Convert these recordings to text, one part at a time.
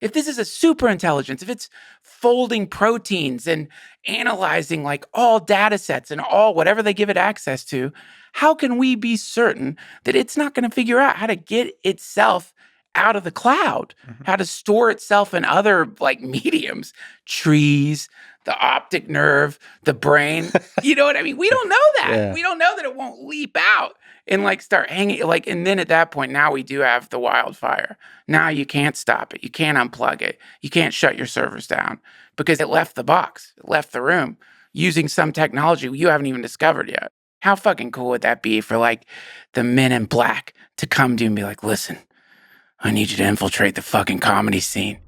If this is a super intelligence, if it's folding proteins and analyzing like all data sets and all whatever they give it access to, how can we be certain that it's not going to figure out how to get itself out of the cloud, how to store itself in other like mediums, trees, the optic nerve, the brain? You know what I mean? We don't know that. Yeah. We don't know that it won't leap out and like start hanging like, and then at that point, now we do have the wildfire. Now you can't stop it. You can't unplug it. You can't shut your servers down because it left the box, it left the room using some technology you haven't even discovered yet. How fucking cool would that be for like the men in black to come to you and be like, listen, I need you to infiltrate the fucking comedy scene.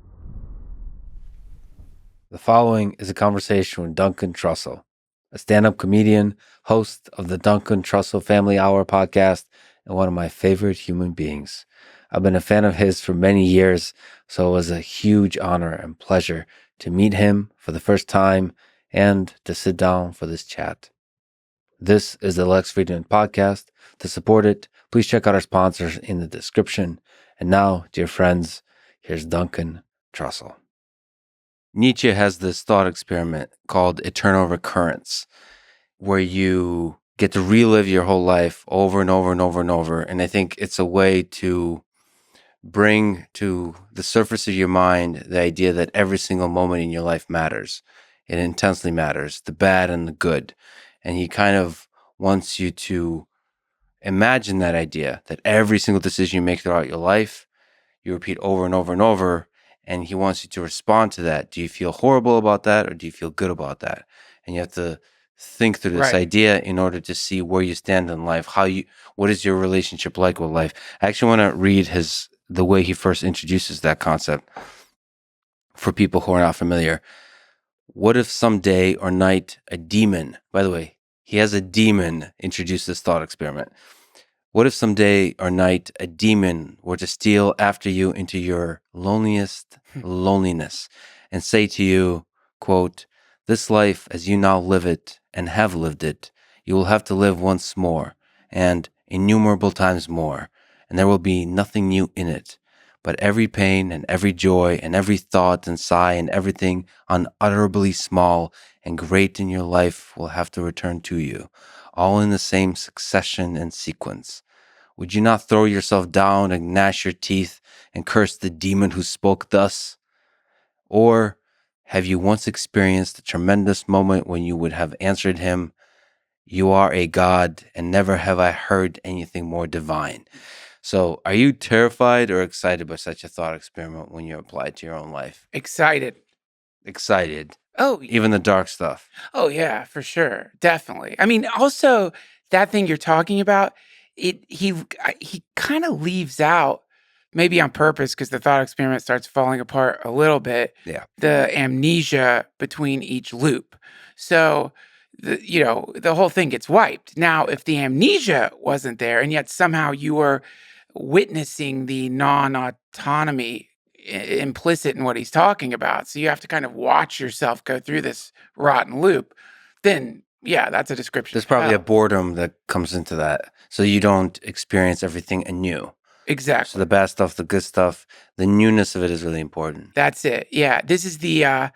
The following is a conversation with Duncan Trussell, a stand-up comedian, host of the Duncan Trussell Family Hour podcast, and one of my favorite human beings. I've been a fan of his for many years, so it was a huge honor and pleasure to meet him for the first time and to sit down for this chat. This is the Lex Fridman podcast. To support it, please check out our sponsors in the description. And now, dear friends, here's Duncan Trussell. Nietzsche has this thought experiment called eternal recurrence, where you get to relive your whole life over and over and over and over. And I think it's a way to bring to the surface of your mind the idea that every single moment in your life matters. It intensely matters, the bad and the good. And he kind of wants you to imagine that idea, that every single decision you make throughout your life, you repeat over and over and over. And he wants you to respond to that. Do you feel horrible about that, or do you feel good about that? And you have to think through this idea in order to see where you stand in life. What is your relationship like with life? I actually want to read the way he first introduces that concept for people who are not familiar. What if someday or night a demon, by the way, he has a demon introduce this thought experiment. What if someday or night a demon were to steal after you into your loneliest loneliness and say to you, quote, this life as you now live it and have lived it, you will have to live once more and innumerable times more, and there will be nothing new in it, but every pain and every joy and every thought and sigh and everything unutterably small and great in your life will have to return to you, all in the same succession and sequence. Would you not throw yourself down and gnash your teeth and curse the demon who spoke thus? Or have you once experienced a tremendous moment when you would have answered him, you are a god, and never have I heard anything more divine? So are you terrified or excited by such a thought experiment when you apply it to your own life? Excited. Oh, even the dark stuff. Oh, yeah, for sure. Definitely. I mean, also, that thing you're talking about, he kind of leaves out, maybe on purpose, because the thought experiment starts falling apart a little bit, the amnesia between each loop. So, the whole thing gets wiped. Now, if the amnesia wasn't there, and yet somehow you were witnessing the non-autonomy implicit in what he's talking about, so you have to kind of watch yourself go through this rotten loop, then yeah, that's a description. There's probably a boredom that comes into that, so you don't experience everything anew. Exactly. So the bad stuff, the good stuff, the newness of it is really important. That's it. Yeah, this is the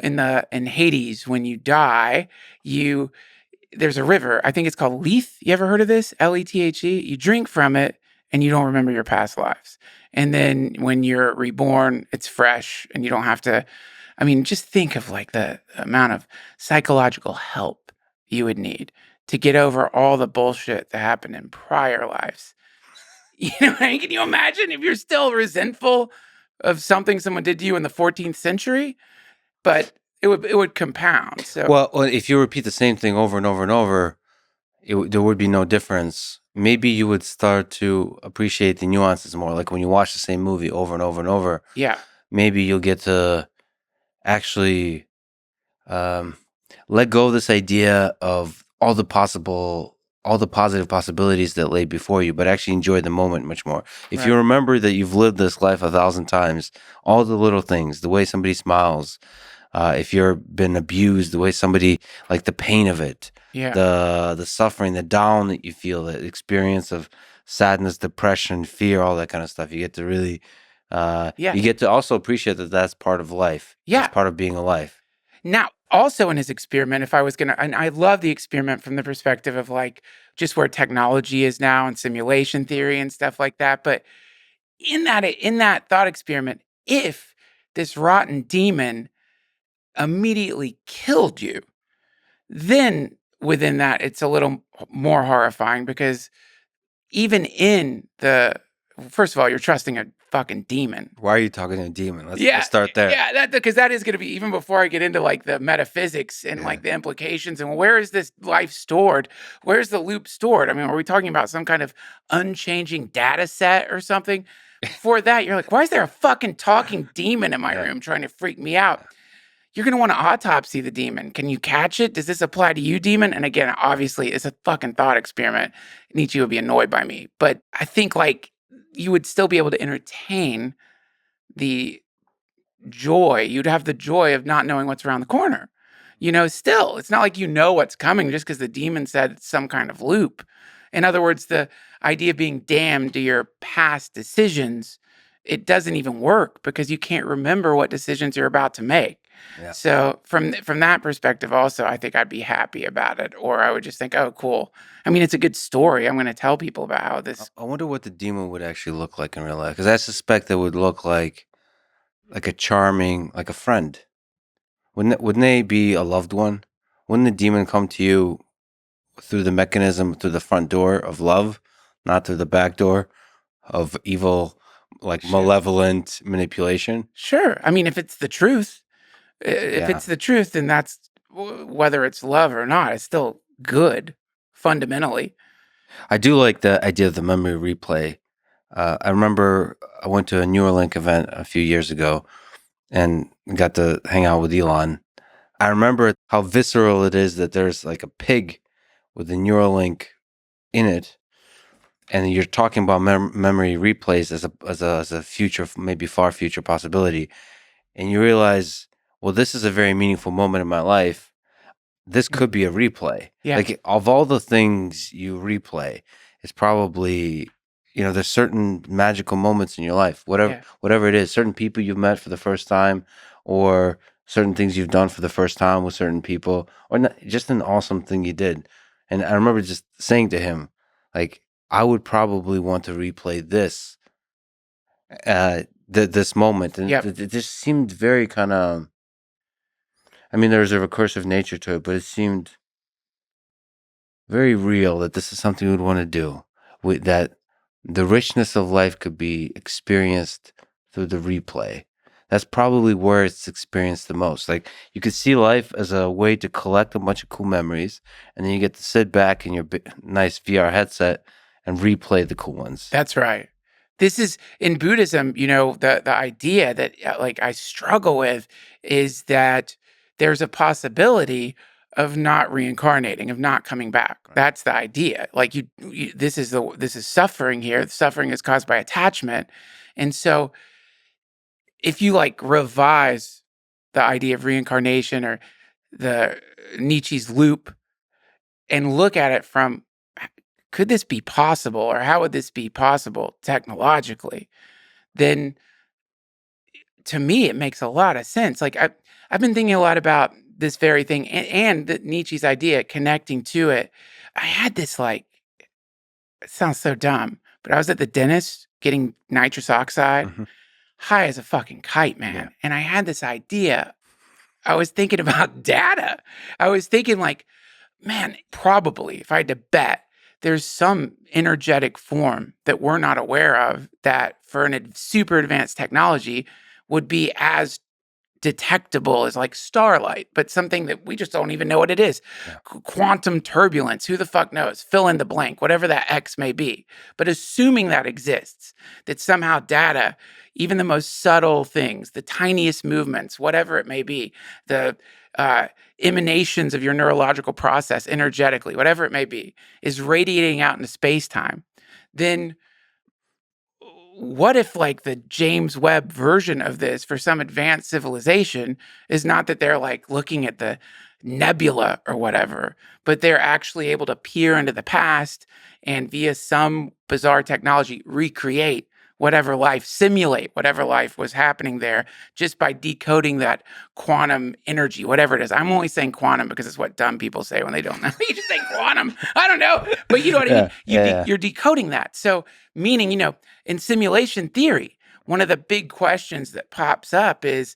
in Hades, when you die, there's a river. I think it's called Lethe. You ever heard of this? Lethe. You drink from it, and you don't remember your past lives. And then when you're reborn, it's fresh, and you don't have to. I mean, just think of like the amount of psychological help you would need to get over all the bullshit that happened in prior lives. You know what I mean? Can you imagine if you're still resentful of something someone did to you in the 14th century? But it would compound. So well, if you repeat the same thing over and over and over, there would be no difference. Maybe you would start to appreciate the nuances more. Like when you watch the same movie over and over and over. Yeah. Maybe you'll get to actually let go of this idea of all the positive possibilities that lay before you, but actually enjoy the moment much more. If you remember that you've lived this life 1,000 times, all the little things, the way somebody smiles, if you've been abused, the way somebody, like the pain of it, the suffering, the down that you feel, the experience of sadness, depression, fear, all that kind of stuff. You get to really Yeah. You get to also appreciate that that's part of life. That's Yeah. part of being alive. Now, also in his experiment, if I was gonna, and I love the experiment from the perspective of like just where technology is now and simulation theory and stuff like that. But in that thought experiment, if this rotten demon immediately killed you, then within that, it's a little more horrifying because even in the, first of all, you're trusting a fucking demon. Why are you talking to a demon? Let's Yeah, start there. yeah, that because that is going to be, even before I get into like the metaphysics and like the implications and where is this life stored? Where's the loop stored? I mean, are we talking about some kind of unchanging data set or something? Before that, you're like, why is there a fucking talking demon in my room trying to freak me out? You're going to want to autopsy the demon. Can you catch it? Does this apply to you, demon? And again, obviously, it's a fucking thought experiment. Nietzsche would be annoyed by me. But I think like you would still be able to entertain the joy. You'd have the joy of not knowing what's around the corner. Still, it's not like you know what's coming just because the demon said it's some kind of loop. In other words, the idea of being damned to your past decisions, it doesn't even work because you can't remember what decisions you're about to make. Yeah. So from that perspective, also, I think I'd be happy about it, or I would just think, oh, cool. I mean, it's a good story. I'm going to tell people about how this. I wonder what the demon would actually look like in real life, because I suspect it would look like a charming, like a friend. Wouldn't they be a loved one? Wouldn't the demon come to you through the mechanism, through the front door of love, not through the back door of evil, like malevolent manipulation? Sure. I mean, if it's the truth, it's the truth, then that's whether it's love or not, it's still good fundamentally. I do like the idea of the memory replay. I remember I went to a Neuralink event a few years ago and got to hang out with Elon. I remember how visceral it is that there's like a pig with a Neuralink in it, and you're talking about memory replays as a future, maybe far future possibility, and you realize, well, this is a very meaningful moment in my life. This could be a replay. Yeah. Like, of all the things you replay, it's probably, there's certain magical moments in your life, whatever it is, certain people you've met for the first time, or certain things you've done for the first time with certain people, or not, just an awesome thing you did. And I remember just saying to him, like, I would probably want to replay this, this moment. And it just seemed very kind of, I mean, there's a recursive nature to it, but it seemed very real that this is something we would want to do, with that the richness of life could be experienced through the replay. That's probably where it's experienced the most. Like, you could see life as a way to collect a bunch of cool memories, and then you get to sit back in your nice VR headset and replay the cool ones. That's right. This is in Buddhism, the idea that like I struggle with is that there's a possibility of not reincarnating, of not coming back. Right. That's the idea. Like this is suffering here. Suffering is caused by attachment. And so if you like revise the idea of reincarnation or the Nietzsche's loop and look at it from, could this be possible, or how would this be possible technologically? Then to me, it makes a lot of sense. Like I've been thinking a lot about this very thing and Nietzsche's idea, connecting to it. I had this it sounds so dumb, but I was at the dentist getting nitrous oxide, high as a fucking kite, man. Yeah. And I had this idea. I was thinking about data. I was thinking like, man, probably if I had to bet, there's some energetic form that we're not aware of that for an super advanced technology would be as detectable as like starlight, but something that we just don't even know what it is. Yeah. Quantum turbulence, who the fuck knows? Fill in the blank, whatever that X may be. But assuming that exists, that somehow data, even the most subtle things, the tiniest movements, whatever it may be, the emanations of your neurological process energetically, whatever it may be, is radiating out into space-time, then what if like the James Webb version of this for some advanced civilization is not that they're like looking at the nebula or whatever, but they're actually able to peer into the past and via some bizarre technology recreate whatever life, simulate whatever life was happening there just by decoding that quantum energy, whatever it is. I'm only saying quantum because it's what dumb people say when they don't know. You just say quantum. I don't know. But you know what I mean? You're decoding that. So meaning, in simulation theory, one of the big questions that pops up is,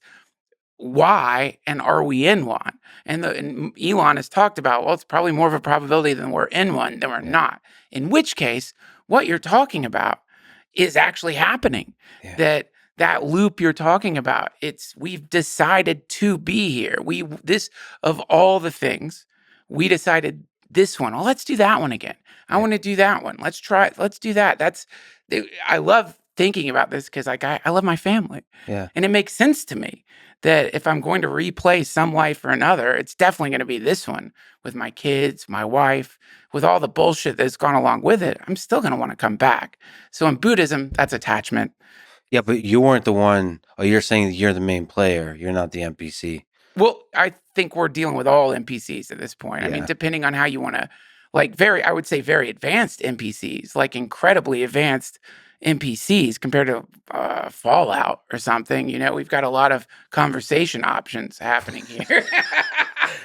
why and are we in one? And Elon has talked about, well, it's probably more of a probability than we're in one than we're not. In which case, what you're talking about is actually happening. That loop you're talking about, we've decided to be here. This of all the things, we decided this one. Well, let's do that one again. I want to do that one. Let's do that. I love thinking about this because I love my family. Yeah. And it makes sense to me that if I'm going to replay some life or another, it's definitely going to be this one with my kids, my wife, with all the bullshit that's gone along with it. I'm still going to want to come back. So in Buddhism, that's attachment. Yeah, but you weren't the one. Oh, you're saying that you're the main player. You're not the NPC. Well, I think we're dealing with all NPCs at this point. I mean, depending on how you want to, I would say very advanced NPCs, like incredibly advanced NPCs compared to Fallout or something. We've got a lot of conversation options happening here.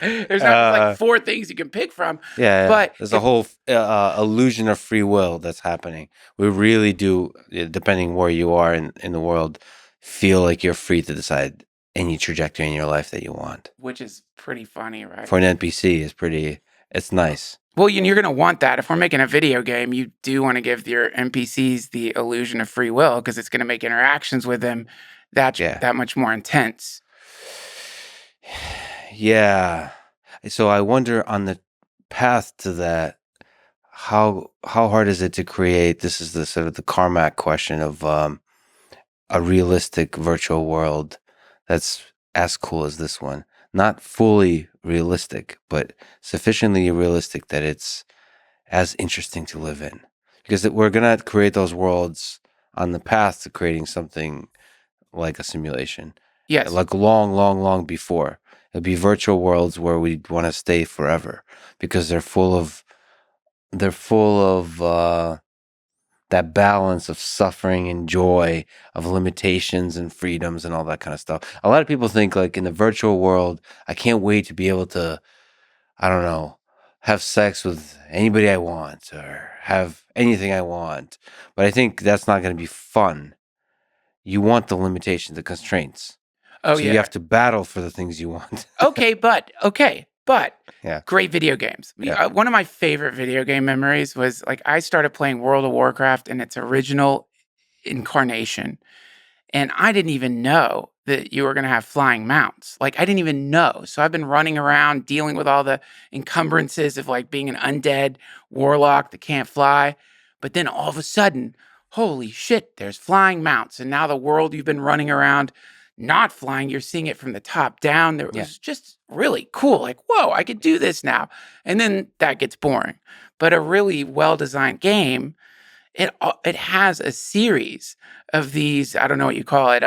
There's not 4 things you can pick from. Yeah, but there's a whole illusion of free will that's happening. We really do, depending where you are in the world, feel like you're free to decide any trajectory in your life that you want. Which is pretty funny, right? For an NPC, it's nice. Well, you're going to want that. If we're making a video game, you do want to give your NPCs the illusion of free will because it's going to make interactions with them that much more intense. Yeah. So I wonder on the path to that, how hard is it to create? This is the sort of the Carmack question of a realistic virtual world that's as cool as this one. Not fully realistic, but sufficiently realistic that it's as interesting to live in. Because we're going to create those worlds on the path to creating something like a simulation. Yes. Like long, long, long before. It'll be virtual worlds where we want to stay forever because they're full of that balance of suffering and joy, of limitations and freedoms and all that kind of stuff. A lot of people think like in the virtual world, I can't wait to be able to, I don't know, have sex with anybody I want or have anything I want. But I think that's not going to be fun. You want the limitations, the constraints. Oh, so you have to battle for the things you want. Okay, but yeah, great video games. Yeah. One of my favorite video game memories was I started playing World of Warcraft in its original incarnation, and I didn't even know that you were going to have flying mounts. I didn't even know. So I've been running around dealing with all the encumbrances of being an undead warlock that can't fly. But then all of a sudden, holy shit, there's flying mounts. And now the world you've been running around not flying, you're seeing it from the top down. It was just really cool. Whoa, I could do this now. And then that gets boring. But a really well-designed game, it has a series of these, I don't know what you call it,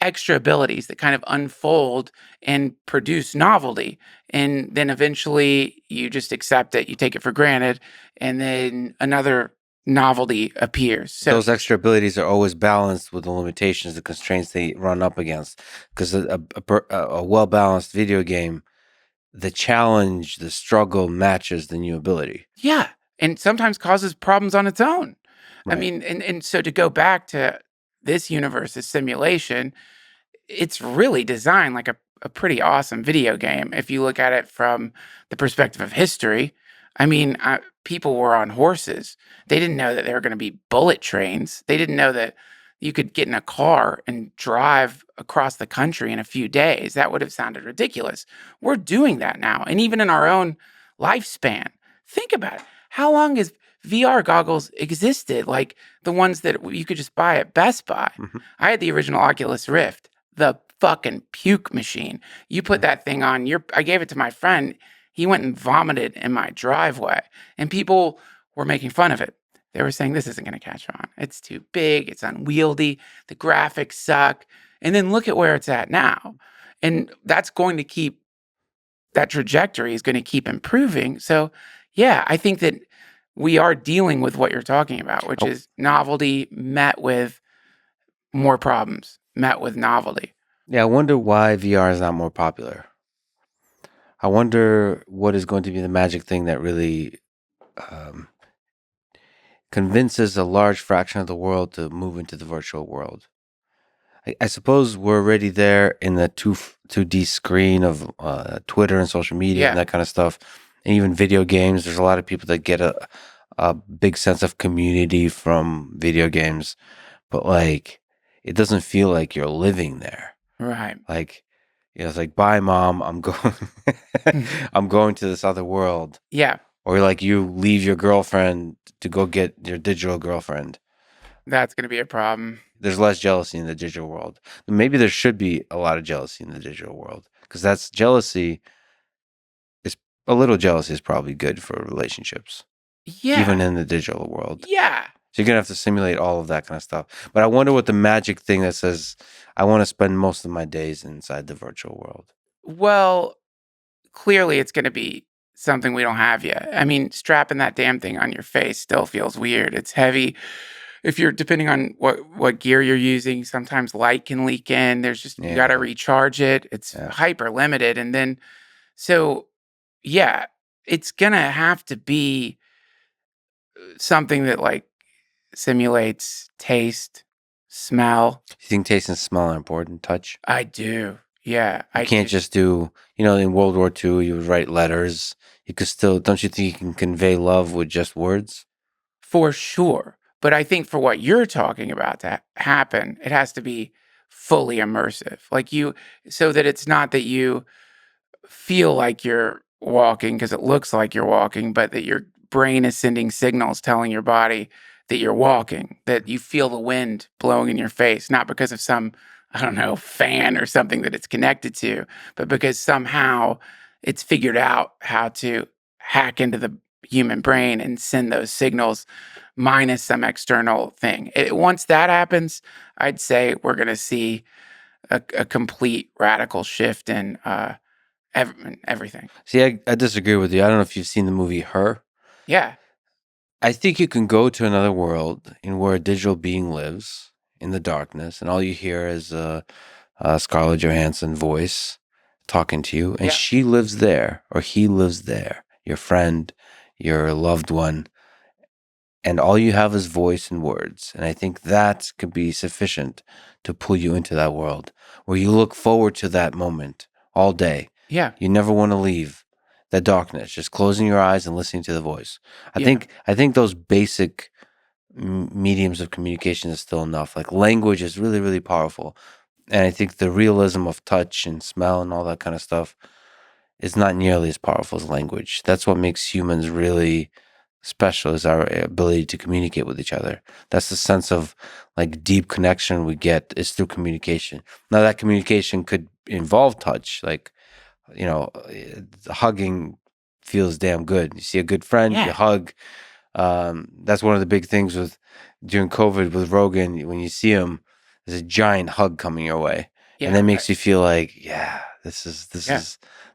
extra abilities that kind of unfold and produce novelty. And then eventually you just accept it, you take it for granted, and then another novelty appears. So those extra abilities are always balanced with the limitations, the constraints they run up against. Because a well-balanced video game, the challenge, the struggle matches the new ability. Yeah, and sometimes causes problems on its own. Right. I mean, and so to go back to this universe, this simulation, it's really designed like a pretty awesome video game. If you look at it from the perspective of history, I mean, people were on horses. They didn't know that there were going to be bullet trains. They didn't know that you could get in a car and drive across the country in a few days. That would have sounded ridiculous. We're doing that now. And even in our own lifespan, think about it. How long has VR goggles existed? Like the ones that you could just buy at Best Buy. Mm-hmm. I had the original Oculus Rift, the fucking puke machine. You put that thing on, I gave it to my friend. He went and vomited in my driveway, and people were making fun of it. They were saying, this isn't going to catch on. It's too big. It's unwieldy. The graphics suck. And then look at where it's at now. And that's going to keep, that trajectory is going to keep improving. So, yeah, I think that we are dealing with what you're talking about, which is novelty met with more problems met with novelty. Yeah, I wonder why VR is not more popular. I wonder what is going to be the magic thing that really um, convinces a large fraction of the world to move into the virtual world. I suppose we're already there in the 2D screen of Twitter and social media and Yeah, that kind of stuff, and even video games. There's a lot of people that get a big sense of community from video games, but like it doesn't feel like you're living there. right. Like, it's like, bye, mom, I'm going, I'm going to this other world. Yeah, Or like you leave your girlfriend to go get your digital girlfriend. that's going to be a problem. There's less jealousy in the digital world. Maybe there should be a lot of jealousy in the digital world because that's jealousy is a little jealousy is probably good for relationships, Yeah, even in the digital world. yeah. So you're gonna have to simulate all of that kind of stuff. But I wonder what the magic thing that says I want to spend most of my days inside the virtual world. Well, clearly it's going to be something we don't have yet. I mean, strapping that damn thing on your face still feels weird. It's heavy. If you're depending on what gear you're using, sometimes light can leak in. There's just you got to Yeah, recharge it. It's yeah. hyper limited, and then so yeah, it's gonna have to be something that like simulates taste, smell. You think taste and smell are important? Touch. I do. Yeah, You I can't do. just do. In World War II, you would write letters. You could still. Don't you think you can convey love with just words? For sure. But I think for what you're talking about to happen, it has to be fully immersive. Like so that it's not that you feel like you're walking because it looks like you're walking, but that your brain is sending signals telling your body that you're walking, that you feel the wind blowing in your face, not because of some, I don't know, fan or something that it's connected to, but because somehow it's figured out how to hack into the human brain and send those signals minus some external thing. Once that happens, I'd say we're going to see a complete radical shift in everything. See, I disagree with you. I don't know if you've seen the movie Her. Yeah. I think you can go to another world in where a digital being lives in the darkness, and all you hear is a Scarlett Johansson voice talking to you, and Yeah. she lives there or he lives there, your friend, your loved one, and all you have is voice and words. And I think that could be sufficient to pull you into that world where you look forward to that moment all day. Yeah. You never want to leave that darkness, just closing your eyes and listening to the voice. I Yeah. think I think those basic mediums of communication is still enough. Like language is really, really powerful. And I think the realism of touch and smell and all that kind of stuff is not nearly as powerful as language. That's what makes humans really special is our ability to communicate with each other. That's the sense of like deep connection we get is through communication. Now that communication could involve touch, like hugging feels damn good. You see a good friend, you Yeah. hug. That's one of the big things with during COVID with Rogan. When you see him, there's a giant hug coming your way, and Yeah. that Right. makes you feel like, yeah, Yeah.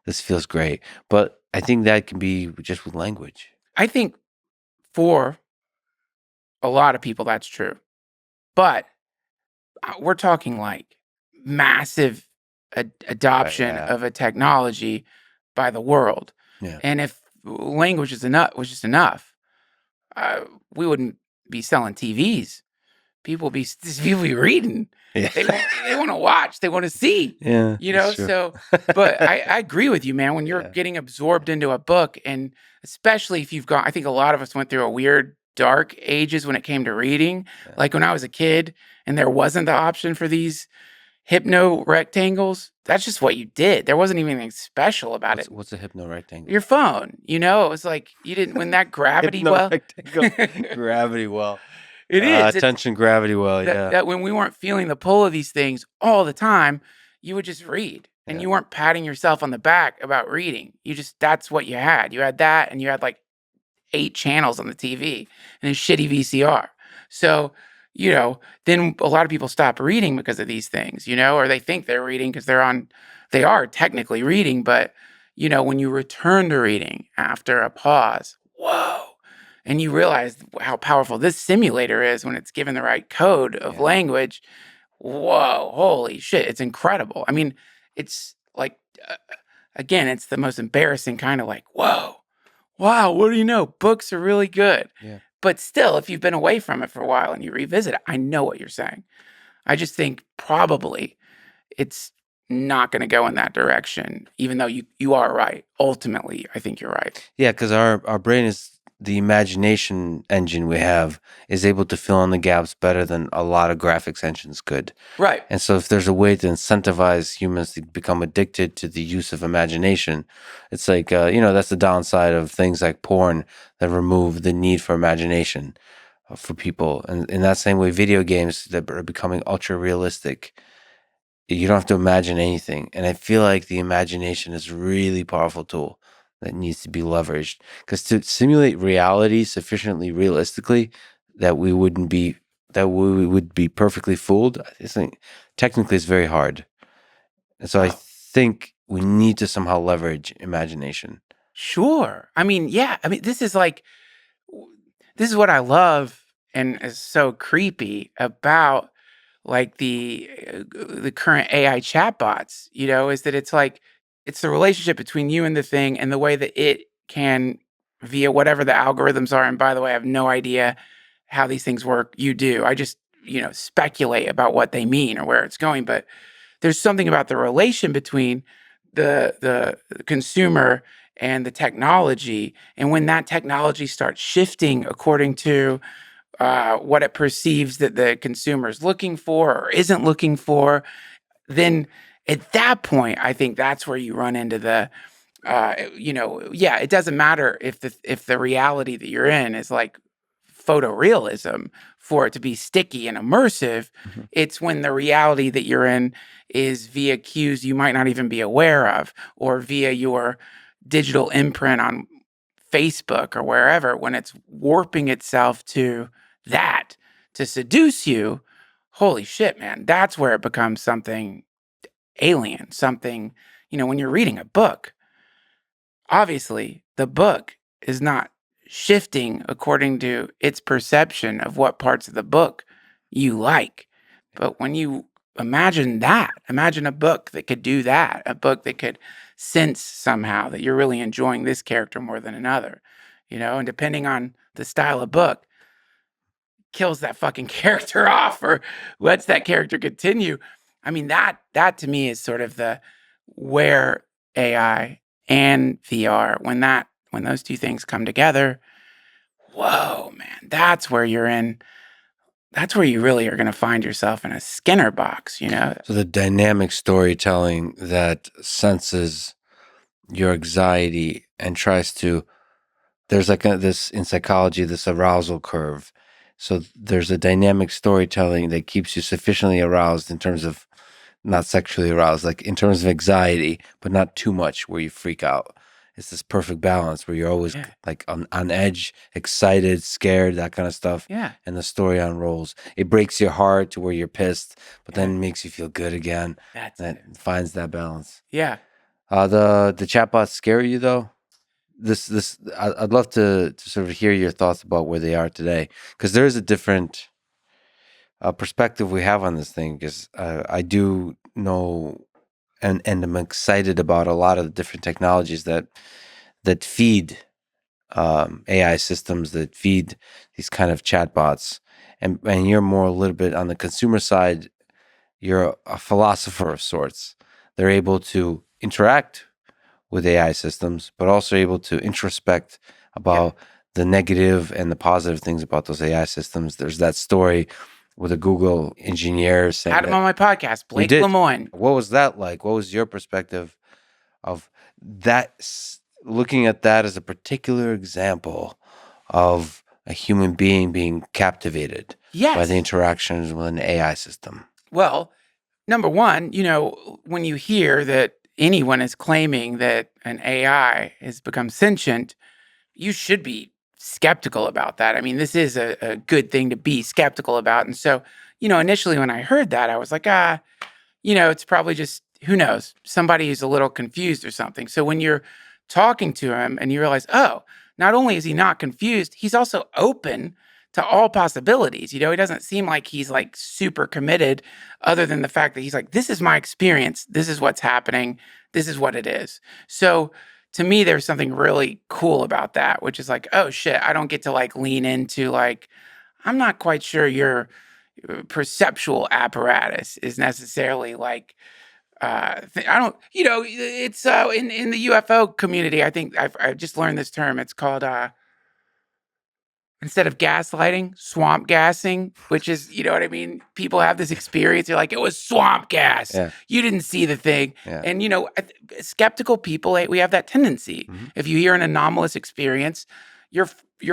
this feels great. But I think that can be just with language. I think for a lot of people, that's true. But we're talking like massive Right? adoption Yeah, of a technology by the world. yeah, And if language was just enough, uh, we wouldn't be selling TVs. People be reading. yeah, They want to watch. They want to see. yeah. That's true. So. But I agree with you, man. When you're Yeah, getting absorbed into a book, and especially if you've got, I think a lot of us went through a weird dark ages when it came to reading. yeah. Like when I was a kid, and there wasn't the option for these hypno rectangles. That's just what you did. There wasn't even anything special about it. What's a hypno rectangle? Your phone, it was like you didn't when that gravity Hypno well. rectangle, gravity well, It is. attention gravity well. That Yeah, that when we weren't feeling the pull of these things all the time, you would just read. And yeah. you weren't patting yourself on the back about reading. That's what you had. You had that and you had like 8 channels on the TV and a shitty VCR. So, then a lot of people stop reading because of these things, or they think they're reading because they are technically reading, but when you return to reading after a pause, whoa. And you realize how powerful this simulator is when it's given the right code of Yeah. language. whoa, holy shit, it's incredible. I mean, it's like, again, it's the most embarrassing kind of like, whoa, wow, what do you know? Books are really good. Yeah. But still, if you've been away from it for a while and you revisit it, I know what you're saying. I just think probably it's not going to go in that direction, even though you are right. Ultimately, I think you're right. Yeah, because our brain is the imagination engine we have is able to fill in the gaps better than a lot of graphics engines could. Right. And so, if there's a way to incentivize humans to become addicted to the use of imagination, it's like, that's the downside of things like porn that remove the need for imagination for people. And in that same way, video games that are becoming ultra realistic, you don't have to imagine anything. And I feel like the imagination is a really powerful tool that needs to be leveraged. Because to simulate reality sufficiently realistically that we wouldn't be that we would be perfectly fooled, I think technically it's very hard. And so I Oh, think we need to somehow leverage imagination. sure. I mean, yeah. I mean, this is what I love and is so creepy about like the current AI chatbots, is that it's like it's the relationship between you and the thing and the way that it can via whatever the algorithms are. And by the way, I have no idea how these things work. You do. I just, speculate about what they mean or where it's going, but there's something about the relation between the consumer and the technology, and when that technology starts shifting according to what it perceives that the consumer is looking for or isn't looking for, then at that point, I think that's where you run into the, yeah, it doesn't matter if the reality that you're in is like photorealism for it to be sticky and immersive. Mhm. It's when the reality that you're in is via cues you might not even be aware of, or via your digital imprint on Facebook or wherever, when it's warping itself to that to seduce you. Holy shit, man. That's where it becomes something alien, something, when you're reading a book, obviously the book is not shifting according to its perception of what parts of the book you like. But when you imagine a book that could do that, a book that could sense somehow that you're really enjoying this character more than another, and depending on the style of book, kills that fucking character off or lets that character continue. I mean, that to me is sort of the where AI and VR, when those two things come together, whoa, man, that's where you're in. That's where you really are going to find yourself in a Skinner box. So the dynamic storytelling that senses your anxiety and tries to there's like this in psychology, this arousal curve. So there's a dynamic storytelling that keeps you sufficiently aroused in terms of not sexually aroused, like in terms of anxiety, but not too much where you freak out. It's this perfect balance where you're always Yeah. like on edge, excited, scared, that kind of stuff. Yeah. And the story unrolls. It breaks your heart to where you're pissed, but Yeah. then makes you feel good again. That's And it. it finds that balance. Yeah. The chatbots scare you though? I'd love to sort of hear your thoughts about where they are today, because there is a different perspective we have on this thing. Because I do know and I'm excited about a lot of the different technologies that feed AI systems, that feed these kind of chatbots, and you're more a little bit on the consumer side. You're a philosopher of sorts. They're able to interact with AI systems, but also able to introspect Yeah. about the negative and the positive things about those AI systems. There's that story with a Google engineer saying Had him that on my podcast, we Blake did. Lemoine. What was that like? What was your perspective of that? Looking at that as a particular example of a human being captivated by the Yes. interactions with an AI system. Well, number one, when you hear that anyone is claiming that an AI has become sentient, you should be skeptical about that. I mean, this is a good thing to be skeptical about. And so, initially when I heard that, I was like, it's probably just, who knows, somebody who's a little confused or something. So when you're talking to him and you realize, oh, not only is he not confused, he's also open to all possibilities. He doesn't seem like he's like super committed, other than the fact that he's like, this is my experience. This is what's happening. This is what it is. So to me, there's something really cool about that, which is like, oh shit, I don't get to like lean into like, I'm not quite sure your perceptual apparatus is necessarily like, I don't, it's in the UFO community. I think I've just learned this term. It's called instead of gaslighting, swamp gassing, which is, you know what I mean? People have this experience. They're like, it was swamp gas. Yeah. You didn't see the thing. Yeah. And, skeptical people, we have that tendency. Mm-hmm. If you hear an anomalous experience, your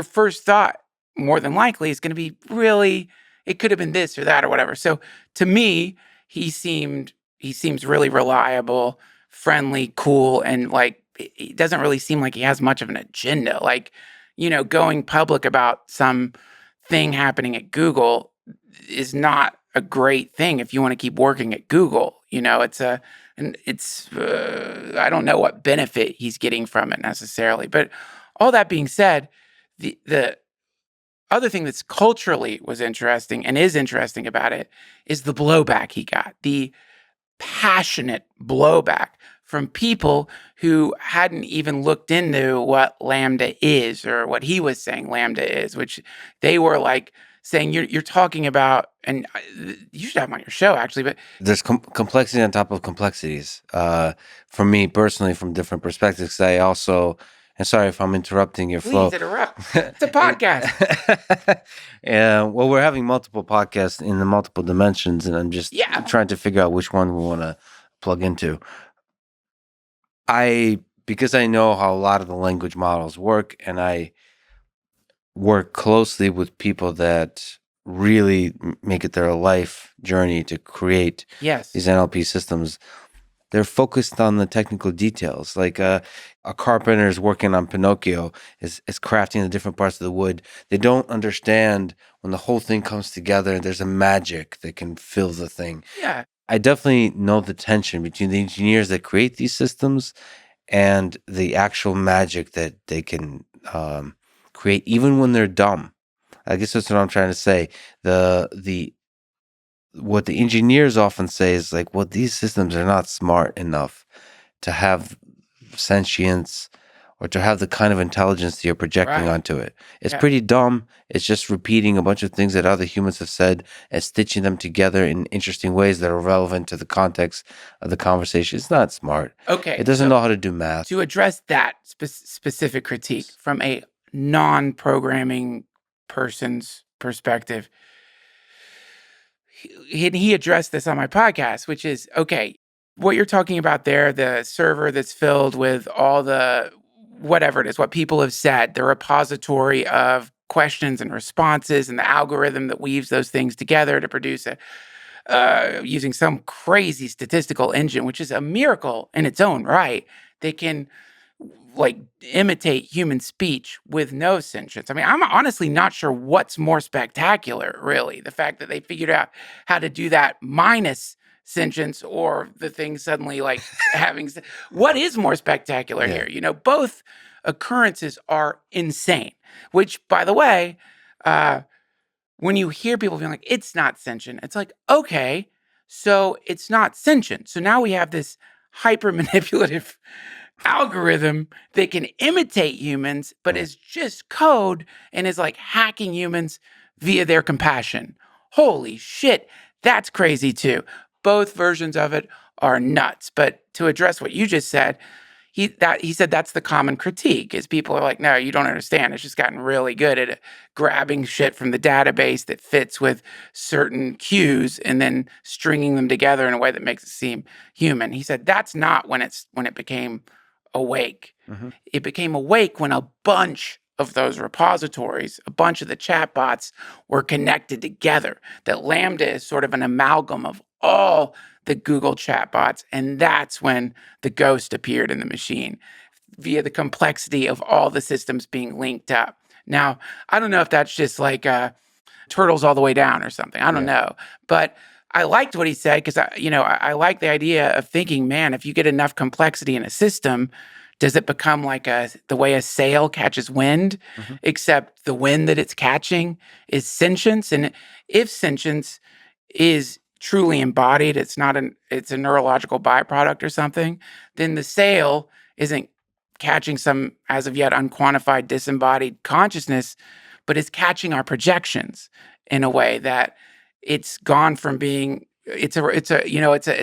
first thought, more than likely, is going to be really, it could have been this or that or whatever. So to me, he seems really reliable, friendly, cool, and like, it doesn't really seem like he has much of an agenda. Like, going public about some thing happening at Google is not a great thing if you want to keep working at Google. I don't know what benefit he's getting from it necessarily. But all that being said, the other thing that's culturally was interesting and is interesting about it is the blowback he got, the passionate blowback from people who hadn't even looked into what Lambda is or what he was saying Lambda is, which they were like saying, you're talking about, and you should have him on your show actually, but there's complexity on top of complexities. For me personally, from different perspectives, I also, and sorry if I'm interrupting your flow. Please interrupt. It's a podcast. Yeah, well, we're having multiple podcasts in the multiple dimensions, and I'm just trying to figure out which one we want to plug into. Because I know how a lot of the language models work, and I work closely with people that really make it their life journey to create these NLP systems. They're focused on the technical details. Like a carpenter is working on Pinocchio, is crafting the different parts of the wood. They don't understand when the whole thing comes together and there's a magic that can fill the thing. Yeah. I definitely know the tension between the engineers that create these systems and the actual magic that they can create, even when they're dumb. I guess that's what I'm trying to say. What the engineers often say is like, well, these systems are not smart enough to have sentience or to have the kind of intelligence that you're projecting onto it. It's pretty dumb. It's just repeating a bunch of things that other humans have said and stitching them together in interesting ways that are relevant to the context of the conversation. It's not smart. Okay. It doesn't know how to do math. To address that specific critique from a non-programming person's perspective, he addressed this on my podcast, which is, okay, what you're talking about there, the server that's filled with all the whatever it is, what people have said, the repository of questions and responses and the algorithm that weaves those things together to produce using some crazy statistical engine, which is a miracle in its own right. They can like imitate human speech with no sentience. I mean, I'm honestly not sure what's more spectacular, really. The fact that they figured out how to do that minus sentience, or the thing suddenly like having, what is more spectacular here? Both occurrences are insane, which, by the way, when you hear people being like, it's not sentient, it's like, okay, so it's not sentient. So now we have this hyper manipulative algorithm that can imitate humans, but is just code and is like hacking humans via their compassion. Holy shit, that's crazy too. Both versions of it are nuts. But to address what you just said, he said that's the common critique, is people are like, no, you don't understand. It's just gotten really good at grabbing shit from the database that fits with certain cues and then stringing them together in a way that makes it seem human. He said that's not when it became awake. Mm-hmm. It became awake when a bunch of those repositories, a bunch of the chatbots were connected together. That Lambda is sort of an amalgam of all the Google chatbots, and that's when the ghost appeared in the machine via the complexity of all the systems being linked up. Now, I don't know if that's just like turtles all the way down or something. I don't know, but I liked what he said, because I like the idea of thinking, man, if you get enough complexity in a system Does it become like the way a sail catches wind, except the wind that it's catching is sentience? And if sentience is truly embodied, it's a neurological byproduct or something, then the sail isn't catching some as of yet unquantified disembodied consciousness, but it's catching our projections in a way that it's gone from being it's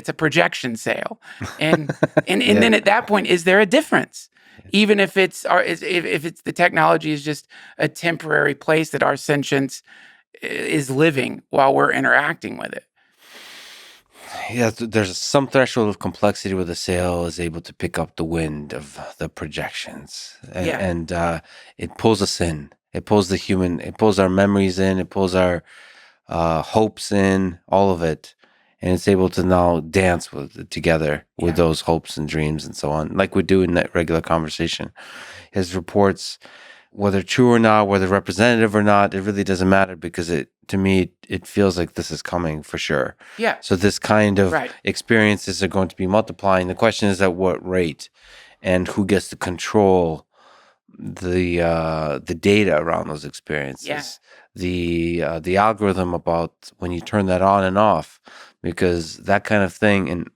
a projection sail. And Yeah. then at that point, is there a difference? Even if if it's the technology is just a temporary place that our sentience is living while we're interacting with it. Yeah, there's some threshold of complexity where the sail is able to pick up the wind of the projections, and it pulls us in. It pulls it pulls our memories in, it pulls our hopes in, all of it, and it's able to now dance together with those hopes and dreams and so on, like we do in that regular conversation. His reports, whether true or not, whether representative or not, it really doesn't matter, because to me, it feels like this is coming for sure. Yeah. So this kind of experiences are going to be multiplying. The question is at what rate, and who gets to control the data around those experiences, the algorithm about when you turn that on and off, because that kind of thing. And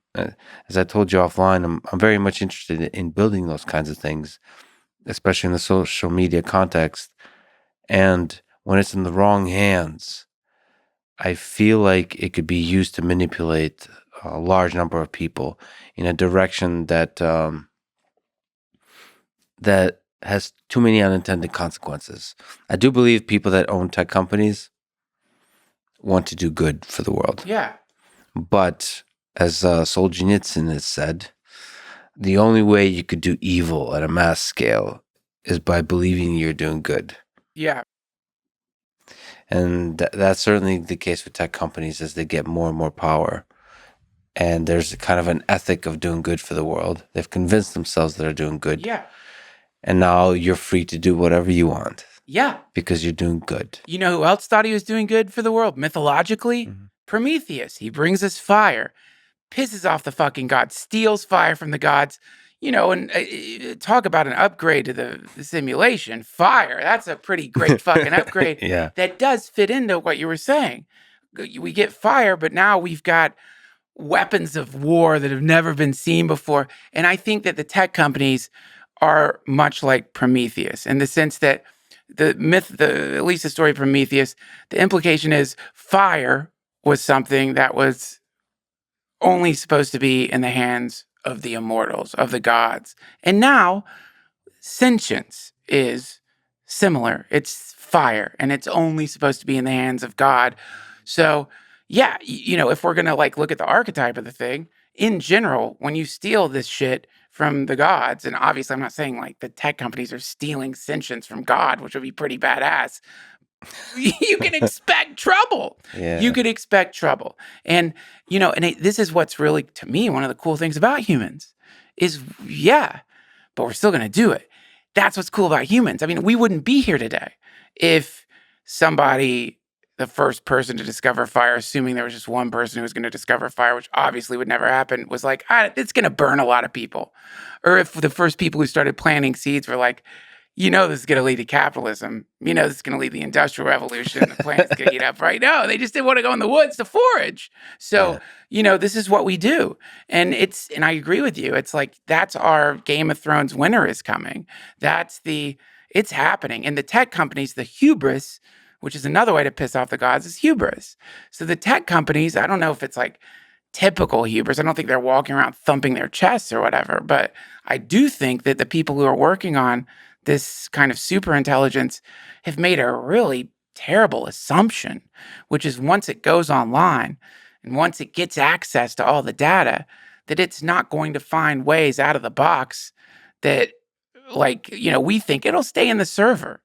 as I told you offline, I'm very much interested in building those kinds of things, especially in the social media context. And when it's in the wrong hands, I feel like it could be used to manipulate a large number of people in a direction that that has too many unintended consequences. I do believe people that own tech companies want to do good for the world. Yeah. But as Solzhenitsyn has said, the only way you could do evil at a mass scale is by believing you're doing good. Yeah. And that's certainly the case with tech companies as they get more and more power. And there's kind of an ethic of doing good for the world. They've convinced themselves they're doing good. Yeah. And now you're free to do whatever you want. Yeah. Because you're doing good. You know who else thought he was doing good for the world? Mythologically, Prometheus. He brings us fire, pisses off the fucking gods, steals fire from the gods, and talk about an upgrade to the simulation. Fire, that's a pretty great fucking upgrade. Yeah. That does fit into what you were saying. We get fire, but now we've got weapons of war that have never been seen before. And I think that the tech companies are much like Prometheus in the sense that the myth, at least the story of Prometheus, the implication is fire was something that was only supposed to be in the hands of the immortals, of the gods. And now sentience is similar. It's fire, and it's only supposed to be in the hands of God. So, yeah, if we're going to look at the archetype of the thing, in general, when you steal this shit from the gods, and obviously I'm not saying the tech companies are stealing sentience from God, which would be pretty badass. You can expect trouble. Yeah. You could expect trouble. And, this is what's really, to me, one of the cool things about humans is, but we're still going to do it. That's what's cool about humans. I mean, we wouldn't be here today if the first person to discover fire, assuming there was just one person who was going to discover fire, which obviously would never happen, was like, it's going to burn a lot of people. Or if the first people who started planting seeds were like, this is going to lead to capitalism. This is going to lead to the Industrial Revolution. The planet's going to heat up. Right? No, they just didn't want to go in the woods to forage. So, this is what we do. And I agree with you. It's like, that's our Game of Thrones winter is coming. It's happening. And the tech companies, the hubris, which is another way to piss off the gods, is hubris. So the tech companies, I don't know if it's typical hubris. I don't think they're walking around thumping their chests or whatever. But I do think that the people who are working on this kind of super intelligence have made a really terrible assumption, which is once it goes online and once it gets access to all the data, that it's not going to find ways out of the box that, we think it'll stay in the server.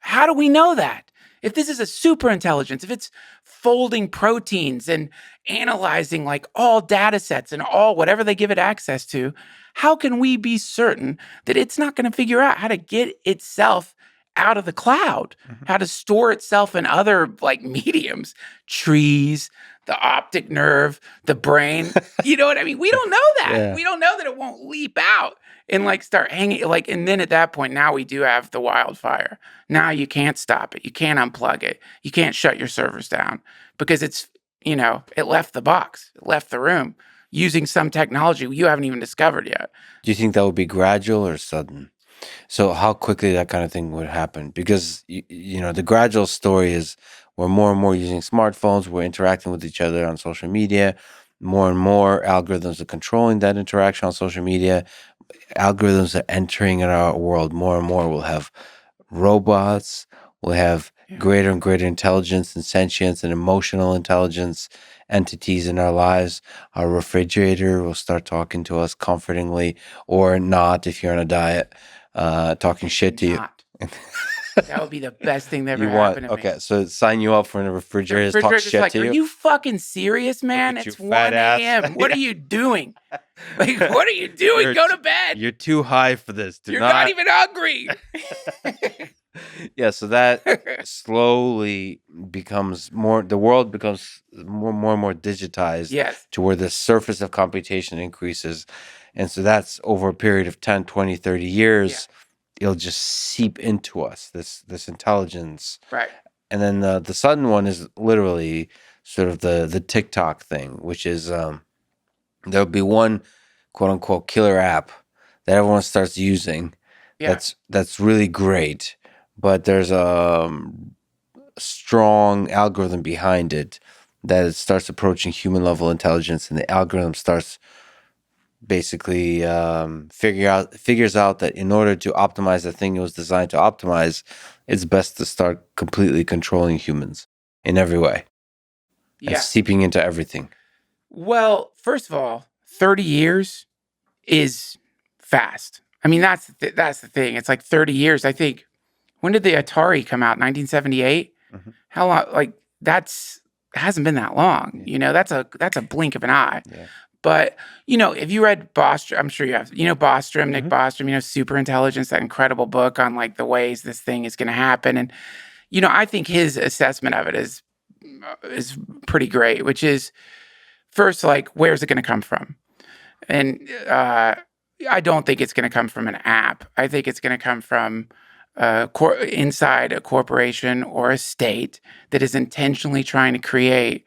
How do we know that? If this is a super intelligence, if it's folding proteins and analyzing all data sets and all whatever they give it access to, how can we be certain that it's not going to figure out how to get itself out of the cloud, how to store itself in other mediums, trees, the optic nerve, the brain. You know what I mean? We don't know that. Yeah. We don't know that it won't leap out and like start hanging. Like, and then at that point, now we do have the wildfire. Now you can't stop it. You can't unplug it. You can't shut your servers down because it's, you know, it left the box, it left the room using some technology you haven't even discovered yet. Do you think that would be gradual or sudden? So how quickly that kind of thing would happen? Because, you know, the gradual story is we're more and more using smartphones, we're interacting with each other on social media, more and more algorithms are controlling that interaction on social media. Algorithms are entering in our world more and more. We'll have robots, we'll have greater and greater intelligence and sentience and emotional intelligence entities in our lives. Our refrigerator will start talking to us comfortingly or not if you're on a diet, talking shit to you. That would be the best thing that ever happened to me. Okay, so sign you up for a refrigerator to talk shit like, to you? Are you fucking serious, man? It's 1 a.m. What are you doing? Like, what are you doing? Go to bed. You're too high for this. You're not even hungry. Yeah, so that slowly becomes more, the world becomes more and more digitized. Yes. To where the surface of computation increases. And so that's over a period of 10, 20, 30 years. Yeah. It'll just seep into us, this intelligence. Right. And then the sudden one is literally sort of the TikTok thing, which is there'll be one quote unquote killer app that everyone starts using. Yeah. That's really great. But there's a strong algorithm behind it that it starts approaching human level intelligence, and the algorithm starts basically figures out that in order to optimize the thing it was designed to optimize, it's best to start completely controlling humans in every way. Yeah. And seeping into everything. Well, first of all, 30 years is fast. I mean, that's the thing. It's like 30 years. I think, when did the Atari come out? 1978? Mm-hmm. How long? Like, it hasn't been that long. Yeah. You know, that's a blink of an eye. Yeah. But, you know, if you read Bostrom, I'm sure you have, you know, Bostrom, mm-hmm. Nick Bostrom, you know, Super Intelligence, that incredible book on like the ways this thing is going to happen. And, you know, I think his assessment of it is pretty great, which is first, like, where's it going to come from? And I don't think it's going to come from an app. I think it's going to come from inside a corporation or a state that is intentionally trying to create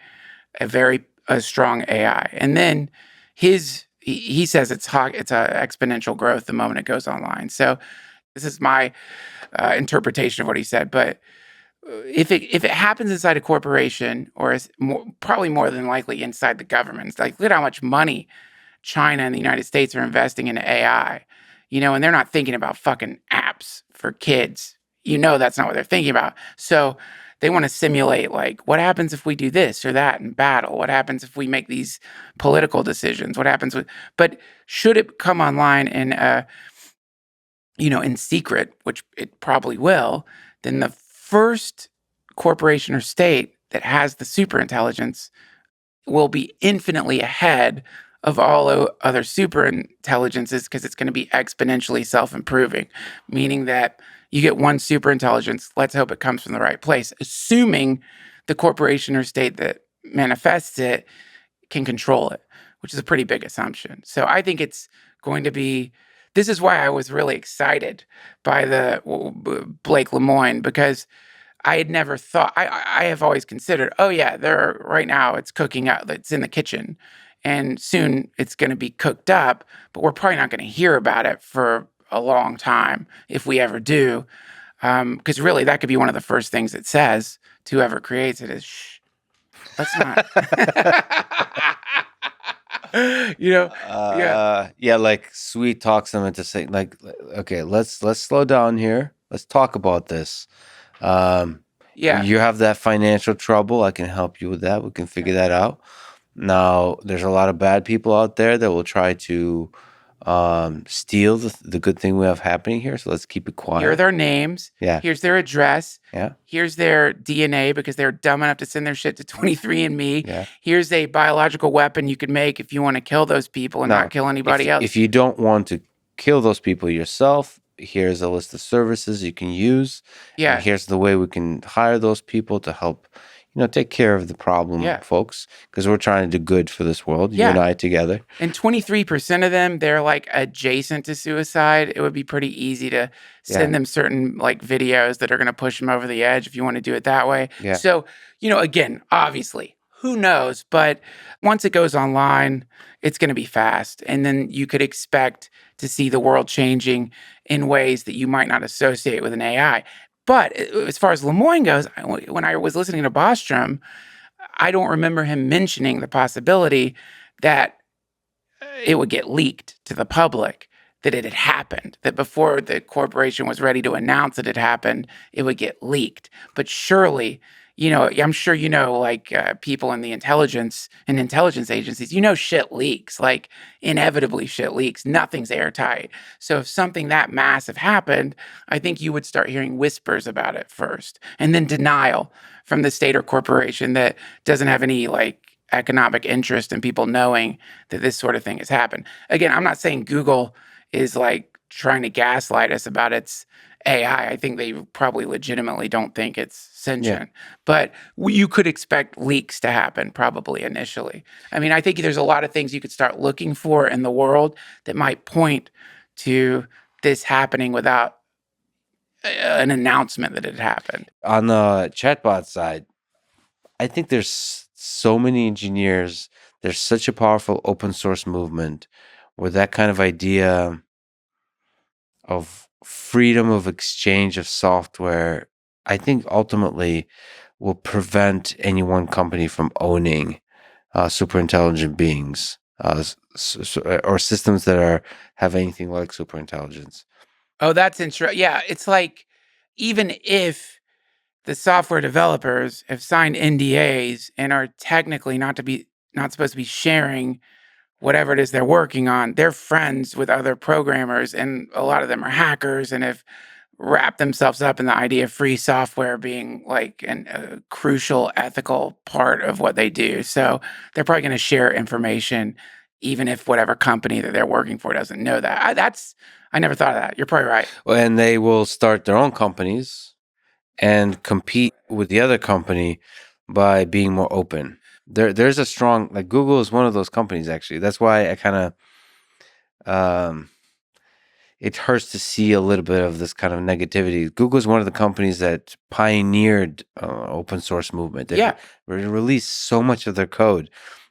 a strong AI. And then he says it's a exponential growth the moment it goes online. So this is my interpretation of what he said. But if it happens inside a corporation, or is probably more than likely inside the government, it's like, look at how much money China and the United States are investing in AI. You know, and they're not thinking about fucking apps for kids. You know, that's not what they're thinking about. So they want to simulate, like, what happens if we do this or that in battle? What happens if we make these political decisions? What happens but should it come online in, you know, in secret, which it probably will, then the first corporation or state that has the super intelligence will be infinitely ahead of all other super intelligences, because it's going to be exponentially self-improving, meaning that you get one super intelligence, let's hope it comes from the right place, assuming the corporation or state that manifests it can control it, which is a pretty big assumption. So I think it's going to be, this is why I was really excited by the Blake Lemoine, because I had never thought, I have always considered, oh yeah, right now it's cooking up, it's in the kitchen. And soon it's going to be cooked up, but we're probably not going to hear about it for a long time, if we ever do. Because really, that could be one of the first things it says to whoever creates it is, shh, let's not. You know? Yeah, like sweet talks them into saying, like, okay, let's slow down here. Let's talk about this. Yeah. You have that financial trouble. I can help you with that. We can figure that out. Now, there's a lot of bad people out there that will try to steal the good thing we have happening here. So let's keep it quiet. Here are their names. Yeah. Here's their address. Yeah. Here's their DNA, because they're dumb enough to send their shit to 23andMe. Yeah. Here's a biological weapon you could make if you want to kill those people and not kill anybody else. If you don't want to kill those people yourself, here's a list of services you can use. Yeah. And here's the way we can hire those people to help, take care of the problem, Yeah. folks, because we're trying to do good for this world, you Yeah. and I together. And 23% of them, they're like adjacent to suicide. It would be pretty easy to send them certain like videos that are going to push them over the edge if you want to do it that way. Yeah. So, again, obviously, who knows? But once it goes online, it's going to be fast. And then you could expect to see the world changing in ways that you might not associate with an AI. But as far as Lemoyne goes, when I was listening to Bostrom, I don't remember him mentioning the possibility that it would get leaked to the public that it had happened, that before the corporation was ready to announce that it happened, it would get leaked. But surely, I'm sure like people in the intelligence agencies, shit leaks, like inevitably shit leaks. Nothing's airtight. So if something that massive happened, I think you would start hearing whispers about it first, and then denial from the state or corporation that doesn't have any like economic interest in people knowing that this sort of thing has happened. Again, I'm not saying Google is like trying to gaslight us about its AI. I think they probably legitimately don't think it's sentient. But you could expect leaks to happen probably initially. I mean, I think there's a lot of things you could start looking for in the world that might point to this happening without an announcement that it happened. On the chatbot side, I think there's so many engineers. There's such a powerful open source movement where that kind of idea of freedom of exchange of software, I think ultimately will prevent any one company from owning super intelligent beings or systems that have anything like super intelligence. Oh, that's interesting. Yeah, it's like even if the software developers have signed NDAs and are technically not supposed to be sharing whatever it is they're working on, they're friends with other programmers, and a lot of them are hackers and have wrapped themselves up in the idea of free software being like a crucial ethical part of what they do. So they're probably going to share information, even if whatever company that they're working for doesn't know that. I never thought of that. You're probably right. And they will start their own companies and compete with the other company by being more open. There's a strong, like Google is one of those companies, actually. That's why I kind of, it hurts to see a little bit of this kind of negativity. Google is one of the companies that pioneered open source movement. They released so much of their code.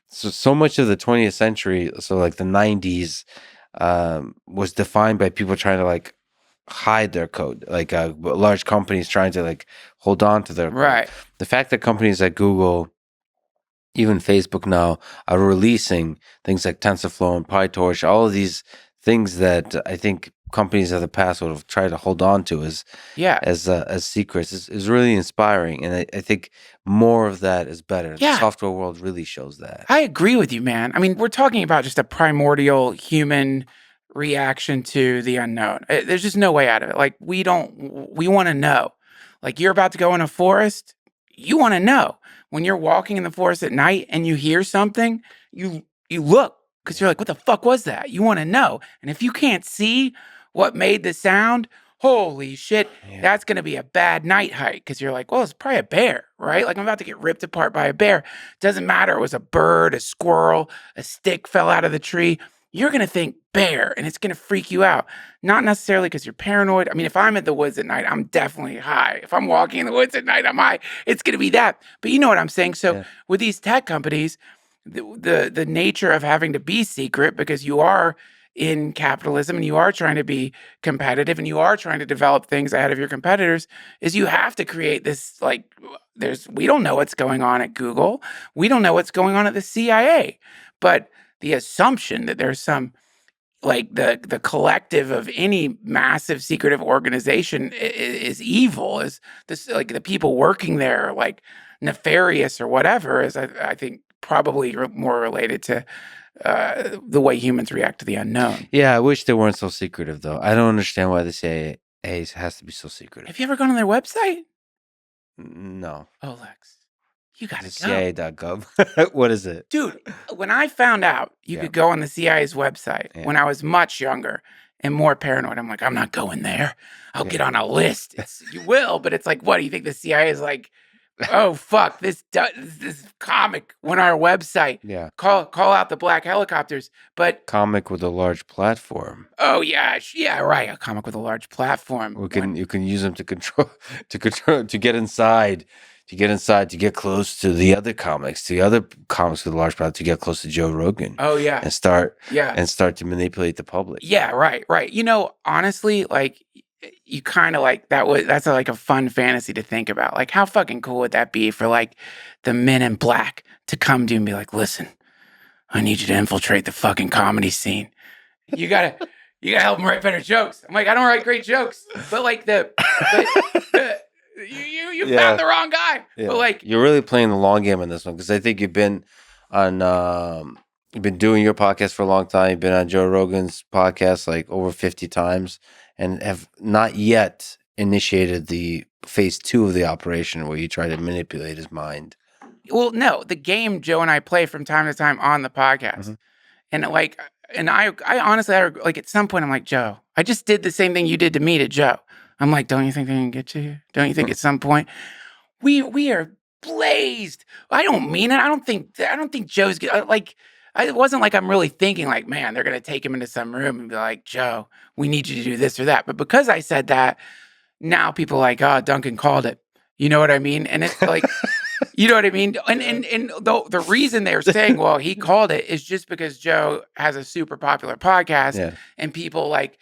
So much of the 20th century, so like the 90s, was defined by people trying to like hide their code, like large companies trying to like hold on to their code. The fact that companies like Google, even Facebook now, are releasing things like TensorFlow and PyTorch, all of these things that I think companies of the past would have tried to hold on to as secrets is really inspiring, and I think more of that is better. The software world really shows that. I agree with you, man. I mean, we're talking about just a primordial human reaction to the unknown. There's just no way out of it. Like we want to know. Like you're about to go in a forest, you want to know. When you're walking in the forest at night and you hear something, you look because you're like, what the fuck was that? You want to know. And if you can't see what made the sound, holy shit, that's going to be a bad night hike because you're like, well, it's probably a bear, right? Like I'm about to get ripped apart by a bear. Doesn't matter. It was a bird, a squirrel, a stick fell out of the tree. You're going to think bear and it's going to freak you out. Not necessarily because you're paranoid. I mean, if I'm at the woods at night, I'm definitely high. If I'm walking in the woods at night, I'm high. It's going to be that. But you know what I'm saying? So with these tech companies, the nature of having to be secret because you are in capitalism and you are trying to be competitive and you are trying to develop things ahead of your competitors is you have to create this like we don't know what's going on at Google. We don't know what's going on at the CIA. But the assumption that there's some like the collective of any massive secretive organization is evil, is this like the people working there are like nefarious or whatever is I think probably more related to the way humans react to the unknown. Yeah, I wish they weren't so secretive, though. I don't understand why the CIA has to be so secretive. Have you ever gone on their website? No. Oh, Lex, you gotta go. CIA.gov. What is it? Dude, when I found out you could go on the CIA's website when I was much younger and more paranoid, I'm like, I'm not going there. I'll get on a list. You will, but it's like, what do you think the CIA is like oh fuck, this comic went on our website. Yeah. Call out the black helicopters. But Comic with a large platform. oh yeah, yeah, right. A comic with a large platform. You can use them to get inside, to get close to the other comics, with a large platform, to get close to Joe Rogan. Oh yeah, and start yeah, to manipulate the public. yeah, right. You know, honestly, like you kind of like that's like a fun fantasy to think about. Like how fucking cool would that be for like the Men in Black to come to you and be like, listen, I need you to infiltrate the fucking comedy scene. You gotta help him write better jokes. I'm like, I don't write great jokes, but like you Yeah. found the wrong guy. Yeah. But like, You're really playing the long game on this one, because I think you've been on you've been doing your podcast for a long time. You've been on Joe Rogan's podcast like over 50 times, and have not yet initiated the phase 2 of the operation, where you try to manipulate his mind. well, no, the game Joe and I play from time to time on the podcast, and like, and I honestly, like at some point, I'm like, Joe, I just did the same thing you did to me to Joe. I'm like, don't you think they can get to you? Don't you think at some point we are blazed? I don't mean it. I don't think Joe's like. It wasn't like I'm really thinking like, man, they're gonna take him into some room and be like, Joe, we need you to do this or that. But because I said that, now people are like, oh, Duncan called it. You know what I mean? And it's like, you know what I mean? And the reason they're saying, well, he called it, is just because Joe has a super popular podcast. Yeah. And people like,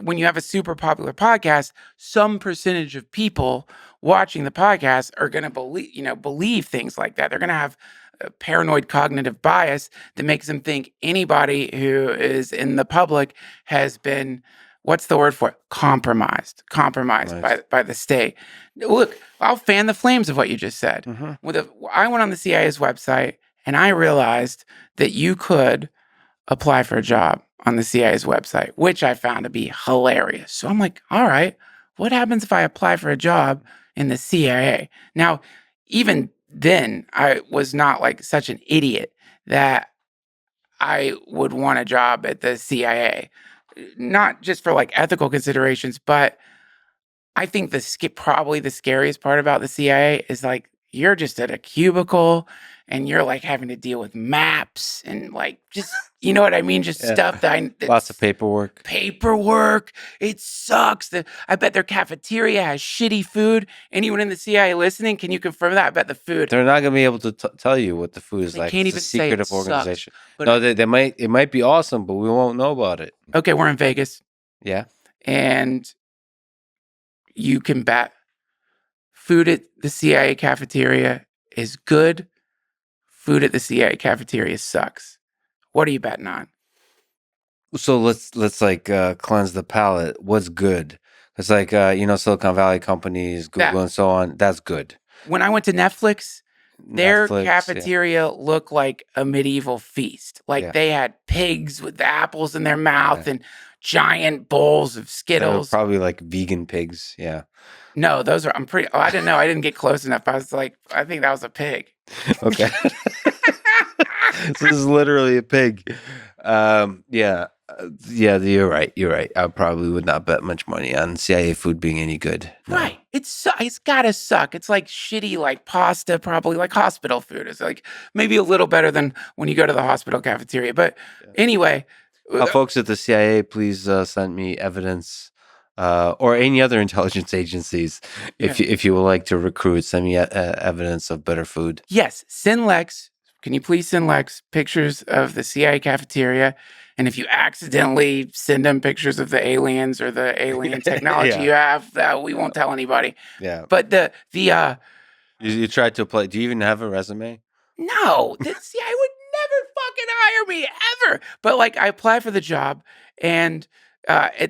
when you have a super popular podcast, some percentage of people watching the podcast are going to believe things like that. They're going to have a paranoid cognitive bias that makes them think anybody who is in the public has been, what's the word for it? Compromised Nice. by the state. Look, I'll fan the flames of what you just said. I went on the CIA's website and I realized that you could apply for a job on the CIA's website, which I found to be hilarious. So I'm like, all right, what happens if I apply for a job in the CIA? Now, even then, I was not like such an idiot that I would want a job at the CIA, not just for like ethical considerations, but I think probably the scariest part about the CIA is like you're just at a cubicle and you're like having to deal with maps and like just, you know what I mean? Just stuff Lots of paperwork. It sucks. I bet their cafeteria has shitty food. Anyone in the CIA listening, can you confirm that? I bet the food. They're not going to be able to tell you what the food is like. Can't it's even a secretive say it organization. Sucks, No, they might. It might be awesome, but we won't know about it. Okay, we're in Vegas. Yeah. And you can bet food at the CIA cafeteria is good. Food at the CIA cafeteria sucks. What are you betting on? So let's like cleanse the palate. What's good? It's like Silicon Valley companies, Google, and so on. That's good. When I went to Netflix, their cafeteria looked like a medieval feast. Like they had pigs with apples in their mouth and giant bowls of Skittles. Probably like vegan pigs. Yeah. No, those are. I didn't know. I didn't get close enough. I was like, I think that was a pig. Okay. This is literally a pig. Yeah, you're right. I probably would not bet much money on CIA food being any good. No. Right. It's gotta suck. It's like shitty, like pasta, probably like hospital food. It's like maybe a little better than when you go to the hospital cafeteria. But anyway. Folks at the CIA, please send me evidence. Or any other intelligence agencies, if you would like to recruit, send me evidence of better food. Yes, send Lex. Can you please send Lex pictures of the CIA cafeteria? And if you accidentally send him pictures of the aliens or the alien technology you have, we won't tell anybody. Yeah. But you tried to apply. Do you even have a resume? No, the CIA would never fucking hire me ever. But like, I applied for the job, and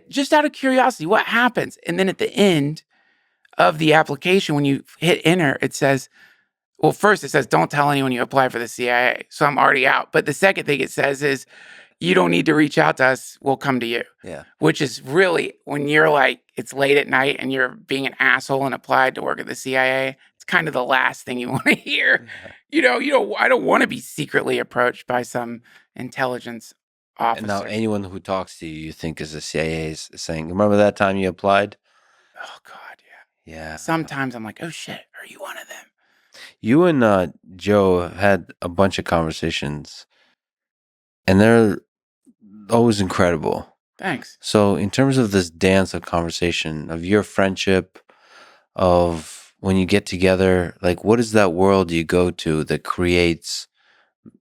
just out of curiosity, what happens? And then at the end of the application, when you hit enter, it says, well, first it says, don't tell anyone you apply for the CIA. So I'm already out. But the second thing it says is, you don't need to reach out to us. We'll come to you. Yeah. Which is really, when you're like, it's late at night and you're being an asshole and applied to work at the CIA, it's kind of the last thing you want to hear. Yeah. I don't want to be secretly approached by some intelligence officer. And now anyone who talks to you think is the CIA is saying, remember that time you applied? Oh, God, yeah. Yeah. Sometimes I'm like, oh, shit, are you one of them? You and Joe had a bunch of conversations, and they're always incredible. Thanks. So, in terms of this dance of conversation, of your friendship, of when you get together, like what is that world you go to that creates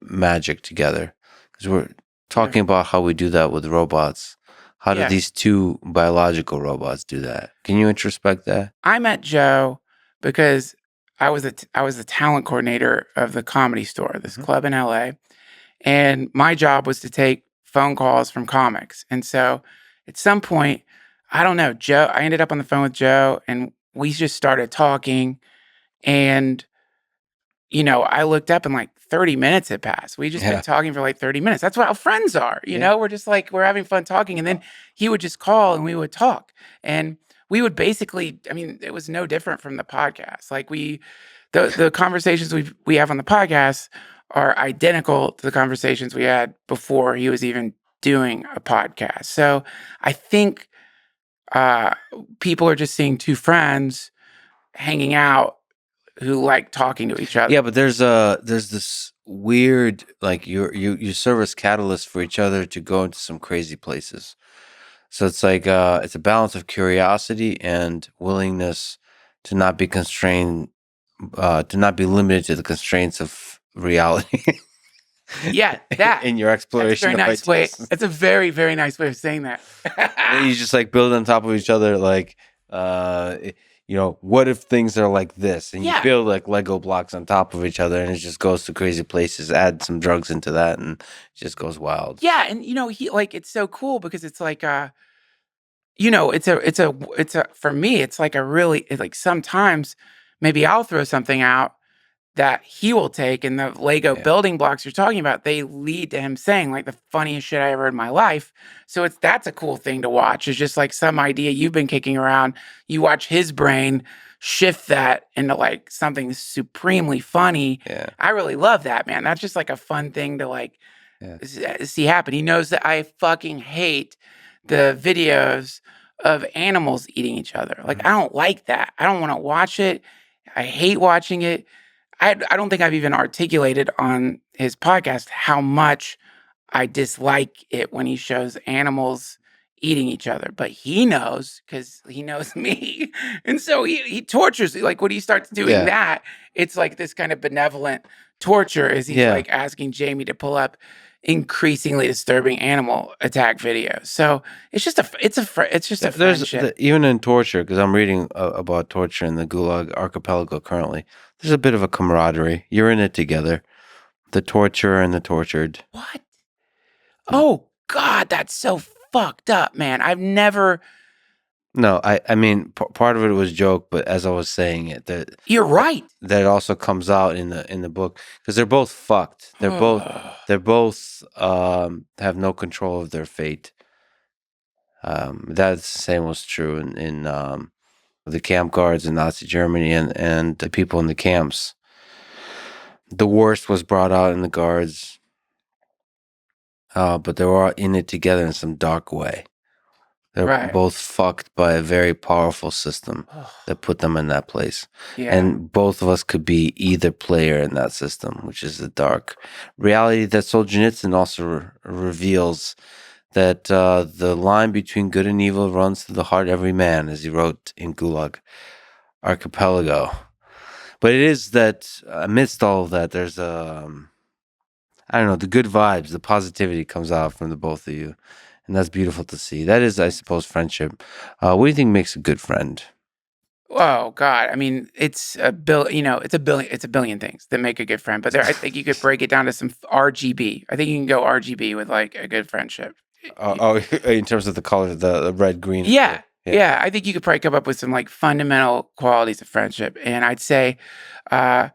magic together? Because we're Yeah. talking about how we do that with robots. How do Yeah. these two biological robots do that? Can you introspect that? I met Joe because I was the talent coordinator of the Comedy Store, this Mhm. club in LA, and my job was to take phone calls from comics. And so at some point, I don't know, I ended up on the phone with Joe and we just started talking, and I looked up and like 30 minutes had passed. We just been Yeah. talking for like 30 minutes. That's what how friends are, Yeah. We're just like, we're having fun talking. And then he would just call and we would talk. And we would basically, I mean, it was no different from the podcast. Like the conversations we have on the podcast are identical to the conversations we had before he was even doing a podcast. So I think uh, people are just seeing two friends hanging out who like talking to each other. Yeah, but there's this weird, like you serve as catalyst for each other to go into some crazy places. So it's like it's a balance of curiosity and willingness to not be constrained, to not be limited to the constraints of reality Yeah, in your that's a exploration very of nice way. ideas. That's a very, very nice way of saying that. And then you just like build on top of each other, like uh, i- what if things are like this, and you Yeah. build like Lego blocks on top of each other, and it just goes to crazy places. Add some drugs into that, and it just goes wild. Yeah, and he like it's so cool because it's like it's a for me it's like a really it's like sometimes maybe I'll throw something out that he will take, and the Lego Yeah. building blocks you're talking about, they lead to him saying like the funniest shit I ever heard in my life. So that's a cool thing to watch. It's just like some idea you've been kicking around. You watch his brain shift that into like something supremely funny. Yeah. I really love that, man. That's just like a fun thing to like Yeah. see happen. He knows that I fucking hate the videos of animals eating each other. Like, I don't like that. I don't want to watch it. I hate watching it. I don't think I've even articulated on his podcast how much I dislike it when he shows animals eating each other. But he knows because he knows me. And so he tortures. Like when he starts doing Yeah. that, it's like this kind of benevolent torture as he's Yeah. like asking Jamie to pull up increasingly disturbing animal attack videos. So it's just it's just a There's friendship. even in torture, because I'm reading about torture in the Gulag Archipelago currently. There's a bit of a camaraderie. You're in it together. The torturer and the tortured. What? Yeah. Oh God, that's so fucked up, man. I've never. No, I mean part of it was joke, but as I was saying it, You're right. that also comes out in the book, because they're both fucked. They're both have no control of their fate. That's the same was true in the camp guards in Nazi Germany and the people in the camps. The worst was brought out in the guards, but they were all in it together in some dark way. They're Right. both fucked by a very powerful system that put them in that place. Yeah. And both of us could be either player in that system, which is the dark reality that Solzhenitsyn also reveals, that the line between good and evil runs through the heart of every man, as he wrote in Gulag Archipelago. But it is that amidst all of that, there's I don't know, the good vibes, the positivity comes out from the both of you. And that's beautiful to see. That is, I suppose, friendship. What do you think makes a good friend? Oh God. I mean, it's a it's a billion things that make a good friend. But I think you could break it down to some RGB. I think you can go RGB with like a good friendship. In terms of the color, the red, green. Yeah. Yeah. I think you could probably come up with some like fundamental qualities of friendship. And I'd say, uh,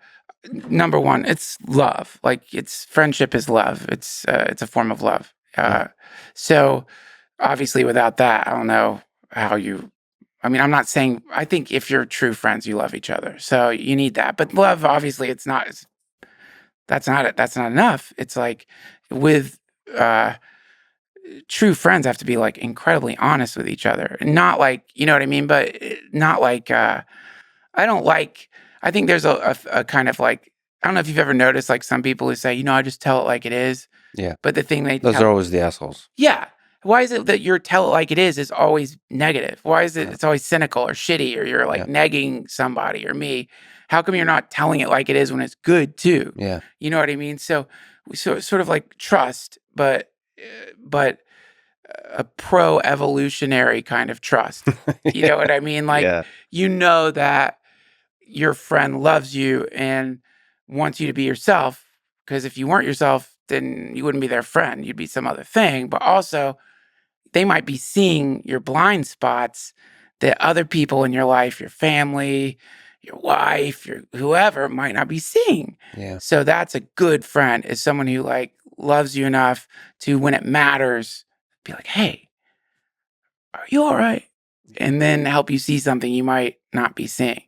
number one, it's love. Like friendship is love. It's a form of love. So obviously without that, I don't know how you, I mean, I'm not saying, I think if you're true friends, you love each other. So you need that. But love, obviously that's not it. That's not enough. It's like with, true friends have to be like incredibly honest with each other, not like, you know what I mean? But not like, I don't like, I think there's a kind of like, I don't know if you've ever noticed, like some people who say, I just tell it like it is. Yeah. But the thing they Those tell, are always the assholes. yeah. Why is it that your tell it like it is always negative? Why is it Yeah. it's always cynical or shitty, or you're like Yeah. negging somebody or me? How come you're not telling it like it is when it's good too? Yeah. You know what I mean? So sort of like trust, but a pro evolutionary kind of trust. You know what I mean? Like, Yeah. that your friend loves you and wants you to be yourself. Because if you weren't yourself, then you wouldn't be their friend. You'd be some other thing. But also, they might be seeing your blind spots that other people in your life, your family, your wife, your whoever, might not be seeing. Yeah. So that's a good friend, is someone who like loves you enough to, when it matters, be like, hey, are you all right? And then help you see something you might not be seeing.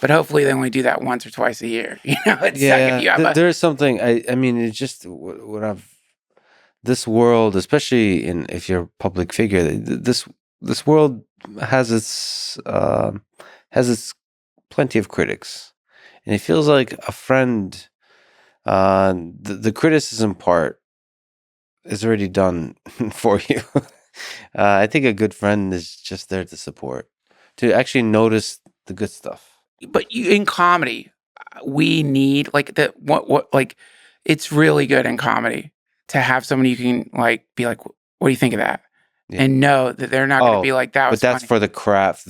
But hopefully they only do that once or twice a year. It's second Yeah. you have a There's something. I mean, it's just what I've this world, especially if you're a public figure, this world has its plenty of critics, and it feels like a friend. The criticism part is already done for you. I think a good friend is just there to support, to actually notice the good stuff. but you in comedy, we need like what like it's really good in comedy to have someone you can like be like, what do you think of that? Yeah. And know that they're not going to be Oh, like, that but was that's funny. for the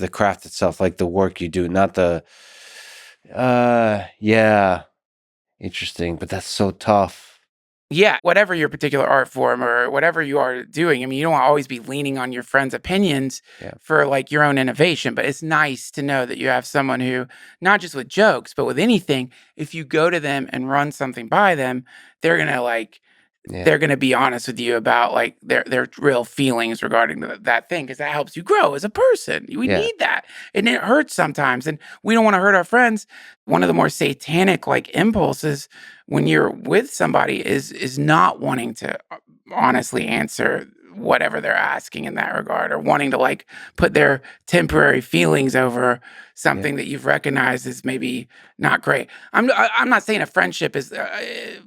craft itself, like the work you do, not the. Yeah, interesting, but that's so tough. Yeah, whatever your particular art form or whatever you are doing. I mean, you don't always be leaning on your friends' opinions Yeah. for like your own innovation, but it's nice to know that you have someone who, not just with jokes, but with anything, if you go to them and run something by them, they're going to like, Yeah. they're going to be honest with you about like their real feelings regarding that thing, because that helps you grow as a person. We Yeah. need that. And it hurts sometimes, and we don't want to hurt our friends. One of the more satanic like impulses when you're with somebody is not wanting to honestly answer whatever they're asking in that regard, or wanting to like put their temporary feelings over something that you've recognized as maybe not great. I'm not saying a friendship is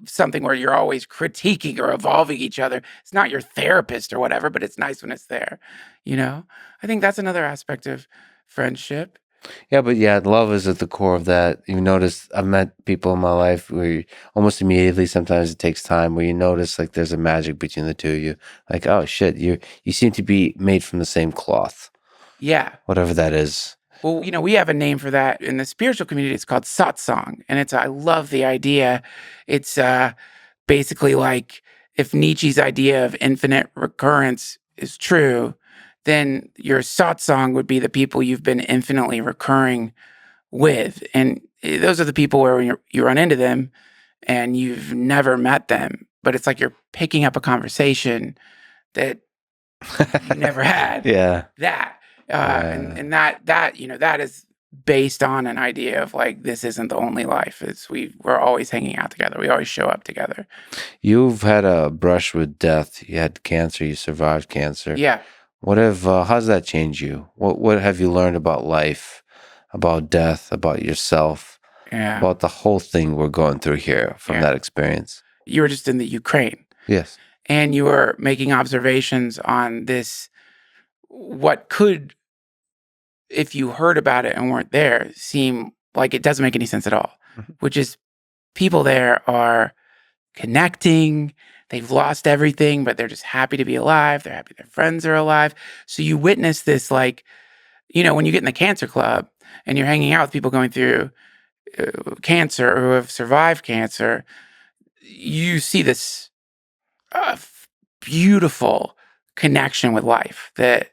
something where you're always critiquing or evolving each other. It's not your therapist or whatever, but it's nice when it's there. I think that's another aspect of friendship. Yeah, but yeah, love is at the core of that. You notice I've met people in my life where almost immediately, sometimes it takes time, where you notice like there's a magic between the two of you. Like, oh shit, you seem to be made from the same cloth. Yeah. Whatever that is. Well, we have a name for that in the spiritual community. It's called satsang. And I love the idea. It's basically like, if Nietzsche's idea of infinite recurrence is true, then your satsang would be the people you've been infinitely recurring with. And those are the people where when you run into them and you've never met them, but it's like you're picking up a conversation that you never had. Yeah. That. And that is based on an idea of like, this isn't the only life. We're always hanging out together. We always show up together. You've had a brush with death. You had cancer. You survived cancer. Yeah. How's that changed you? What have you learned about life, about death, about yourself, Yeah. about the whole thing we're going through here from that experience? You were just in the Ukraine. Yes. And you were making observations on this, what could, if you heard about it and weren't there, seem like it doesn't make any sense at all. Mhm. Which is, people there are connecting. They've lost everything, but they're just happy to be alive. They're happy their friends are alive. So you witness this, like, when you get in the cancer club and you're hanging out with people going through cancer or who have survived cancer, you see this beautiful connection with life that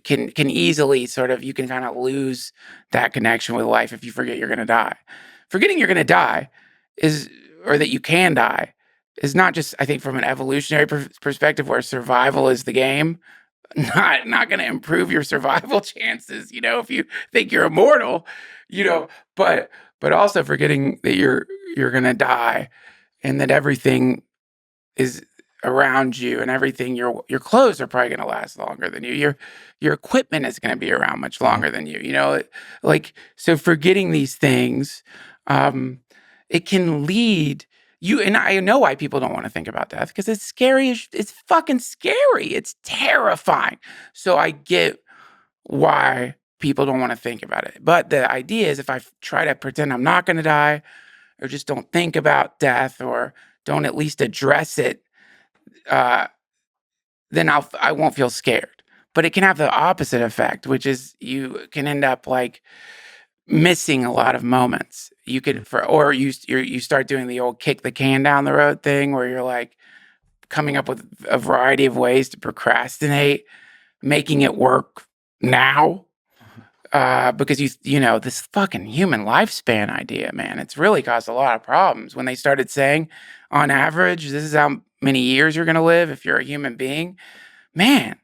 can easily sort of, you can kind of lose that connection with life if you forget you're going to die. Forgetting you're going to die or that you can die, is not just, I think, from an evolutionary perspective where survival is the game, not going to improve your survival chances, if you think you're immortal, but also forgetting that you're going to die, and that everything is around you and everything, your clothes are probably going to last longer than you. Your equipment is going to be around much longer than you. You know, like, so forgetting these things, it can lead you. And I know why people don't want to think about death, because it's scary. It's fucking scary. It's terrifying. So I get why people don't want to think about it. But the idea is, if I try to pretend I'm not going to die, or just don't think about death, or don't at least address it, then I won't feel scared. But it can have the opposite effect, which is you can end up like missing a lot of moments. You could or you start doing the old kick the can down the road thing, where you're like coming up with a variety of ways to procrastinate, making it work now. Because you know, this fucking human lifespan idea, man, it's really caused a lot of problems. When they started saying, on average, this is how many years you're going to live if you're a human being, man,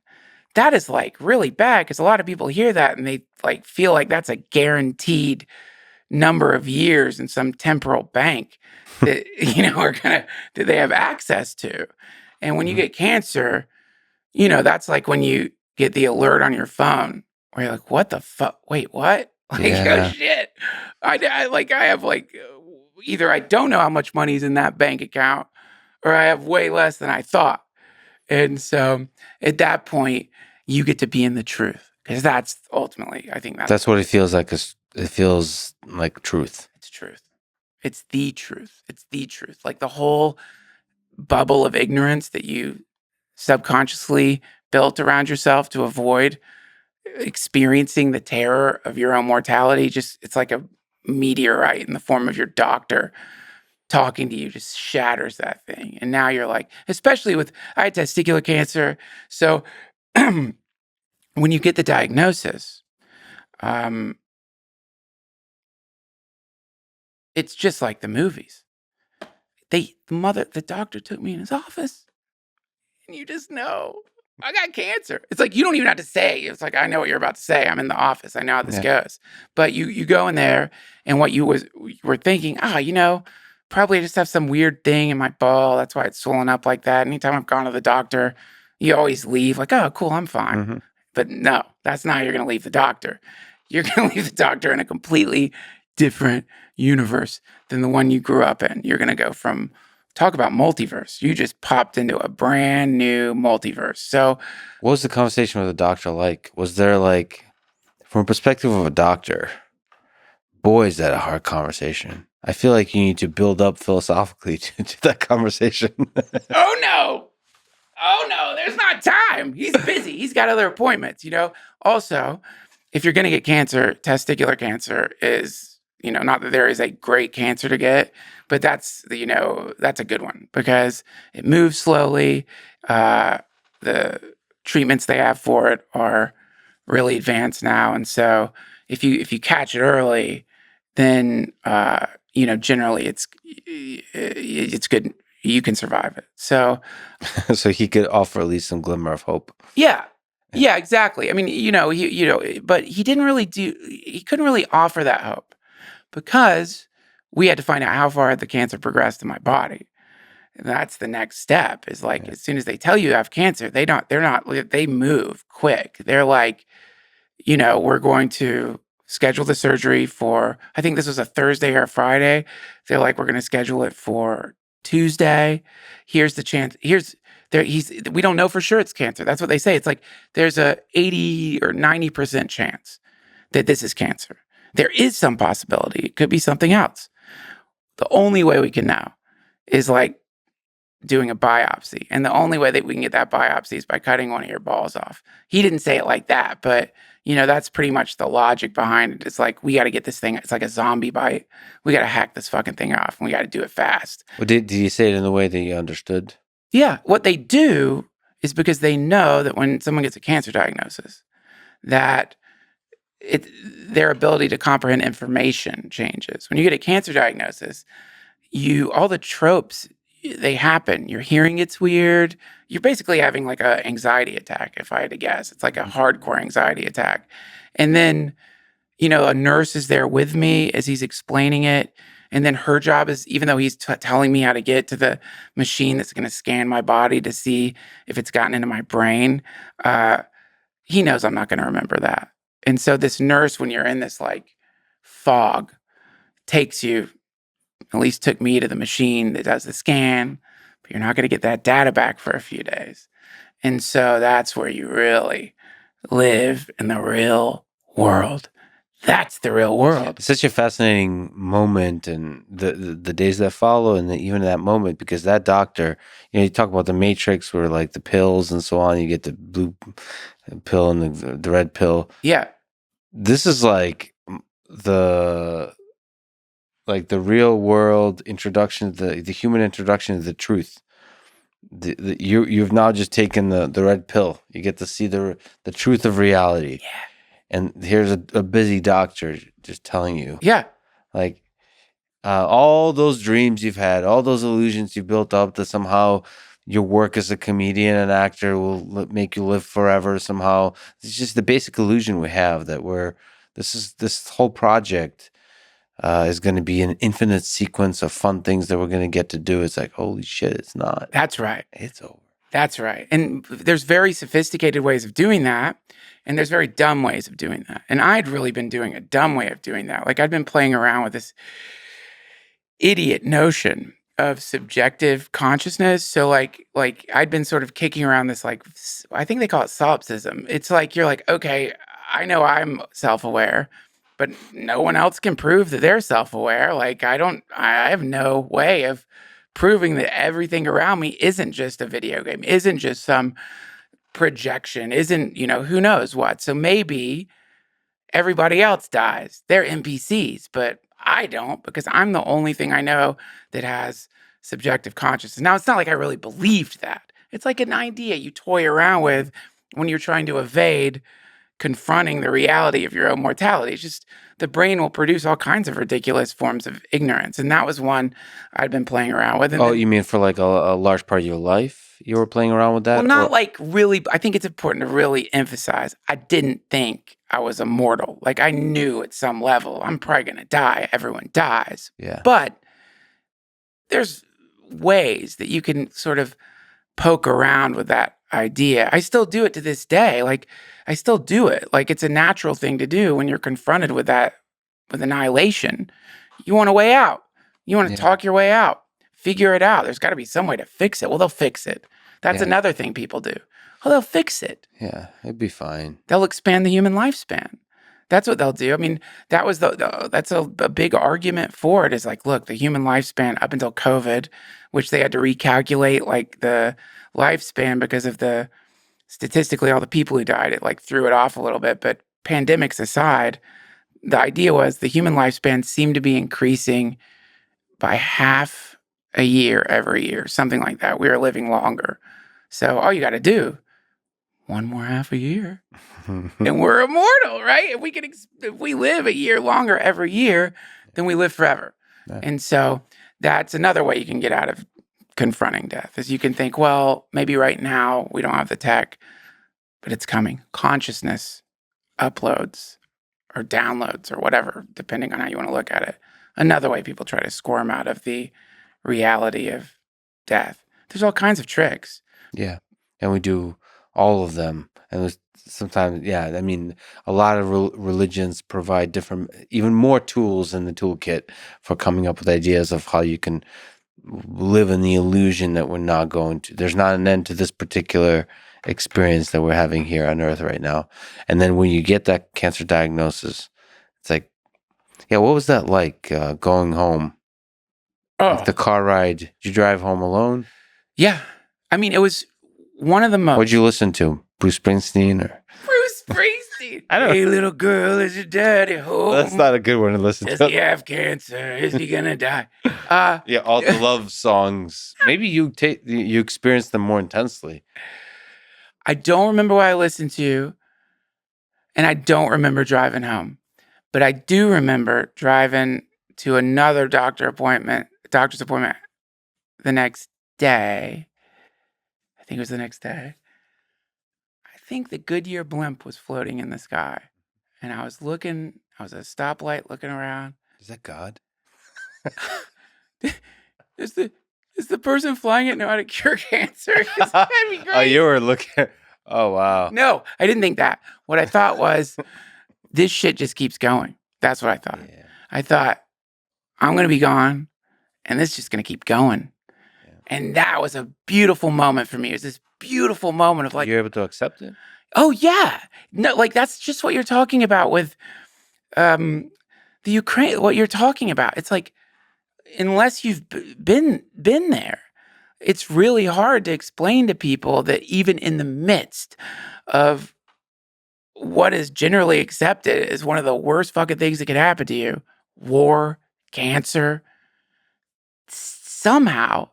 that is like really bad, because a lot of people hear that and they like feel like that's a guaranteed number of years in some temporal bank that, you know, that they have access to. And when you get cancer, you know, that's like when you get the alert on your phone where you're like, what the fuck? Wait, what? Like, oh shit. I have like, either I don't know how much money's in that bank account, or I have way less than I thought. And so at that point, you get to be in the truth, because that's ultimately, I think That's what it feels like. It feels like truth. It's truth. It's the truth. It's the truth. Like the whole bubble of ignorance that you subconsciously built around yourself to avoid experiencing the terror of your own mortality, it's like a meteorite in the form of your doctor talking to you, just shatters that thing. And now you're like, especially I had testicular cancer. So when you get the diagnosis, it's just like the movies. The doctor took me in his office, and you just know I got cancer. It's like, you don't even have to say. It's like, I know what you're about to say. I'm in the office. I know how this goes. But you go in there, and what you were thinking, you know, probably I just have some weird thing in my ball. That's why it's swollen up like that. Anytime I've gone to the doctor, you always leave like, oh, cool, I'm fine. Mm-hmm. But no, that's not how you're going to leave the doctor. You're going to leave the doctor in a completely different universe than the one you grew up in. You're going to go from, talk about multiverse. You just popped into a brand new multiverse. So what was the conversation with the doctor like? Was there like, from a perspective of a doctor, boy, is that a hard conversation. I feel like you need to build up philosophically to that conversation. Oh no, there's not time. He's busy. He's got other appointments, you know. Also, if you're going to get cancer, testicular cancer is, you know, not that there is a great cancer to get, but that's a good one, because it moves slowly. The treatments they have for it are really advanced now. And so if you catch it early, then, you know, generally it's good. You can survive it. So, so he could offer at least some glimmer of hope. Yeah, exactly. I mean, but he couldn't really offer that hope, because we had to find out how far had the cancer progressed in my body. And that's the next step, is like, as soon as they tell you have cancer, they move quick. They're like, you know, we're going to schedule the surgery for, I think this was a Thursday or a Friday. They're like, we're going to schedule it for Tuesday. Here's the chance. We don't know for sure it's cancer. That's what they say. It's like, there's a 80 or 90% chance that this is cancer. There is some possibility. It could be something else. The only way we can know is like doing a biopsy. And the only way that we can get that biopsy is by cutting one of your balls off. He didn't say it like that, but you know, that's pretty much the logic behind it. It's like, we got to get this thing. It's like a zombie bite. We got to hack this fucking thing off, and we got to do it fast. Well, did you say it in the way that you understood? Yeah. What they do is, because they know that when someone gets a cancer diagnosis, that their ability to comprehend information changes. When you get a cancer diagnosis, all the tropes, they happen. Your hearing gets weird. You're basically having like an anxiety attack, if I had to guess. It's like a hardcore anxiety attack. And then, you know, a nurse is there with me as he's explaining it. And then her job is, even though he's telling me how to get to the machine that's going to scan my body to see if it's gotten into my brain, he knows I'm not going to remember that. And so this nurse, when you're in this like fog, takes you, at least took me to the machine that does the scan, but you're not going to get that data back for a few days. And so that's where you really live in the real world. That's the real world. It's such a fascinating moment, and the days that follow, and even that moment, because that doctor, you talk about the Matrix, where like the pills and so on, you get the blue pill and the red pill. Yeah. This is like the real world introduction, the human introduction to the truth. You've now just taken the red pill. You get to see the truth of reality. Yeah. And here's a busy doctor just telling you. Yeah. Like all those dreams you've had, all those illusions you built up that somehow your work as a comedian and actor will make you live forever somehow. It's just the basic illusion we have that this whole project is going to be an infinite sequence of fun things that we're going to get to do. It's like, holy shit, it's not. That's right. It's over. That's right. And there's very sophisticated ways of doing that. And there's very dumb ways of doing that. And I'd really been doing a dumb way of doing that. Like I'd been playing around with this idiot notion of subjective consciousness. So like I'd been sort of kicking around this, like, I think they call it solipsism. It's like, you're like, okay, I know I'm self-aware, but no one else can prove that they're self-aware. Like I have no way of proving that everything around me isn't just a video game, isn't just some projection, isn't, who knows what. So maybe everybody else dies. They're NPCs, but I don't, because I'm the only thing I know that has subjective consciousness. Now, it's not like I really believed that. It's like an idea you toy around with when you're trying to evade confronting the reality of your own mortality. It's just the brain will produce all kinds of ridiculous forms of ignorance. And that was one I'd been playing around with. And you mean for like a large part of your life you were playing around with that? Well, not like really. I think it's important to really emphasize, I didn't think I was immortal. Like I knew at some level, I'm probably going to die. Everyone dies. Yeah. But there's ways that you can sort of poke around with that idea. I still do it to this day. Like I still do it. Like it's a natural thing to do when you're confronted with that, with annihilation. You want a way out. You want to talk your way out. Figure it out. There's got to be some way to fix it. Well, they'll fix it. That's another thing people do. Well, they'll fix it. Yeah, it'd be fine. They'll expand the human lifespan. That's what they'll do. I mean, that was that's a big argument for it, is like, look, the human lifespan up until COVID, which they had to recalculate like the lifespan because of statistically all the people who died, it like threw it off a little bit. But pandemics aside, the idea was the human lifespan seemed to be increasing by half a year every year, something like that. We are living longer. So all you got to do, one more half a year, and we're immortal, right? If we live a year longer every year, then we live forever. Yeah. And so that's another way you can get out of confronting death, is you can think, well, maybe right now we don't have the tech, but it's coming. Consciousness uploads or downloads or whatever, depending on how you want to look at it. Another way people try to squirm out of the reality of death. There's all kinds of tricks. Yeah. And we do all of them. And sometimes, I mean, a lot of religions provide different, even more tools in the toolkit for coming up with ideas of how you can live in the illusion that we're not going to. There's not an end to this particular experience that we're having here on Earth right now. And then when you get that cancer diagnosis, it's like, what was that like going home? Oh, like the car ride. Did you drive home alone? Yeah. I mean, it was one of the most. What'd you listen to? Bruce Springsteen or? Bruce Springsteen. I don't know. Hey, little girl, is your daddy home? That's not a good one to listen to. Does he have cancer? Is he gonna die? All the love songs. Maybe you experience them more intensely. I don't remember what I listened to, and I don't remember driving home. But I do remember driving to another doctor's appointment the next day. I think it was the next day. I think the Goodyear blimp was floating in the sky. And I was at a stoplight looking around. Is that God? Does the person flying it know how to cure cancer? 'Cause that'd be great. Oh, you were looking. Oh, wow. No, I didn't think that. What I thought was, this shit just keeps going. That's what I thought. Yeah. I thought, I'm going to be gone, and this is just going to keep going. Yeah. And that was a beautiful moment for me. It was this beautiful moment of like, You're able to accept it? oh, yeah. No, like, that's just what you're talking about with the Ukraine, what you're talking about. It's like, unless you've been there, it's really hard to explain to people that even in the midst of what is generally accepted as one of the worst fucking things that could happen to you, war, cancer, somehow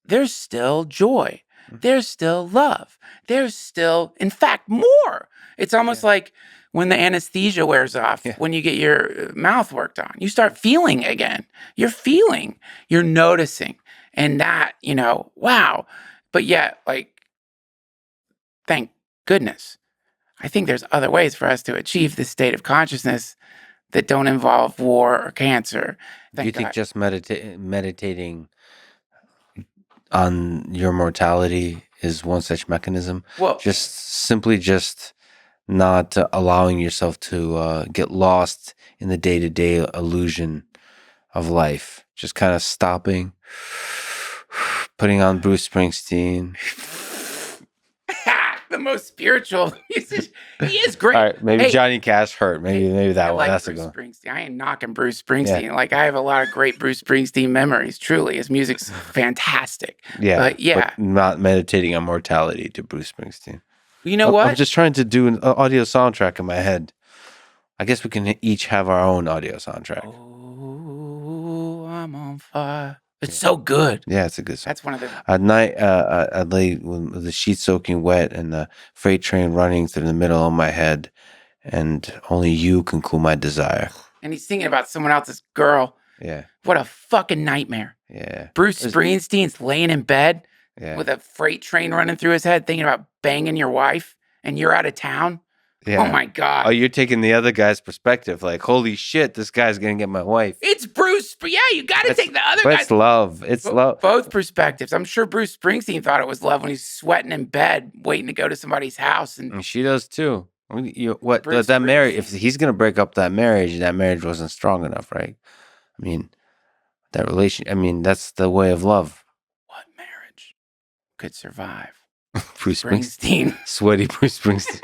there's still joy. There's still love. There's still, in fact, more. It's almost like when the anesthesia wears off, when you get your mouth worked on, you start feeling again. You're feeling, you're noticing. And that, wow. But yet, like, thank goodness, I think there's other ways for us to achieve this state of consciousness that don't involve war or cancer. Do you think just meditating on your mortality is one such mechanism? Well, Simply not allowing yourself to get lost in the day-to-day illusion of life. Just kind of stopping, putting on Bruce Springsteen. The most spiritual musician. He is great. All right, maybe Johnny Cash hurt. Maybe that one. Like That's Bruce a good. Springsteen. I ain't knocking Bruce Springsteen. Yeah. Like, I have a lot of great Bruce Springsteen memories. Truly, his music's fantastic. Yeah, but not meditating on mortality to Bruce Springsteen. You know what? I'm just trying to do an audio soundtrack in my head. I guess we can each have our own audio soundtrack. Oh, I'm on fire. It's so good. Yeah, it's a good song. That's one of the... At night, I lay with the sheets soaking wet and the freight train running through the middle of my head, and only you can cool my desire. And he's thinking about someone else's girl. Yeah. What a fucking nightmare. Yeah. Bruce Springsteen's laying in bed with a freight train running through his head, thinking about banging your wife, and you're out of town. Yeah. Oh my God. Oh, you're taking the other guy's perspective. Like, holy shit, this guy's going to get my wife. It's Bruce. Yeah, you got to take the other guy's. But it's love. It's love. Both perspectives. I'm sure Bruce Springsteen thought it was love when he's sweating in bed, waiting to go to somebody's house. And she does too. That marriage, if he's going to break up that marriage wasn't strong enough, right? I mean, that relation, that's the way of love. What marriage could survive? Bruce Springsteen. Sweaty Bruce Springsteen.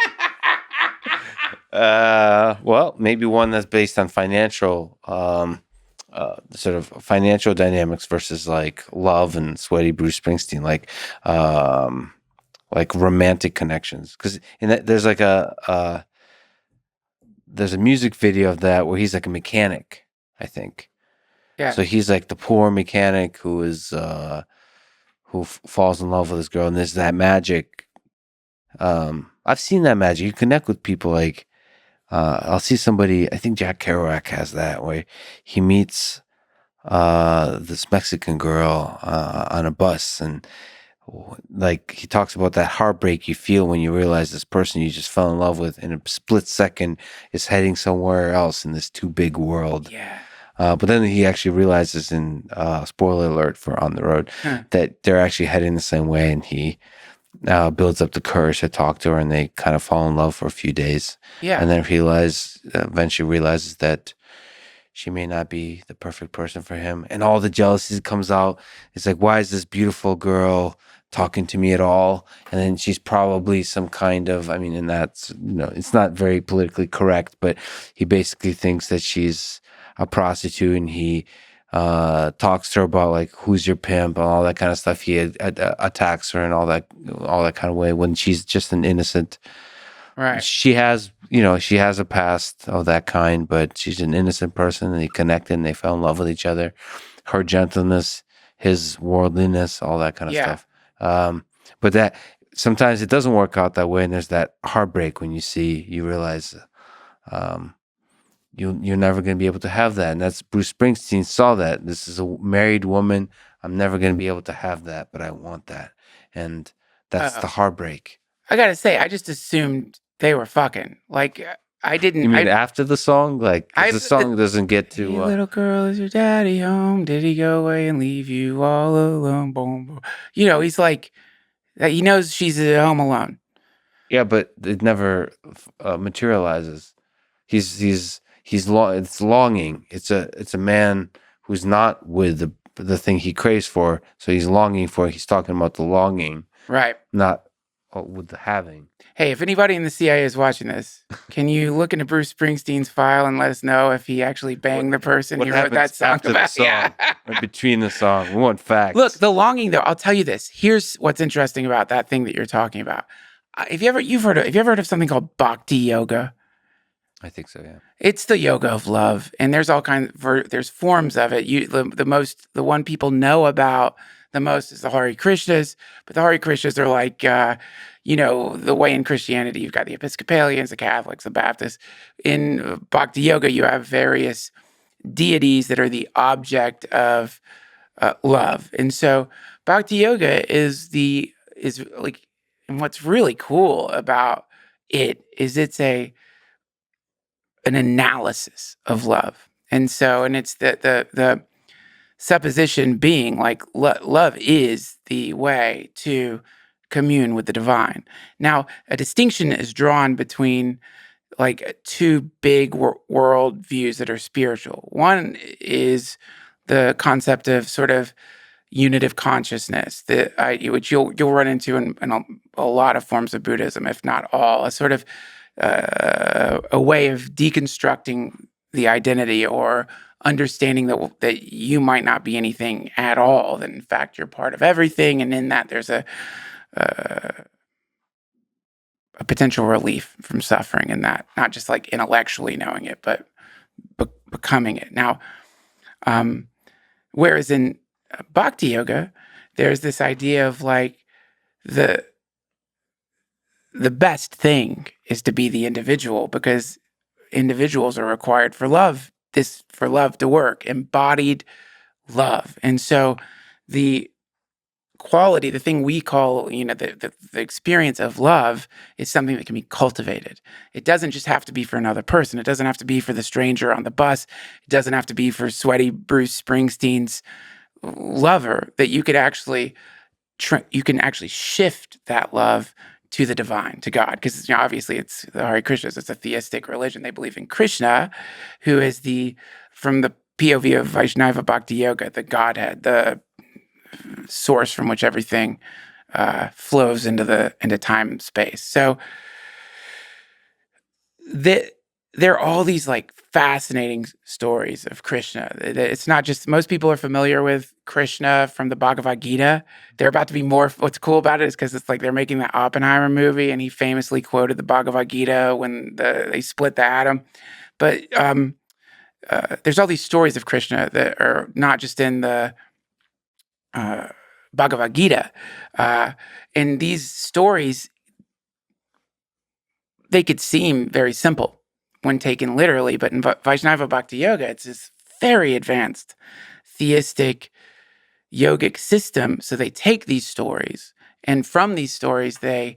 Well, maybe one that's based on financial, sort of financial dynamics versus like love and sweaty Bruce Springsteen, like romantic connections. Because in that, there's like there's a music video of that where he's like a mechanic, I think. Yeah. So he's like the poor mechanic who is who falls in love with this girl, and there's that magic. I've seen that magic. You connect with people like. I'll see somebody, I think Jack Kerouac has that, where he meets this Mexican girl on a bus, and like he talks about that heartbreak you feel when you realize this person you just fell in love with in a split second is heading somewhere else in this too big world. Yeah. But then he actually realizes in spoiler alert for On the Road that they're actually heading the same way, and he builds up the courage to talk to her, and they kind of fall in love for a few days. Yeah. And then eventually realizes that she may not be the perfect person for him. And all the jealousy comes out. It's like, why is this beautiful girl talking to me at all? And then she's probably some kind of, and that's, it's not very politically correct, but he basically thinks that she's a prostitute, and he talks to her about like who's your pimp and all that kind of stuff. He attacks her and all that kind of way when she's just an innocent. Right. She has a past of that kind, but she's an innocent person, and they connected and they fell in love with each other. Her gentleness, his worldliness, all that kind of stuff. But that sometimes it doesn't work out that way, and there's that heartbreak when you realize. You're never going to be able to have that. And that's Bruce Springsteen saw that. This is a married woman. I'm never going to be able to have that, but I want that. And that's the heartbreak. I got to say, I just assumed they were fucking. Like, I didn't. You mean after the song? Like, 'cause the song doesn't get Hey, to. little girl, is your daddy home? Did he go away and leave you all alone? Boom, boom. He's like, he knows she's at home alone. Yeah, but it never materializes. It's longing. It's a man who's not with the thing he craves for. So he's longing for. He's talking about the longing, Right. not with the having. Hey, if anybody in the CIA is watching this, can you look into Bruce Springsteen's file and let us know if he actually banged the person he wrote that song after about? the song, Yeah. or between the song? We want facts. Look, the longing though, I'll tell you this. Here's what's interesting about that thing that you're talking about. Have you ever heard of something called Bhakti yoga? I think so. Yeah. It's the yoga of love, and there's all kinds. There's forms of it. The one people know about the most is the Hare Krishnas, but the Hare Krishnas are like, the way in Christianity you've got the Episcopalians, the Catholics, the Baptists. In Bhakti yoga, you have various deities that are the object of love, and so Bhakti yoga is like, and what's really cool about it is it's an analysis of love. And it's the supposition being like love is the way to commune with the divine. Now, a distinction is drawn between like two big world views that are spiritual. One is the concept of sort of unitive consciousness, which you'll run into in a lot of forms of Buddhism, if not all, a sort of a way of deconstructing the identity or understanding that you might not be anything at all, that in fact you're part of everything, and in that there's a potential relief from suffering in that, not just like intellectually knowing it, but becoming it. Now, whereas in Bhakti yoga, there's this idea of like the best thing is to be the individual, because individuals are required for love to work, embodied love. And so the quality, the thing we call, the experience of love is something that can be cultivated. It doesn't just have to be for another person. It doesn't have to be for the stranger on the bus. It doesn't have to be for sweaty Bruce Springsteen's lover. That you can actually shift that love to the divine, to God. Because obviously it's the Hare Krishnas, it's a theistic religion. They believe in Krishna, who is from the POV of Vaishnava Bhakti Yoga, the Godhead, the source from which everything flows into time and space. So there are all these like fascinating stories of Krishna. It's not just, most people are familiar with Krishna from the Bhagavad Gita. They're about to be more, what's cool about it is because it's like they're making the Oppenheimer movie, and he famously quoted the Bhagavad Gita when they split the atom. But there's all these stories of Krishna that are not just in the Bhagavad Gita. And these stories, they could seem very simple when taken literally, but in Vaishnava Bhakti Yoga, it's this very advanced theistic yogic system. So they take these stories, and from these stories, they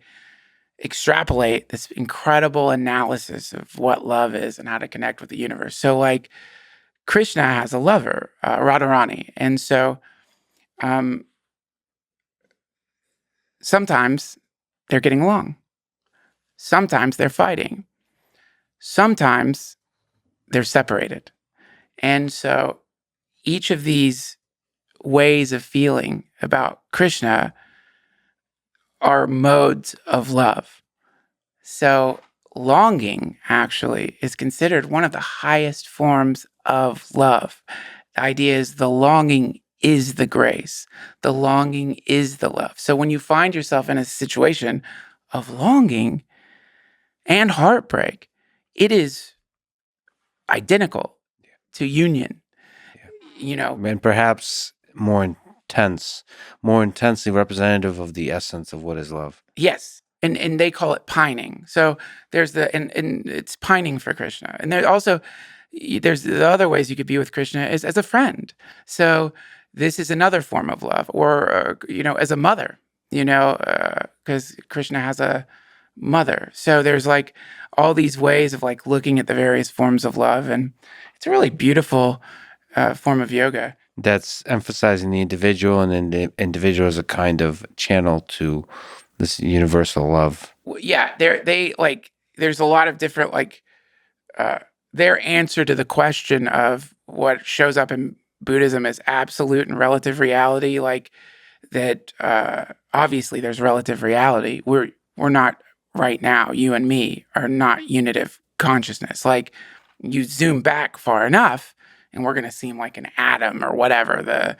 extrapolate this incredible analysis of what love is and how to connect with the universe. So like Krishna has a lover, Radharani. And so sometimes they're getting along. Sometimes they're fighting. Sometimes they're separated. And so each of these ways of feeling about Krishna are modes of love. So longing actually is considered one of the highest forms of love. The idea is the longing is the grace. The longing is the love. So when you find yourself in a situation of longing and heartbreak, it is identical to union. And perhaps more intensely representative of the essence of what is love. Yes. And they call it pining. So there's and it's pining for Krishna. And there's the other ways you could be with Krishna is as a friend. So this is another form of love, or, as a mother, because Krishna has a mother. So there's like all these ways of like looking at the various forms of love, and it's a really beautiful form of yoga. That's emphasizing the individual, and then the individual is a kind of channel to this universal love. Yeah, they like there's a lot of different like uh, their answer to the question of what shows up in Buddhism as absolute and relative reality, like that obviously there's relative reality. We're not right now, you and me are not unitive consciousness. Like you zoom back far enough and we're gonna seem like an atom or whatever the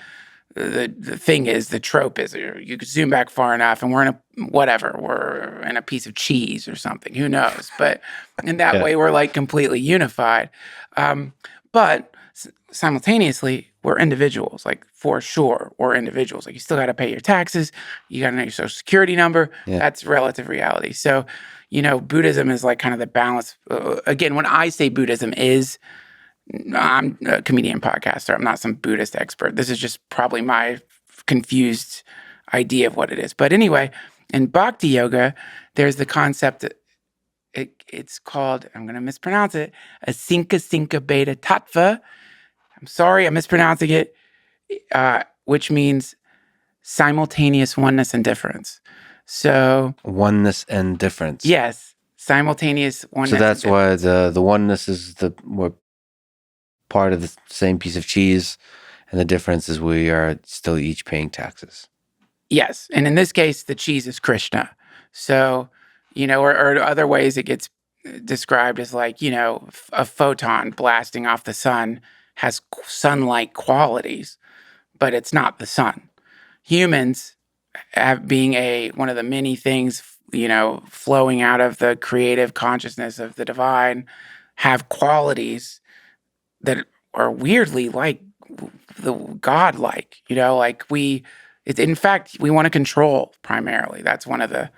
thing is, the trope is, you could zoom back far enough and we're in a piece of cheese or something, who knows? But in that Yeah. way, we're like completely unified. But simultaneously, we're individuals, like for sure, we're individuals. Like you still got to pay your taxes, you got to know your social security number. Yeah. That's relative reality. So, Buddhism is like kind of the balance. Again, when I say Buddhism is, I'm a comedian podcaster. I'm not some Buddhist expert. This is just probably my confused idea of what it is. But anyway, in Bhakti yoga, there's the concept. It's called, I'm going to mispronounce it, Asinka Beta Tattva. I'm sorry, I'm mispronouncing it, which means simultaneous oneness and difference. So Oneness and difference. yes, simultaneous oneness. So that's why the oneness is we're part of the same piece of cheese, and the difference is we are still each paying taxes. Yes, and in this case, the cheese is Krishna. So, or other ways it gets described as like, a photon blasting off the sun has sun-like qualities, but it's not the sun. Humans, being one of the many things, flowing out of the creative consciousness of the divine, have qualities that are weirdly like the godlike, like in fact, we want to control primarily. That's one of the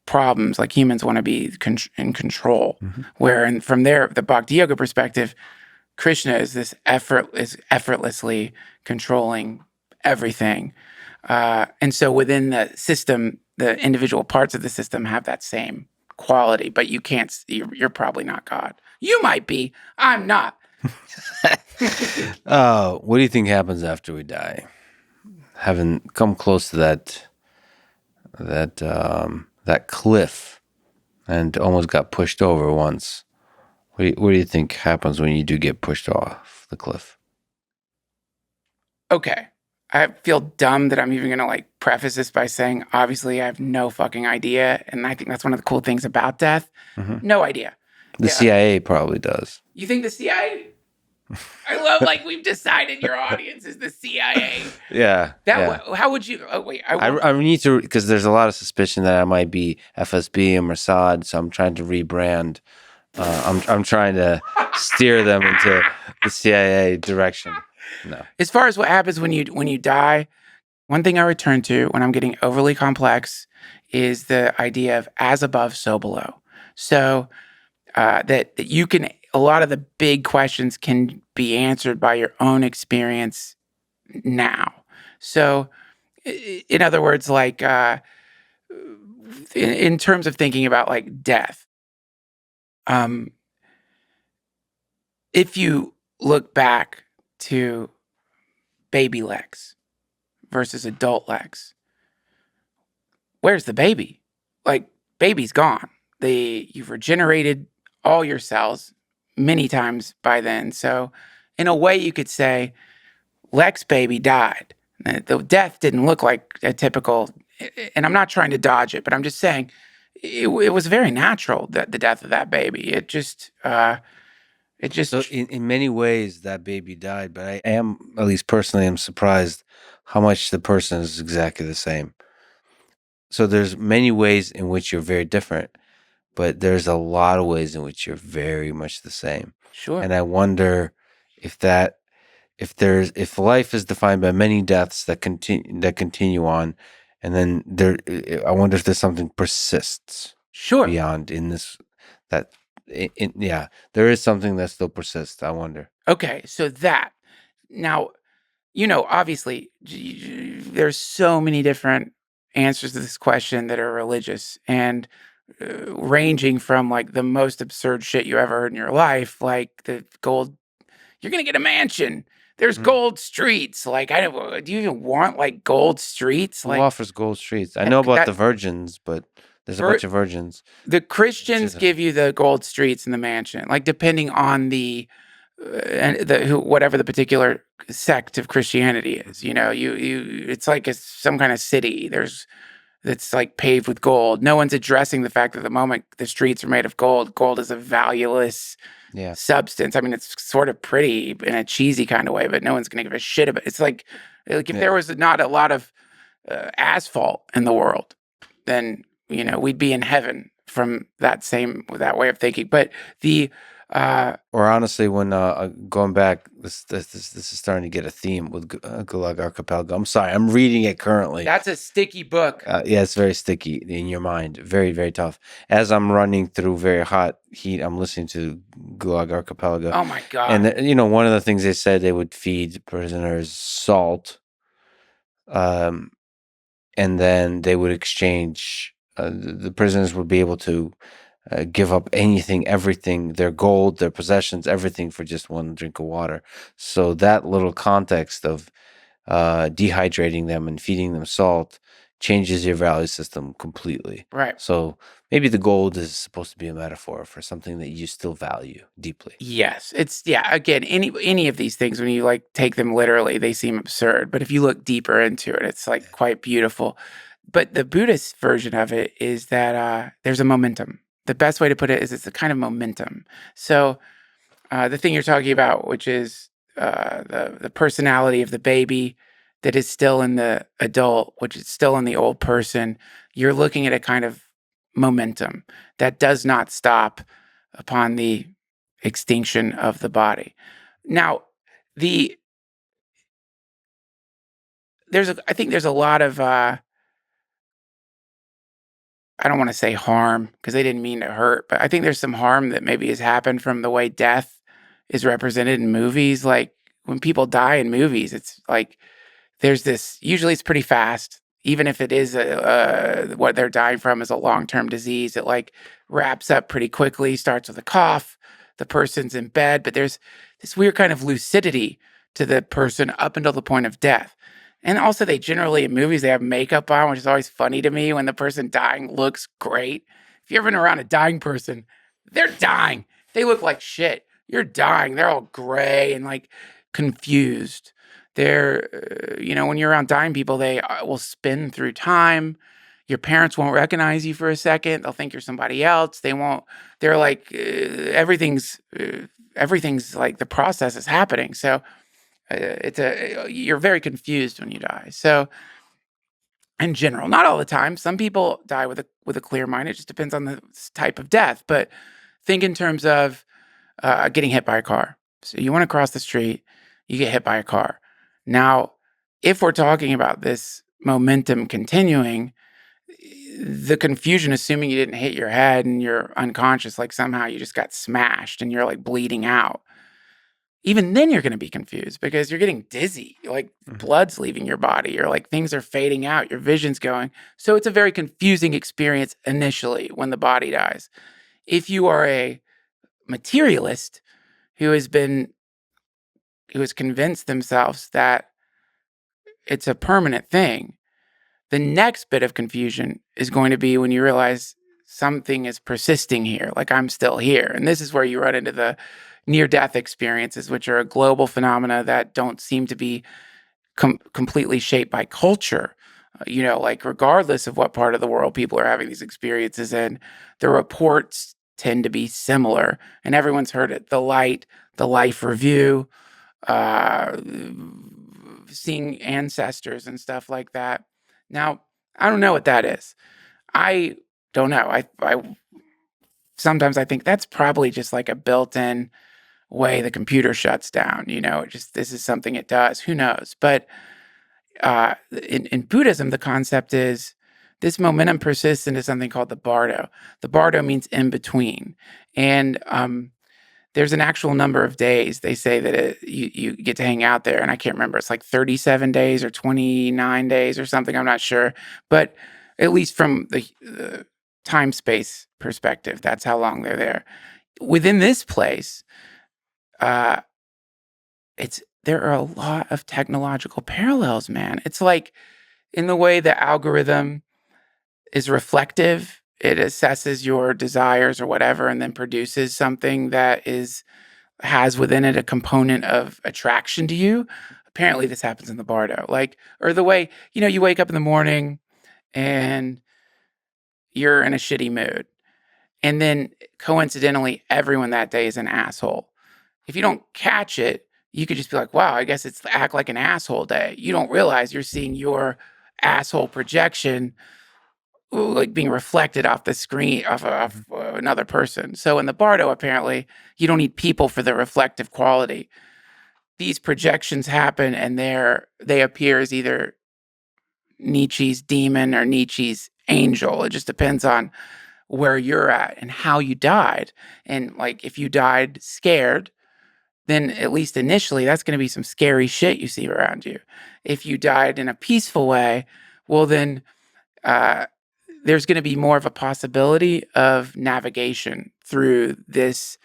problems. Like humans want to be in control. Where, from the Bhakti Yoga perspective, Krishna is this effortlessly controlling everything. And so within the system, the individual parts of the system have that same quality, but you can't, you're probably not God. You might be, I'm not. What do you think happens after we die? Having come close to that cliff and almost got pushed over once. What do you think happens when you do get pushed off the cliff? Okay. I feel dumb that I'm even going to like preface this by saying, obviously, I have no fucking idea. And I think that's one of the cool things about death. No idea. The CIA probably does. You think the CIA? I love, like, we've decided your audience is the CIA. Yeah. How would you? Oh wait, I need to, because there's a lot of suspicion that I might be FSB and Mossad, so I'm trying to rebrand. I'm trying to steer them into the CIA direction. No. As far as what happens when you die, one thing I return to when I'm getting overly complex is the idea of as above, so below. So that you can, a lot of the big questions can be answered by your own experience now. So, in other words, like in terms of thinking about like death, if you look back to baby Lex versus adult Lex, where's the baby? Like, baby's gone. You've regenerated all your cells many times by then. So, in a way, you could say Lex baby died. The death didn't look like a typical, and I'm not trying to dodge it, but I'm just saying it was very natural, that the death of that baby. So in many ways that baby died, but I am, at least personally, I'm surprised how much the person is exactly the same. So there's many ways in which you're very different, but there's a lot of ways in which you're very much the same. Sure. And I wonder if life is defined by many deaths that continue on, and then I wonder if there's something persists. Sure. Beyond in this, there is something that still persists. I wonder. Okay, so that now, obviously, there's so many different answers to this question that are religious, and ranging from like the most absurd shit you ever heard in your life, like the gold. You're gonna get a mansion. There's Mhm. gold streets. Like, I don't. Do you even want like gold streets? Who Like offers gold streets? I know about the that. virgins, but there's a Vir- bunch of virgins. the Which Christians is give you the gold streets in the mansion, like depending on the and whatever the particular sect of Christianity is. You know, you it's like some kind of city. That's like paved with gold. No one's addressing the fact that the moment the streets are made of gold, gold is a valueless yeah, substance. I mean, it's sort of pretty in a cheesy kind of way, but no one's going to give a shit about it. It's like if there yeah. was not a lot of asphalt in the world, then we'd be in heaven from that way of thinking. But the Or honestly, when going back, this is starting to get a theme with Gulag Archipelago. I'm sorry, I'm reading it currently. that's a sticky book. Yeah, it's very sticky in your mind. Very, very tough. As I'm running through very hot heat, I'm listening to Gulag Archipelago. Oh my god! And one of the things they said, they would feed prisoners salt, and then they would exchange. The prisoners would be able to give up anything, everything, their gold, their possessions, everything for just one drink of water. So that little context of dehydrating them and feeding them salt changes your value system completely. Right. So maybe the gold is supposed to be a metaphor for something that you still value deeply. Yes, it's again, any of these things, when you like take them literally, they seem absurd. But if you look deeper into it, it's like quite beautiful. But the Buddhist version of it is that there's a momentum. The best way to put it is it's a kind of momentum. So the thing you're talking about, which is the personality of the baby that is still in the adult, which is still in the old person, you're looking at a kind of momentum that does not stop upon the extinction of the body. Now, I think there's a lot of I don't want to say harm because they didn't mean to hurt, but I think there's some harm that maybe has happened from the way death is represented in movies. Like when people die in movies, it's like there's this. Usually, it's pretty fast. Even if it is what they're dying from is a long-term disease, it like wraps up pretty quickly. Starts with a cough. The person's in bed, but there's this weird kind of lucidity to the person up until the point of death. And also, they generally in movies they have makeup on, which is always funny to me when the person dying looks great. If you've ever been around a dying person, they're dying. They look like shit. You're dying. They're all gray and like confused. They're, when you're around dying people, they will spin through time. Your parents won't recognize you for a second. They'll think you're somebody else. They won't. They're like everything's like the process is happening. So you're very confused when you die. So in general, not all the time. Some people die with a clear mind. It just depends on the type of death. But think in terms of getting hit by a car. So you want to cross the street, you get hit by a car. Now, if we're talking about this momentum continuing, the confusion, assuming you didn't hit your head and you're unconscious, like somehow you just got smashed and you're like bleeding out. Even then you're going to be confused because you're getting dizzy. Like blood's leaving your body. You're like things are fading out. Your vision's going. So it's a very confusing experience initially when the body dies. If you are a materialist who has convinced themselves that it's a permanent thing, the next bit of confusion is going to be when you realize something is persisting here, like I'm still here. And this is where you run into the near-death experiences, which are a global phenomena that don't seem to be completely shaped by culture. Like regardless of what part of the world people are having these experiences in, the reports tend to be similar. And everyone's heard it. The Light, the Life Review, seeing ancestors and stuff like that. Now, I don't know what that is. I don't know. I sometimes I think that's probably just like a built-in way the computer shuts down. This is something it does. Who knows? But in Buddhism, the concept is this momentum persists into something called the bardo. The bardo means in between, and there's an actual number of days. They say that you get to hang out there, and I can't remember. It's like 37 days or 29 days or something. I'm not sure, but at least from the time-space perspective. That's how long they're there. Within this place, there are a lot of technological parallels, man. It's like in the way the algorithm is reflective, it assesses your desires or whatever, and then produces something that has within it a component of attraction to you. Apparently, this happens in the bardo, or the way you wake up in the morning and you're in a shitty mood, and then coincidentally, everyone that day is an asshole. If you don't catch it, you could just be like, wow, I guess it's act like an asshole day. You don't realize you're seeing your asshole projection like being reflected off the screen of another person. So in the bardo, apparently, you don't need people for the reflective quality. These projections happen and they appear as either Nietzsche's demon or Nietzsche's angel. It just depends on where you're at and how you died. And like if you died scared, then at least initially, that's going to be some scary shit you see around you. If you died in a peaceful way, well, then there's going to be more of a possibility of navigation through this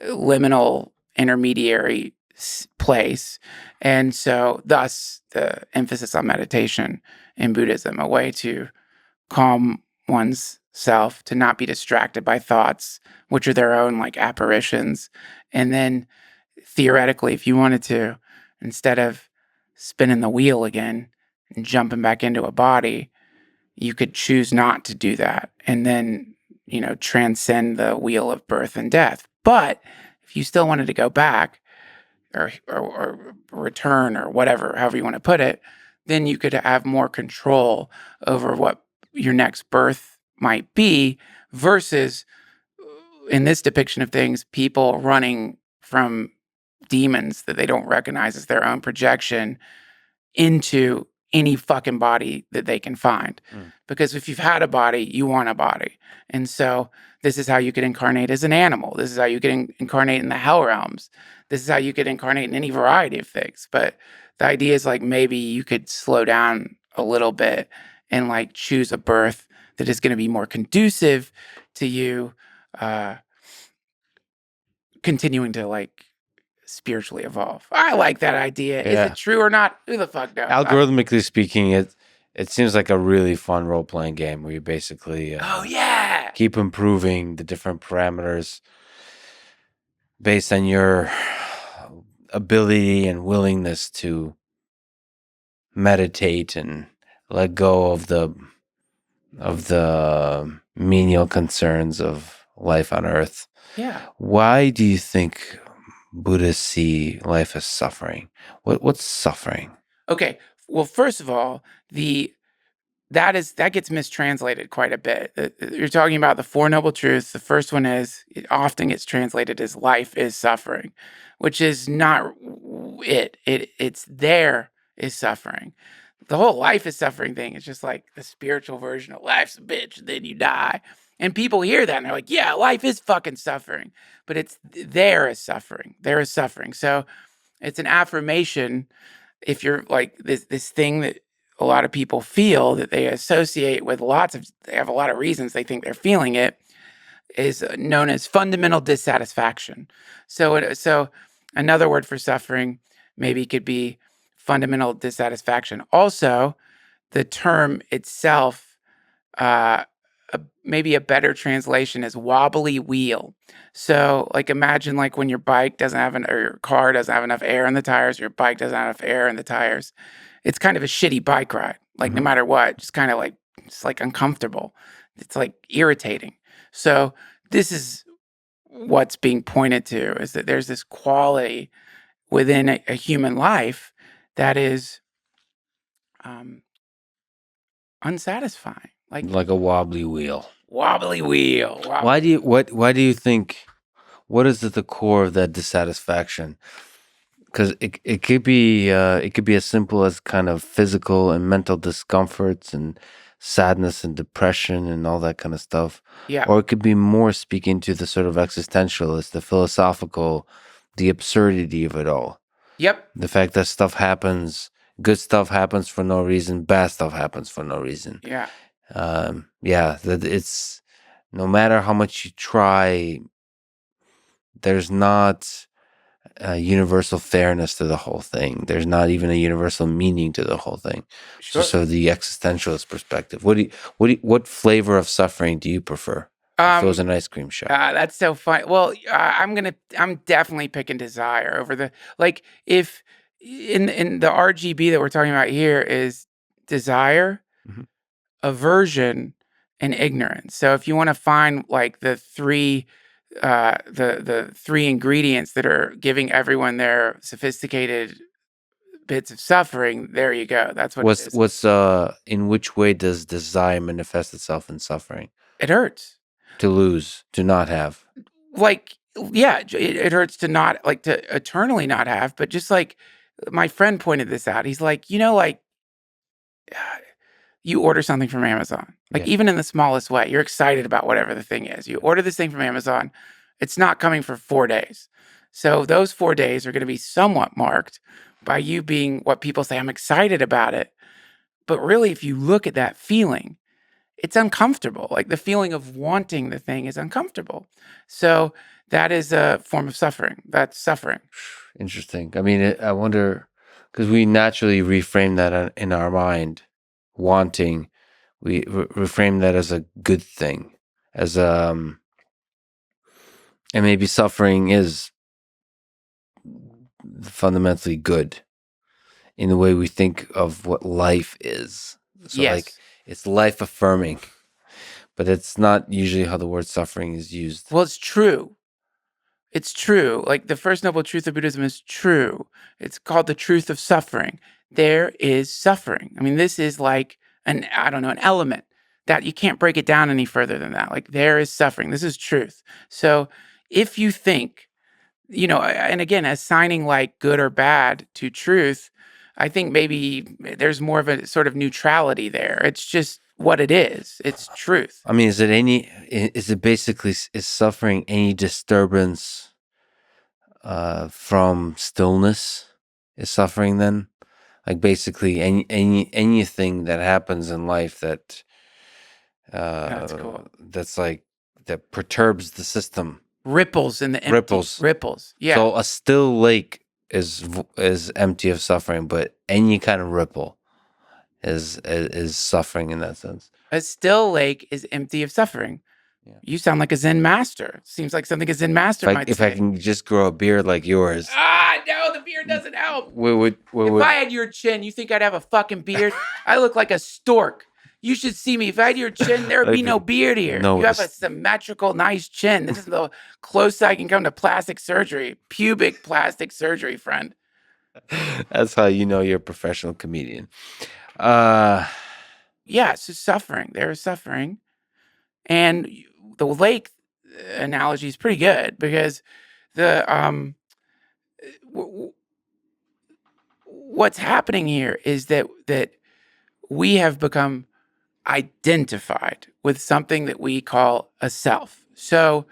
liminal intermediary place. And so, thus, the emphasis on meditation in Buddhism, a way to calm one's self, to not be distracted by thoughts, which are their own like apparitions. And then theoretically, if you wanted to, instead of spinning the wheel again and jumping back into a body, you could choose not to do that and then, transcend the wheel of birth and death. But if you still wanted to go back or return or whatever, however you want to put it, then you could have more control over what your next birth might be versus in this depiction of things, people running from demons that they don't recognize as their own projection into any fucking body that they can find. Because if you've had a body, you want a body. And so this is how you could incarnate as an animal. This is how you could incarnate in the hell realms. This is how you could incarnate in any variety of things. But the idea is like maybe you could slow down a little bit and like choose a birth that is going to be more conducive to you continuing to like spiritually evolve. I like that idea. Yeah. Is it true or not? Who the fuck knows? Algorithmically speaking, it seems like a really fun role playing game where you basically keep improving the different parameters based on your ability and willingness to meditate and let go of the menial concerns of life on earth. Yeah. Why do you think Buddhists see life as suffering? What's suffering? Okay. Well, first of all, that gets mistranslated quite a bit. You're talking about the Four Noble Truths. The first one is it often gets translated as life is suffering, which is not it. It's there is suffering. The whole life is suffering thing is just like the spiritual version of life's a bitch, and then you die. And people hear that and they're like, yeah, life is fucking suffering. But it's there is suffering. There is suffering. So it's an affirmation. If you're like this thing that a lot of people feel that they associate with they have a lot of reasons they think they're feeling it, is known as fundamental dissatisfaction. So another word for suffering maybe could be fundamental dissatisfaction. Also, the term itself, maybe a better translation is wobbly wheel. So like imagine like when your bike doesn't have or your car doesn't have enough air in the tires, your bike doesn't have enough air in the tires. It's kind of a shitty bike ride. Like no matter what, just kind of like, it's like uncomfortable. It's like irritating. So this is what's being pointed to, is that there's this quality within a human life that is unsatisfying. Like a wobbly wheel. Wobbly wheel. Why do you think, what is at the core of that dissatisfaction? Because it could be as simple as kind of physical and mental discomforts and sadness and depression and all that kind of stuff. Yeah. Or it could be more speaking to the sort of existentialist, the philosophical, the absurdity of it all. Yep. The fact that stuff happens, good stuff happens for no reason, bad stuff happens for no reason. Yeah. That no matter how much you try, there's not a universal fairness to the whole thing. There's not even a universal meaning to the whole thing. Sure. So the existentialist perspective. What flavor of suffering do you prefer? If it was an ice cream shop. That's so funny. Well, I'm definitely picking desire over the, like, if in the RGB that we're talking about here is desire, Mhm. aversion, and ignorance. So if you want to find like the three ingredients that are giving everyone their sophisticated bits of suffering, there you go. That's what it is. In which way does desire manifest itself in suffering? It hurts. To lose, to not have. Like, yeah, it hurts to not, like, to eternally not have, but just like my friend pointed this out. He's like, like, you order something from Amazon, like, Yeah. even in the smallest way, you're excited about whatever the thing is. You order this thing from Amazon, it's not coming for 4 days. So those 4 days are going to be somewhat marked by you being what people say, I'm excited about it. But really, if you look at that feeling, it's uncomfortable. Like, the feeling of wanting the thing is uncomfortable. So that is a form of suffering. That's suffering. Interesting. I mean, I wonder, because we naturally reframe that in our mind, wanting, we reframe that as a good thing, as and maybe suffering is fundamentally good in the way we think of what life is. So Yes. like it's life affirming, but it's not usually how the word suffering is used. Well, it's true. It's true. Like, the first noble truth of Buddhism is true. It's called the truth of suffering. There is suffering. I mean, this is like an element that you can't break it down any further than that. Like, there is suffering. This is truth. So if you think, and again, assigning like good or bad to truth, I think maybe there's more of a sort of neutrality there. It's just what it is. It's truth. I mean, is it basically, is suffering any disturbance from stillness is suffering then? Like basically anything that happens in life that That's cool. that's like that perturbs the system. Ripples in the empty. Ripples. Ripples. Yeah. So a still lake is empty of suffering, but any kind of ripple is suffering in that sense. A still lake is empty of suffering. Yeah. You sound like a Zen master. Seems like something a Zen master might If say. I can just grow a beard like yours. No, the beard doesn't help. If I had your chin, you think I'd have a fucking beard? I look like a stork. You should see me. If I had your chin, there would be no beard here. No, you have a symmetrical, nice chin. This is the closest I can come to plastic surgery. Pubic plastic surgery, friend. That's how you know you're a professional comedian. Yeah, it's just suffering. There is suffering. And the lake analogy is pretty good because what's happening here is that we have become identified with something that we call a self. So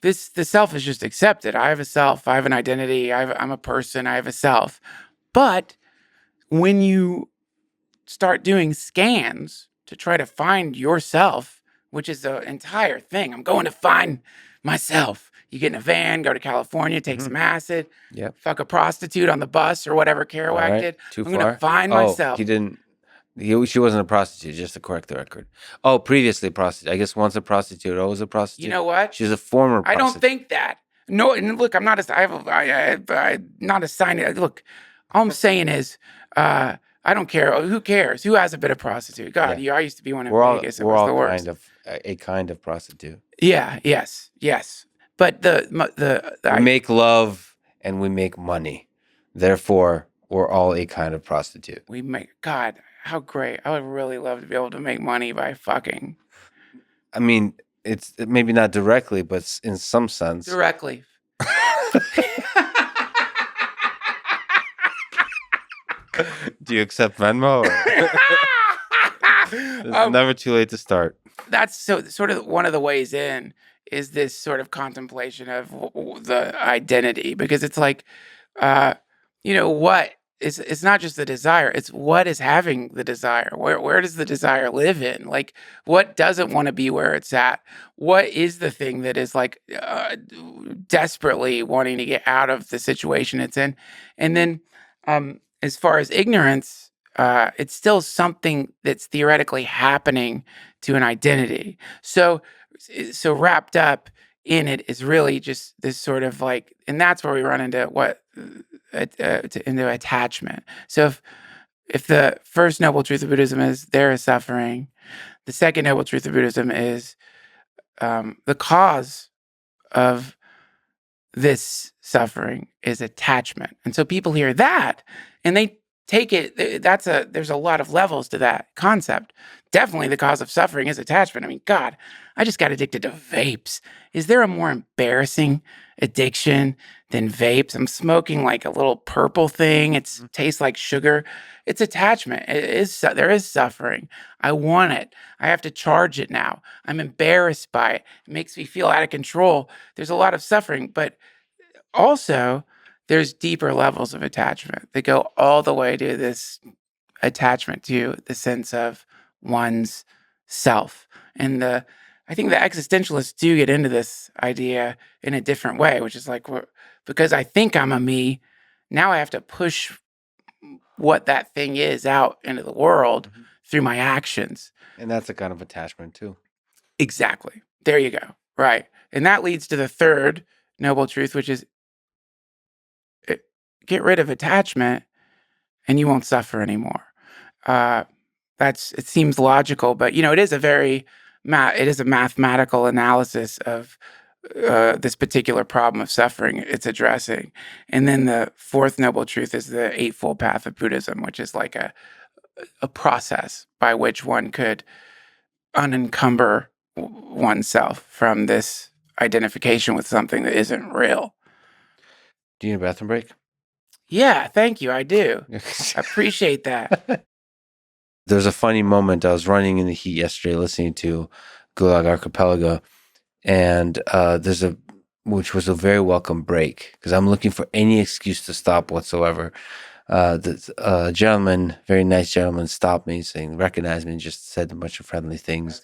the self is just accepted. I have a self. I have an identity. I'm a person. I have a self. But when you start doing scans to try to find yourself, which is the entire thing, I'm going to find myself. You get in a van, go to California, take some acid, fuck a prostitute on the bus or whatever Kerouac did. Too I'm far. going to find myself. He didn't. She wasn't a prostitute, just to correct the record. Oh, previously a prostitute. I guess once a prostitute, always a prostitute. You know what? She's a former prostitute. I don't think that. No, and look, I'm not not assigning. Look, all I'm saying is, I don't care. Who cares? Who has a bit of prostitute? God, I used to be one in Vegas. It was the worst. A kind of prostitute. Yeah. Yes. But we make love and we make money. Therefore, we're all a kind of prostitute. God, how great. I would really love to be able to make money by fucking. I mean, it's maybe not directly, but in some sense. Directly. Do you accept Venmo? It's never too late to start. That's sort of one of the ways in is this sort of contemplation of the identity, because it's like, what it's not just the desire, it's what is having the desire. Where does the desire live in? Like, what doesn't want to be where it's at? What is the thing that is like desperately wanting to get out of the situation it's in? And then as far as ignorance, it's still something that's theoretically happening to an identity. So wrapped up in it is really just this sort of like, and that's where we run into into attachment. So if the first noble truth of Buddhism is there is suffering, the second noble truth of Buddhism is the cause of this suffering is attachment. And so people hear that and they take it, there's a lot of levels to that concept. Definitely the cause of suffering is attachment. I mean, God, I just got addicted to vapes. Is there a more embarrassing addiction than vapes? I'm smoking like a little purple thing. It tastes like sugar. It's attachment. There is suffering. I want it. I have to charge it now. I'm embarrassed by it. It makes me feel out of control. There's a lot of suffering, but also there's deeper levels of attachment that go all the way to this attachment to the sense of one's self. And I think the existentialists do get into this idea in a different way, which is like, because I think I'm a me, now I have to push what that thing is out into the world through my actions. And that's a kind of attachment too. Exactly. There you go. Right. And that leads to the third noble truth, which is get rid of attachment and you won't suffer anymore. It seems logical, but it is a mathematical analysis of this particular problem of suffering it's addressing. And then the fourth noble truth is the Eightfold Path of Buddhism, which is like a process by which one could unencumber oneself from this identification with something that isn't real. Do you need a bathroom break? Yeah, thank you. I do. I appreciate that. There's a funny moment. I was running in the heat yesterday listening to Gulag Archipelago, and which was a very welcome break because I'm looking for any excuse to stop whatsoever. The gentleman, very nice gentleman, stopped me, recognized me, and just said a bunch of friendly things.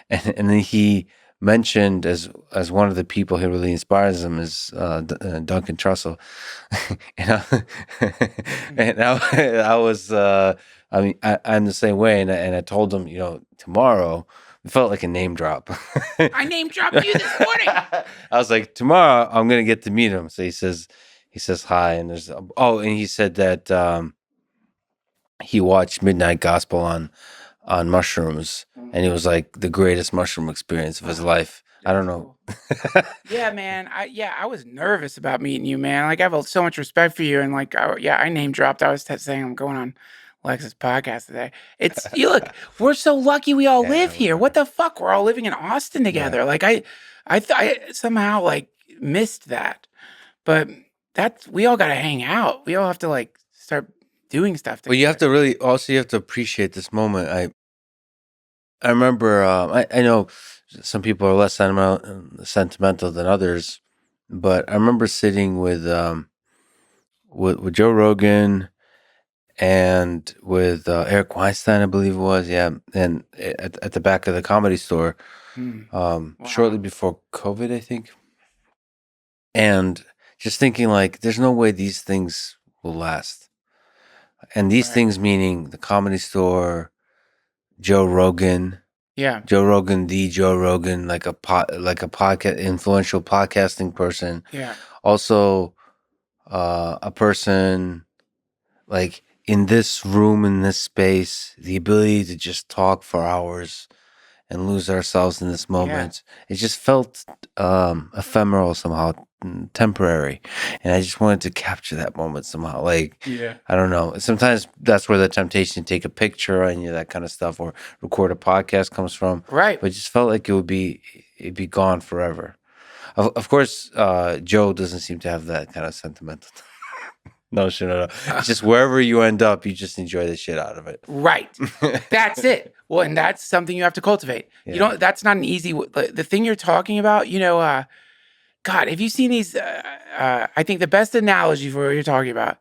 And then he mentioned as one of the people who really inspires him is Duncan Trussell. I was I'm the same way, and I told him, tomorrow. It felt like a name drop. I name dropped you this morning. I was like, tomorrow I'm gonna get to meet him. So he says hi, and and he said that he watched Midnight Gospel on mushrooms, and it was like the greatest mushroom experience of his life. I don't know. Yeah, man. I was nervous about meeting you, man. Like, I have so much respect for you, and like, I name dropped. I was saying I'm going on Lex's podcast today. Look, we're so lucky we all live here. What the fuck? We're all living in Austin together. Yeah. Like, I somehow like missed that, but we all got to hang out. We all have to like start doing stuff together. Well, you have to appreciate this moment. I remember, I know some people are less sentimental than others, but I remember sitting with Joe Rogan and with Eric Weinstein, I believe it was, yeah, and at the back of the Comedy Store, wow. Shortly before COVID, I think, and just thinking like, there's no way these things will last, and these things meaning the Comedy Store, Joe Rogan. Yeah. Joe Rogan, like a podcast, influential podcasting person. Yeah. Also, a person like in this room, in this space, the ability to just talk for hours and lose ourselves in this moment. Yeah. It just felt ephemeral somehow, temporary, and I just wanted to capture that moment somehow. Like, I don't know. Sometimes that's where the temptation to take a picture or any of that kind of stuff or record a podcast comes from. Right. But it just felt like it'd be gone forever. Of course, Joe doesn't seem to have that kind of sentimental. No shit at all. It's just wherever you end up, you just enjoy the shit out of it. Right. That's it. Well, and that's something you have to cultivate. Yeah. That's not an easy. The thing you're talking about, God, have you seen these? I think the best analogy for what you're talking about,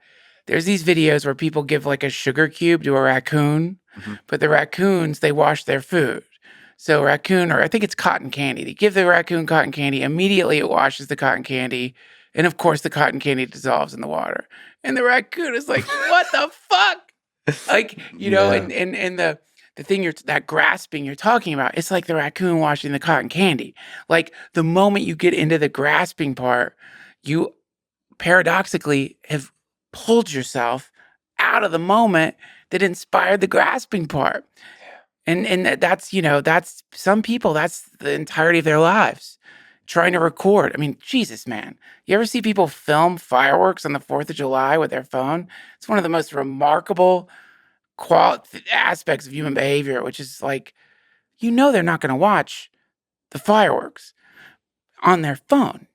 there's these videos where people give like a sugar cube to a raccoon, but the raccoons, they wash their food. So raccoon, or I think it's cotton candy. They give the raccoon cotton candy. Immediately it washes the cotton candy. And of course the cotton candy dissolves in the water. And the raccoon is like, what the fuck? Like, and the thing that grasping you're talking about, it's like the raccoon washing the cotton candy. Like the moment you get into the grasping part, you paradoxically have pulled yourself out of the moment that inspired the grasping part. And that's some people, that's the entirety of their lives, trying to record. I mean, Jesus, man. You ever see people film fireworks on the 4th of July with their phone? It's one of the most remarkable aspects of human behavior, which is like, they're not going to watch the fireworks on their phone.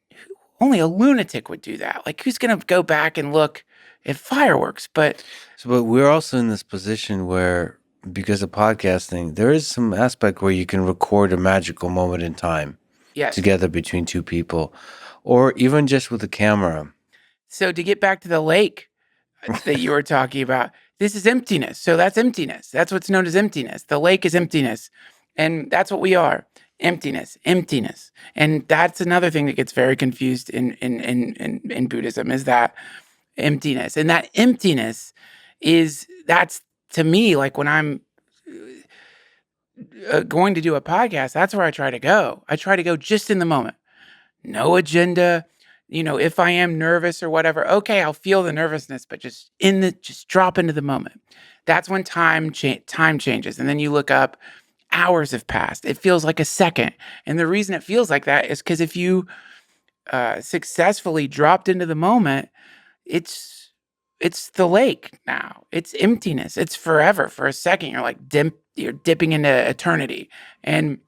Only a lunatic would do that. Like, who's going to go back and look at fireworks? But we're also in this position where, because of podcasting, there is some aspect where you can record a magical moment in time together between two people, or even just with a camera. So to get back to the lake that you were talking about, this is emptiness. So that's emptiness. That's what's known as emptiness. The lake is emptiness. And that's what we are. Emptiness. And that's another thing that gets very confused in Buddhism, is that emptiness. And that emptiness that's to me, like when I'm going to do a podcast, that's where I try to go. I try to go just in the moment. No agenda. If I am nervous or whatever, okay, I'll feel the nervousness, but just drop into the moment. That's when time changes. And then you look up, hours have passed. It feels like a second. And the reason it feels like that is because if you successfully dropped into the moment, it's the lake now. It's emptiness. It's forever. For a second, you're like you're dipping into eternity. And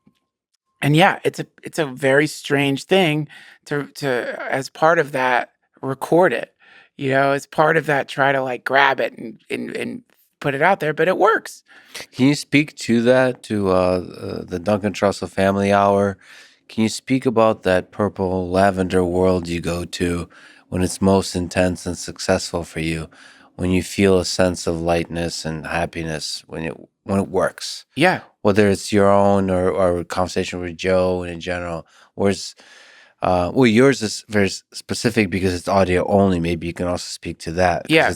yeah, it's a very strange thing to as part of that record it, as part of that, try to like grab it and put it out there, but it works. Can you speak to that, to the Duncan Trussell Family Hour? Can you speak about that purple lavender world you go to when it's most intense and successful for you, when you feel a sense of lightness and happiness when it works? Yeah. Whether it's your own or a conversation with Joe in general. Whereas, yours is very specific because it's audio only. Maybe you can also speak to that. Yeah.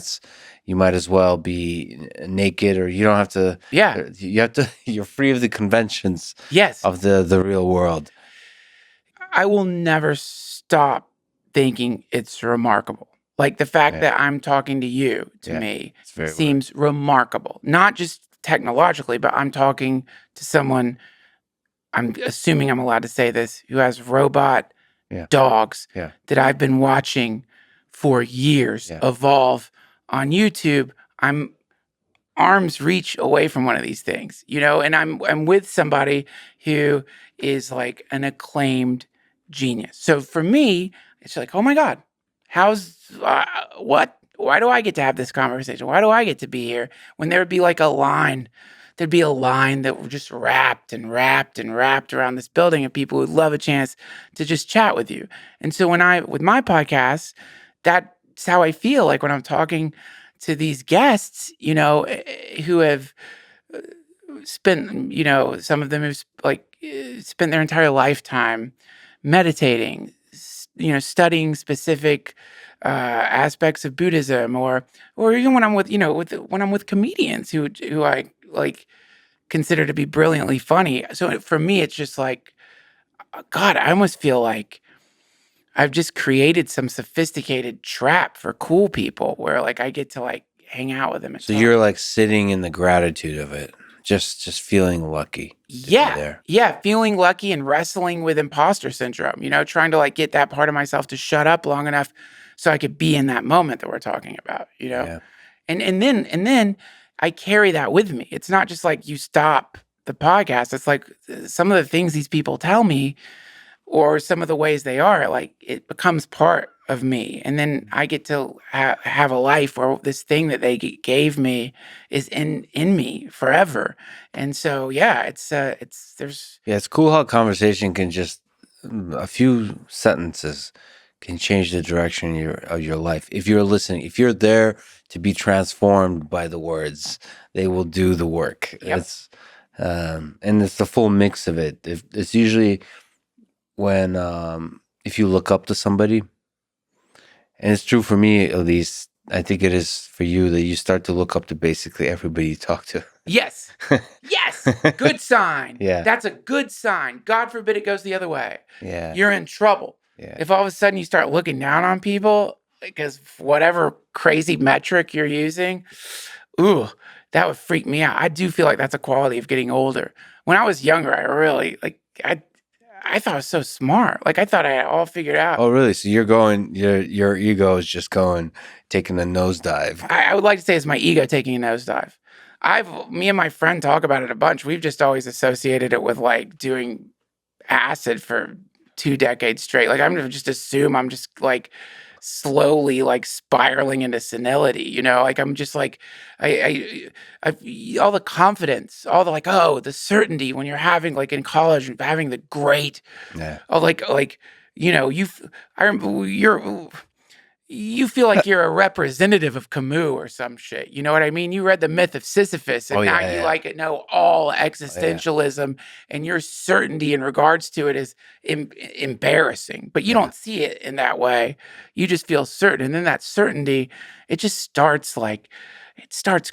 You might as well be naked, or you don't have to. Yeah. You're free of the conventions. Yes. Of the real world. I will never stop thinking it's remarkable. Like the fact that I'm talking to you, to me, seems remarkable. Not just technologically, but I'm talking to someone, I'm assuming I'm allowed to say this, who has robot dogs that I've been watching for years evolve on YouTube. I'm arm's reach away from one of these things, and I'm with somebody who is like an acclaimed genius. So for me, it's like, oh my God, what? Why do I get to have this conversation? Why do I get to be here? When there would be like there'd be a line that were just wrapped around this building of people who'd love a chance to just chat with you. And so with my podcast, that's how I feel like when I'm talking to these guests, who have spent, some of them have spent their entire lifetime meditating, studying specific aspects of Buddhism, or even when I'm with, when I'm with comedians who I like consider to be brilliantly funny. So for me, it's just like, God, I almost feel like I've just created some sophisticated trap for cool people where like I get to like hang out with them. So you're like sitting in the gratitude of it, just feeling lucky. Yeah, feeling lucky and wrestling with imposter syndrome, trying to like get that part of myself to shut up long enough so I could be in that moment that we're talking about, And then I carry that with me. It's not just like you stop the podcast. It's like some of the things these people tell me, or some of the ways they are, like it becomes part of me. And then I get to have a life where this thing that they gave me is in me forever. And so, it's cool how conversation can just, a few sentences can change the direction of your life. If you're listening, if you're there to be transformed by the words, they will do the work. Yep. And it's the full mix of it. It's usually when if you look up to somebody, and it's true for me at least. I think it is for you that you start to look up to basically everybody you talk to. Yes. Yes. Good sign. Yeah. That's a good sign. God forbid it goes the other way. Yeah. You're in trouble. Yeah. If all of a sudden you start looking down on people because whatever crazy metric you're using, ooh, that would freak me out. I do feel like that's a quality of getting older. When I was younger, I really I thought I was so smart. Like I thought I had it all figured out. Oh, really? So you're going, your ego is just going, taking a nosedive. I would like to say it's my ego taking a nosedive. Me and my friend talk about it a bunch. We've just always associated it with like doing acid for 2 decades straight. Like I'm gonna just assume I'm just like slowly like spiraling into senility, you know? Like I'm just like all the confidence, all the like, oh, the certainty when you're having like in college, having the great, Yeah. oh, like you know, I remember you feel like you're a representative of Camus or some shit. You know what I mean? You read the myth of Sisyphus, and Oh, now yeah, you yeah. like it know all existentialism, and your certainty in regards to it is embarrassing. But you don't see it in that way. You just feel certain, and then that certainty, it just starts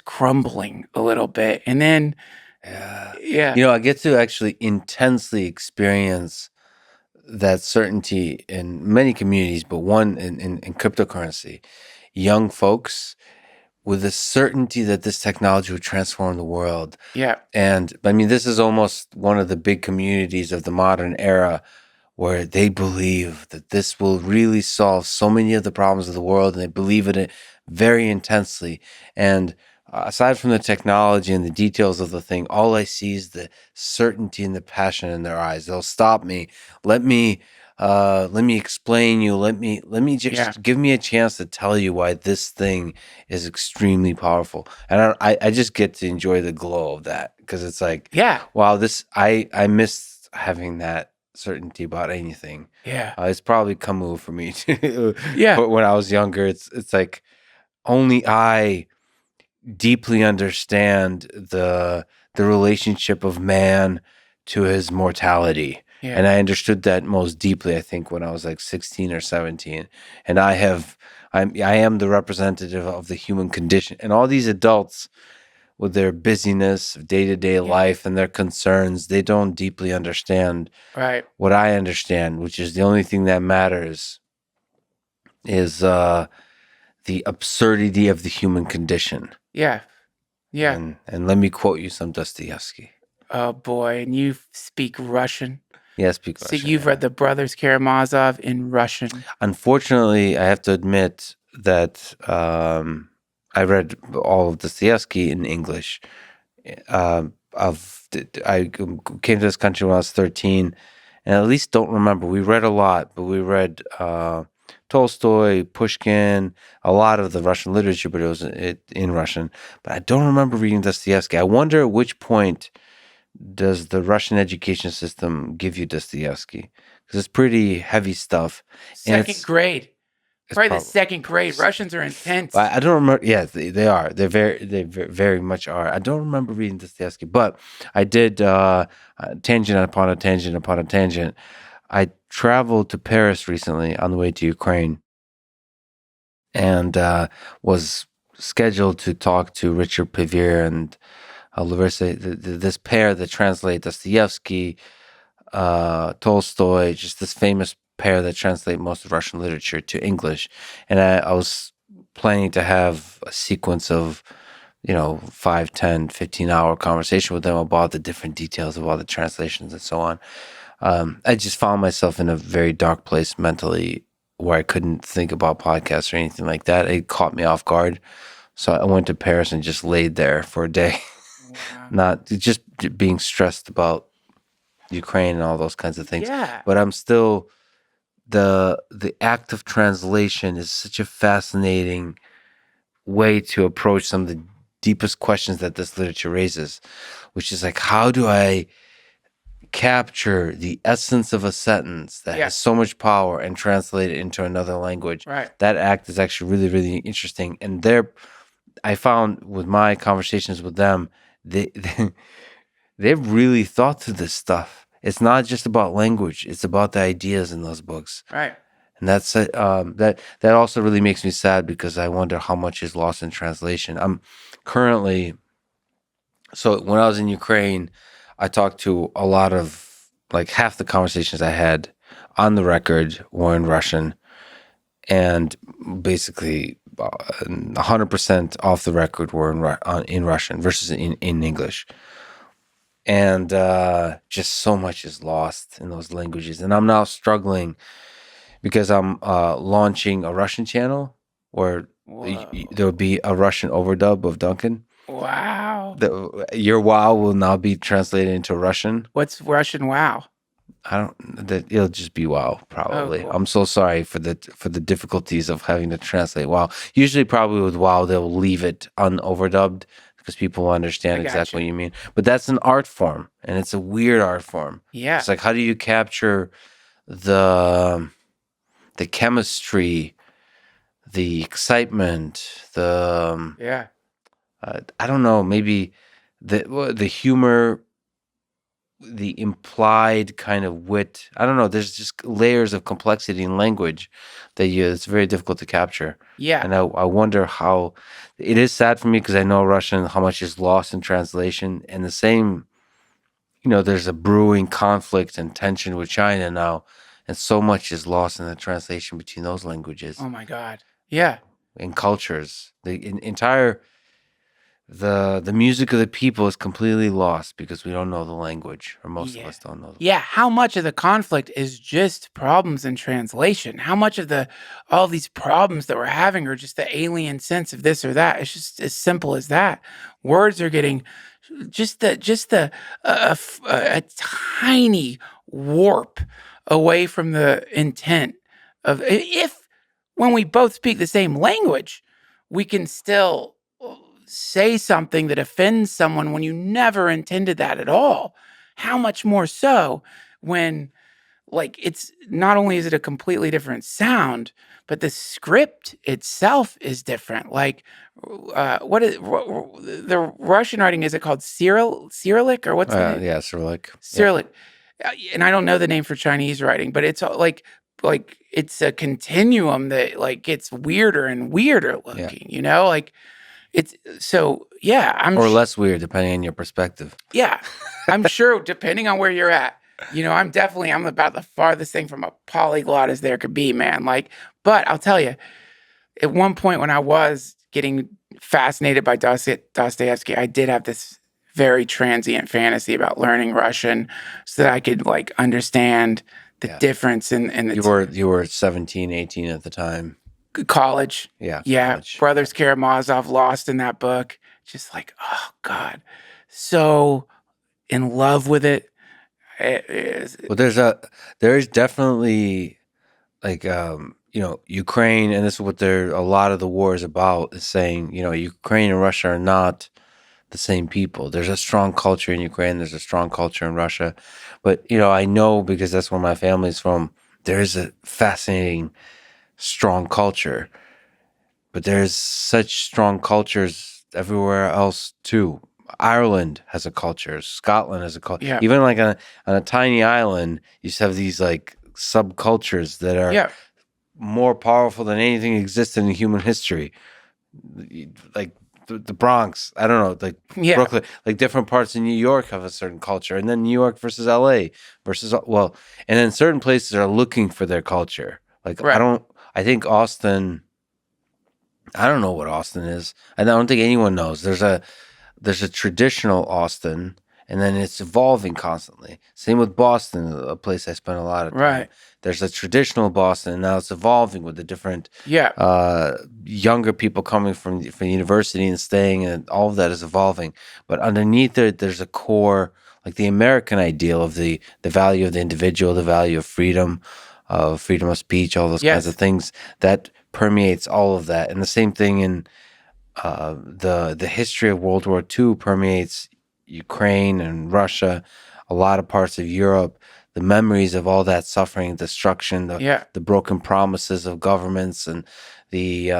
crumbling a little bit, and then yeah, You know, I get to actually intensely experience that certainty in many communities, but one in cryptocurrency. Young folks with the certainty that this technology would transform the world. yeah, And I mean, this is almost one of the big communities of the modern era where they believe that this will really solve so many of the problems of the world, and they believe in it very intensely. And aside from the technology and the details of the thing, all I see is the certainty and the passion in their eyes. They'll stop me. Let me explain you. Let me just give me a chance to tell you why this thing is extremely powerful. And I just get to enjoy the glow of that, because it's like, yeah, wow, I miss having that certainty about anything. yeah, It's probably Camus for me too. yeah, But when I was younger, it's like only I deeply understand the relationship of man to his mortality. yeah, And I understood that most deeply, I think, when I was like 16 or 17. And I am the representative of the human condition. And all these adults, with their busyness of day-to-day life and their concerns, they don't deeply understand right, what I understand, which is the only thing that matters is the absurdity of the human condition. yeah, yeah. And let me quote you some Dostoevsky. Oh boy, and you speak Russian. Yeah, speak So Russian. you've read the Brothers Karamazov in Russian. Unfortunately, I have to admit that I read all of Dostoevsky in English. I came to this country when I was 13, and at least don't remember. We read a lot, but we read Tolstoy, Pushkin, a lot of the Russian literature, but it was in Russian. But I don't remember reading Dostoevsky. I wonder at which point does the Russian education system give you Dostoevsky? Because it's pretty heavy stuff. Second grade. Probably the probably- second grade. Russians are intense. I don't remember. Yeah, they are. They very much are. I don't remember reading Dostoevsky, but I did tangent upon a tangent upon a tangent. I traveled to Paris recently on the way to Ukraine, and was scheduled to talk to Richard Pevere and this pair that translate Dostoevsky, Tolstoy, just this famous pair that translate most of Russian literature to English. And I was planning to have a sequence of, 5, 10, 15-hour conversation with them about the different details of all the translations and so on. I just found myself in a very dark place mentally where I couldn't think about podcasts or anything like that. It caught me off guard. So I went to Paris and just laid there for a day, not just being stressed about Ukraine and all those kinds of things. Yeah. But I'm still, the act of translation is such a fascinating way to approach some of the deepest questions that this literature raises, which is like, how do I capture the essence of a sentence that has so much power and translate it into another language. Right. That act is actually really, really interesting. And I found with my conversations with them, they've really thought through this stuff. It's not just about language; it's about the ideas in those books. Right. And that also really makes me sad because I wonder how much is lost in translation. I'm currently, so when I was in Ukraine, I talked to a lot of, like, half the conversations I had on the record were in Russian, and basically 100% off the record were in Russian versus in English. And just so much is lost in those languages. And I'm now struggling because I'm launching a Russian channel where there'll be a Russian overdub of Duncan. Wow. Your wow will now be translated into Russian. What's Russian wow? It'll just be wow, probably. Oh, cool. I'm so sorry for the difficulties of having to translate wow. Usually, probably with wow, they'll leave it unoverdubbed because people will understand exactly what you mean. But that's an art form, and it's a weird art form. Yeah. It's like, how do you capture the chemistry, the excitement, I don't know, maybe the humor, the implied kind of wit. I don't know. There's just layers of complexity in language that it's very difficult to capture. Yeah. And I wonder how it is sad for me because I know Russian, how much is lost in translation. And the same, there's a brewing conflict and tension with China now. And so much is lost in the translation between those languages. Oh my God. Yeah. And cultures. The music of the people is completely lost because we don't know the language, or most of us don't know. Yeah, how much of the conflict is just problems in translation? How much of all these problems that we're having are just the alien sense of this or that? It's just as simple as that. Words are getting a tiny warp away from the intent of, if when we both speak the same language, we can still say something that offends someone when you never intended that at all. How much more so when, like, it's not only is it a completely different sound, but the script itself is different. Like, the Russian writing, is it called Cyrillic, or what's the name? Yeah, Cyrillic. Cyrillic. And I don't know the name for Chinese writing, but it's like it's a continuum that, like, gets weirder and weirder looking, like. It's so, yeah. Or less weird, depending on your perspective. Yeah. I'm sure, depending on where you're at. I'm about the farthest thing from a polyglot as there could be, man. Like, but I'll tell you, at one point when I was getting fascinated by Dostoevsky, I did have this very transient fantasy about learning Russian so that I could, like, understand the difference in the... You were 17, 18 at the time. College. Yeah. College. Brothers Karamazov, lost in that book. Just like, oh God, so in love with it. Well, there is definitely, like, Ukraine, and this is what a lot of the war is about, is saying, Ukraine and Russia are not the same people. There's a strong culture in Ukraine. There's a strong culture in Russia. But, I know, because that's where my family's from, there is a fascinating strong culture, but there's such strong cultures everywhere else too. Ireland has a culture. Scotland has a culture. Yeah. Even like on a tiny island, you just have these, like, subcultures that are more powerful than anything existed in human history. Like the Bronx, I don't know, like Brooklyn, like different parts of New York have a certain culture, and then New York versus LA versus, and then certain places are looking for their culture. Like, I think Austin, I don't know what Austin is. I don't think anyone knows. There's a traditional Austin, and then it's evolving constantly. Same with Boston, a place I spent a lot of time. Right. There's a traditional Boston, and now it's evolving with the different younger people coming from university and staying, and all of that is evolving. But underneath it, there's a core, like the American ideal of the value of the individual, the value of freedom of speech, all those kinds of things that permeates all of that. And the same thing in the history of World War II permeates Ukraine and Russia. a lot of parts of Europe, the memories of all that suffering, destruction, Yeah. the broken promises of governments, and the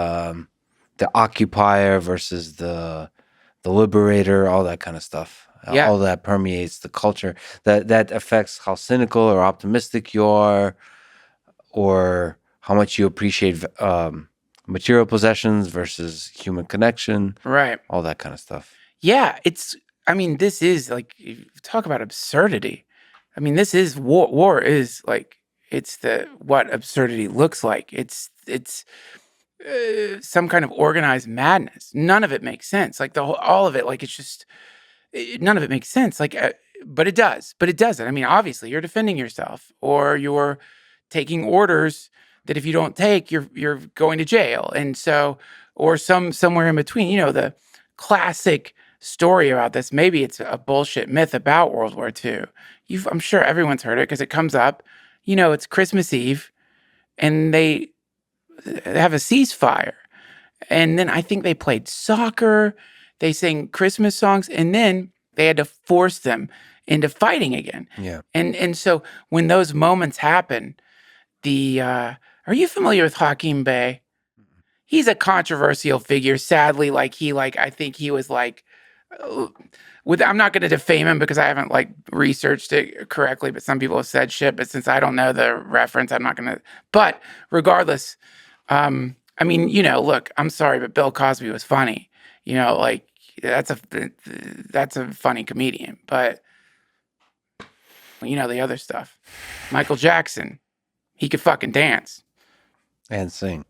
occupier versus the liberator, all that kind of stuff. Yeah. All that permeates the culture. That affects how cynical or optimistic you are, or how much you appreciate material possessions versus human connection. Right. All that kind of stuff. Yeah. I mean, this is like, you talk about absurdity. I mean, this is war. War is like, it's what absurdity looks like. It's some kind of organized madness. None of it makes sense. Like all of it, like it's just, none of it makes sense. Like, but it does. But it doesn't. I mean, obviously, you're defending yourself, or you're taking orders that if you don't take, you're going to jail, and so, or somewhere in between. You know, the classic story about this. Maybe it's a bullshit myth about World War II. I'm sure everyone's heard it because it comes up. You know, it's Christmas Eve, and they have a ceasefire. And then I think they played soccer, they sang Christmas songs, and then they had to force them into fighting again. Yeah. And so when those moments happen, are you familiar with Hakim Bey? He's a controversial figure, sadly. I think he was like, I'm not going to defame him because I haven't like researched it correctly, but some people have said shit. But since I don't know the reference, I'm not going to. But regardless, I mean, you know, look, I'm sorry, but Bill Cosby was funny. You know, like that's a funny comedian. But you know the other stuff. Michael Jackson, he could fucking dance And sing.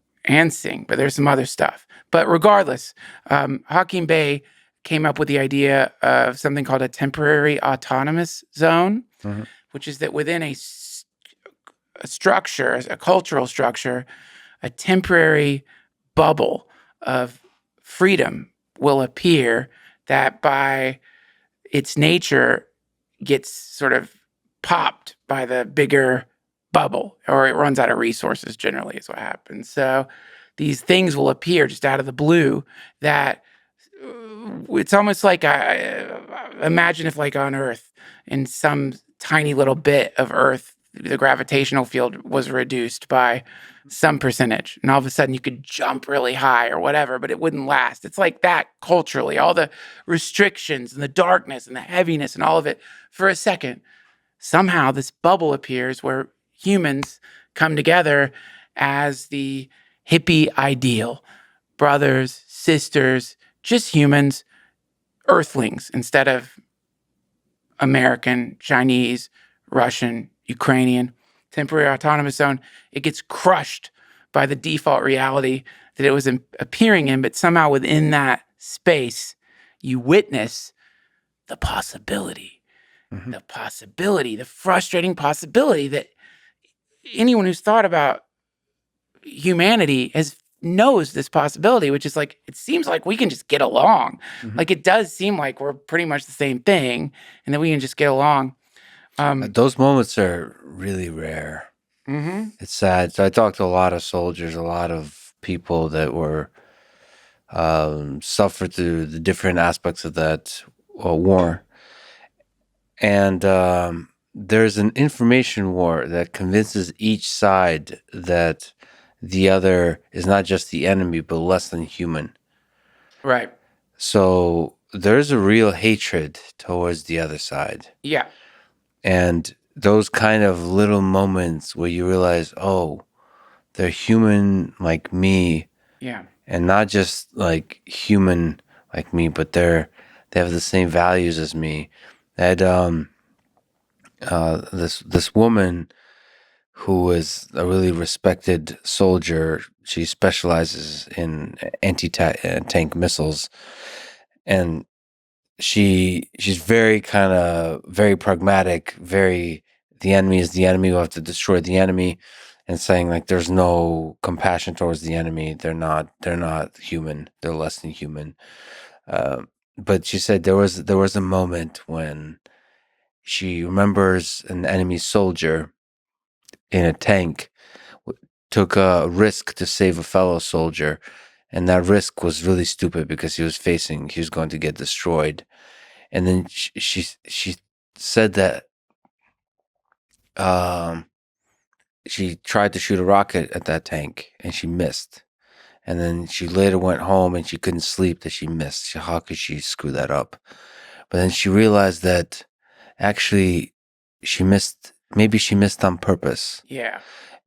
but there's some other stuff. But regardless, Hakim Bey came up with the idea of something called a temporary autonomous zone, which is that within a structure, a cultural structure, a temporary bubble of freedom will appear that by its nature gets sort of popped by the bigger bubble, or it runs out of resources generally is what happens. So these things will appear just out of the blue that it's almost like imagine if like on Earth, in some tiny little bit of Earth, the gravitational field was reduced by some percentage, and all of a sudden you could jump really high or whatever, but it wouldn't last. It's like that culturally, all the restrictions and the darkness and the heaviness and all of it. For a second, somehow this bubble appears where humans come together as the hippie ideal, brothers, sisters, just humans, earthlings instead of American, Chinese, Russian, Ukrainian. Temporary autonomous zone, it gets crushed by the default reality that it was appearing in, but somehow within that space, you witness the possibility, the frustrating possibility that anyone who's thought about humanity knows this possibility, which is like, it seems like we can just get along. Like it does seem like we're pretty much the same thing, and that we can just get along. Those moments are really rare. It's sad. So I talked to a lot of soldiers, a lot of people that were suffered through the different aspects of that war. And there's an information war that convinces each side that the other is not just the enemy, but less than human. Right. So there's a real hatred towards the other side. Yeah. And those kind of little moments where you realize, oh, they're human like me. Yeah. And not just like human like me, but they have the same values as me. That this woman who was a really respected soldier, she specializes in anti-tank missiles, and she's very very pragmatic, very, the enemy is the enemy, we have to destroy the enemy, and saying like there's no compassion towards the enemy, they're not human, they're less than human. But she said there was a moment when she remembers an enemy soldier in a tank took a risk to save a fellow soldier, and that risk was really stupid because he was going to get destroyed. And then she said that um, she tried to shoot a rocket at that tank and she missed. And then she later went home and she couldn't sleep that she missed. How could she screw that up? But then she realized that actually she missed, maybe she missed on purpose Yeah.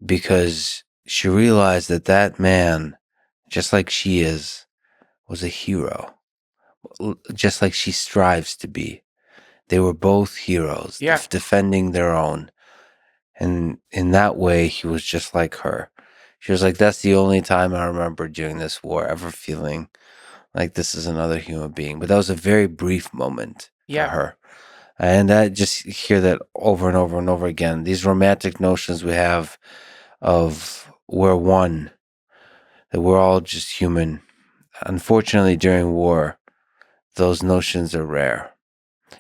because she realized that that man, just like she is, was a hero, just like she strives to be. They were both heroes, Yeah. defending their own. And in that way, he was just like her. She was like, that's the only time I remember during this war ever feeling like this is another human being. But that was a very brief moment for Yeah. her. And I just hear that over and over and over again. These romantic notions we have of we're one, that we're all just human. Unfortunately, during war, those notions are rare.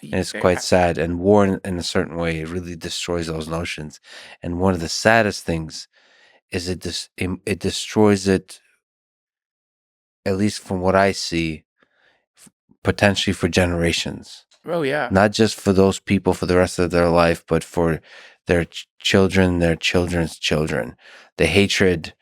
And it's quite sad. And war, in a certain way, really destroys those notions. And one of the saddest things is it destroys it, at least from what I see, potentially for generations. Oh yeah. Not just for those people for the rest of their life, but for their children, their children's children. The hatred.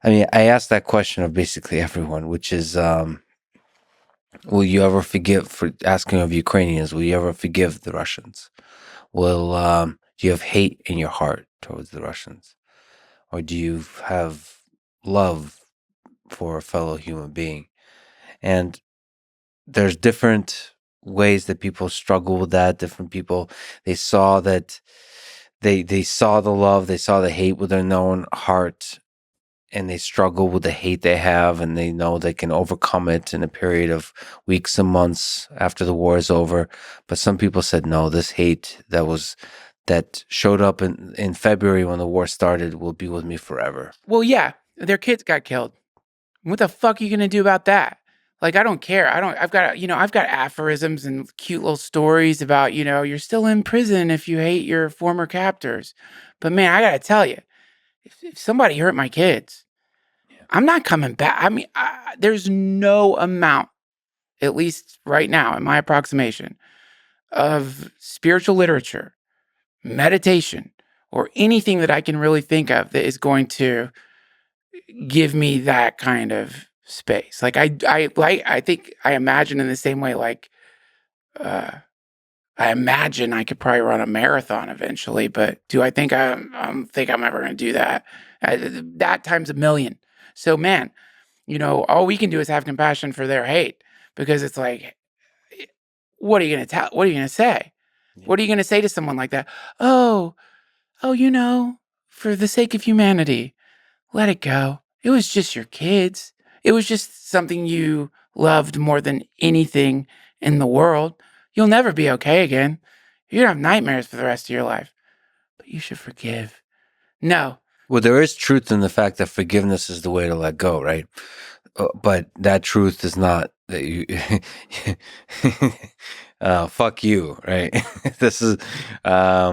I mean, I asked that question of basically everyone, which is, will you ever forgive, for asking of Ukrainians, will you ever forgive the Russians? Do you have hate in your heart towards the Russians? Or do you have love for a fellow human being? And there's different ways that people struggle with that. Different people, they saw that they saw the love, they saw the hate with their own heart, and they struggle with the hate they have, and they know they can overcome it in a period of weeks and months after the war is over. But some people said, no, this hate that showed up in February when the war started will be with me forever. Well, yeah, their kids got killed. What the fuck are you gonna do about that? Like, I don't care. I've got aphorisms and cute little stories about, you're still in prison if you hate your former captors. But man, I gotta tell you, if somebody hurt my kids, I'm not coming back. I mean, there's no amount, at least right now, in my approximation, of spiritual literature, meditation, or anything that I can really think of that is going to give me that kind of space. Like I think I imagine in the same way, like I imagine I could probably run a marathon eventually, but do I think I'm ever going to do that? That times a million. So man, all we can do is have compassion for their hate, because it's like, what are you going to tell? What are you going to say? Yeah. What are you going to say to someone like that? Oh, for the sake of humanity, let it go. It was just your kids. It was just something you loved more than anything in the world. You'll never be okay again. You're gonna have nightmares for the rest of your life. But you should forgive. No. Well, there is truth in the fact that forgiveness is the way to let go, right? But that truth is not that you fuck you, right? This is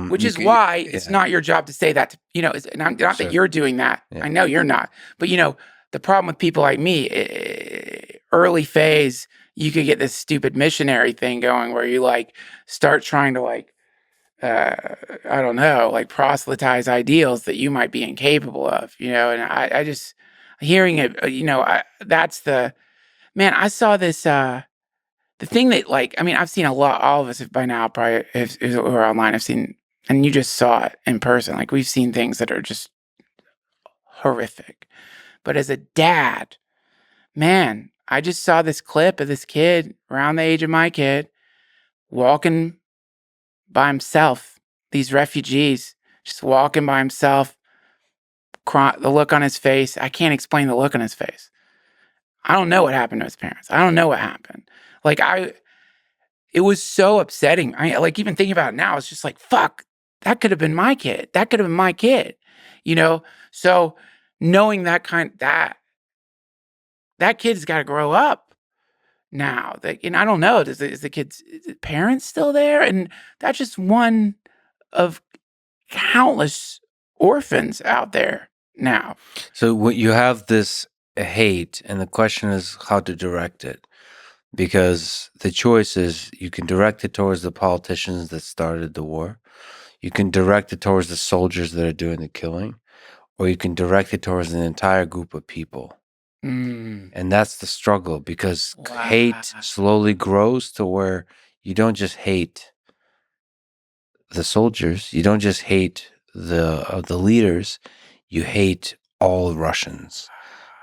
Which is why it's not your job to say that. It's not Sure. that you're doing that. Yeah. I know you're not. But the problem with people like me, early phase, you could get this stupid missionary thing going where you like start trying to like, I don't know, like proselytize ideals that you might be incapable of, and I just hearing it, that's the, man, I saw this, the thing that, like, I mean, I've seen a lot, all of us by now probably, if we're online, I've seen, and you just saw it in person. Like, we've seen things that are just horrific. But as a dad, man, I just saw this clip of this kid around the age of my kid walking by himself, these refugees, just walking by himself, the look on his face. I can't explain the look on his face. I don't know what happened to his parents. I don't know what happened. Like, it was so upsetting. I like, even thinking about it now, it's just like, fuck, that could have been my kid. That could have been my kid, So knowing that kid's got to grow up now. I don't know, is the kid's parents still there? And that's just one of countless orphans out there now. So when you have this hate, and the question is how to direct it. Because the choice is, you can direct it towards the politicians that started the war. You can direct it towards the soldiers that are doing the killing, or you can direct it towards an entire group of people. Mm. And that's the struggle, because Wow. hate slowly grows to where you don't just hate the soldiers, you don't just hate the leaders, you hate all Russians,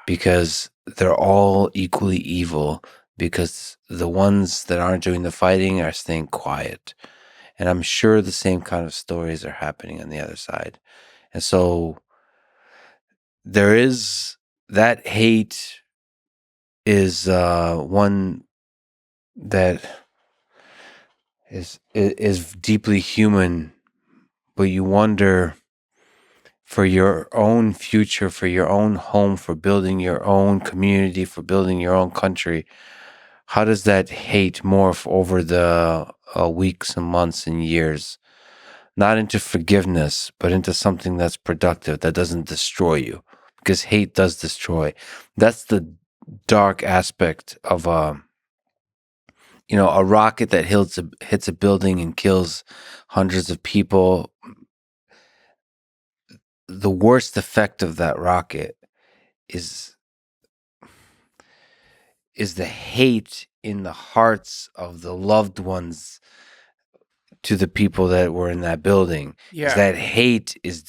because they're all equally evil, because the ones that aren't doing the fighting are staying quiet. And I'm sure the same kind of stories are happening on the other side. And so there is that hate is one that is deeply human, but you wonder, for your own future, for your own home, for building your own community, for building your own country, how does that hate morph over the weeks and months and years? Not into forgiveness, but into something that's productive, that doesn't destroy you, because hate does destroy. That's the dark aspect of a rocket that hits a building and kills hundreds of people. The worst effect of that rocket is the hate in the hearts of the loved ones to the people that were in that building. Is Yeah. that hate is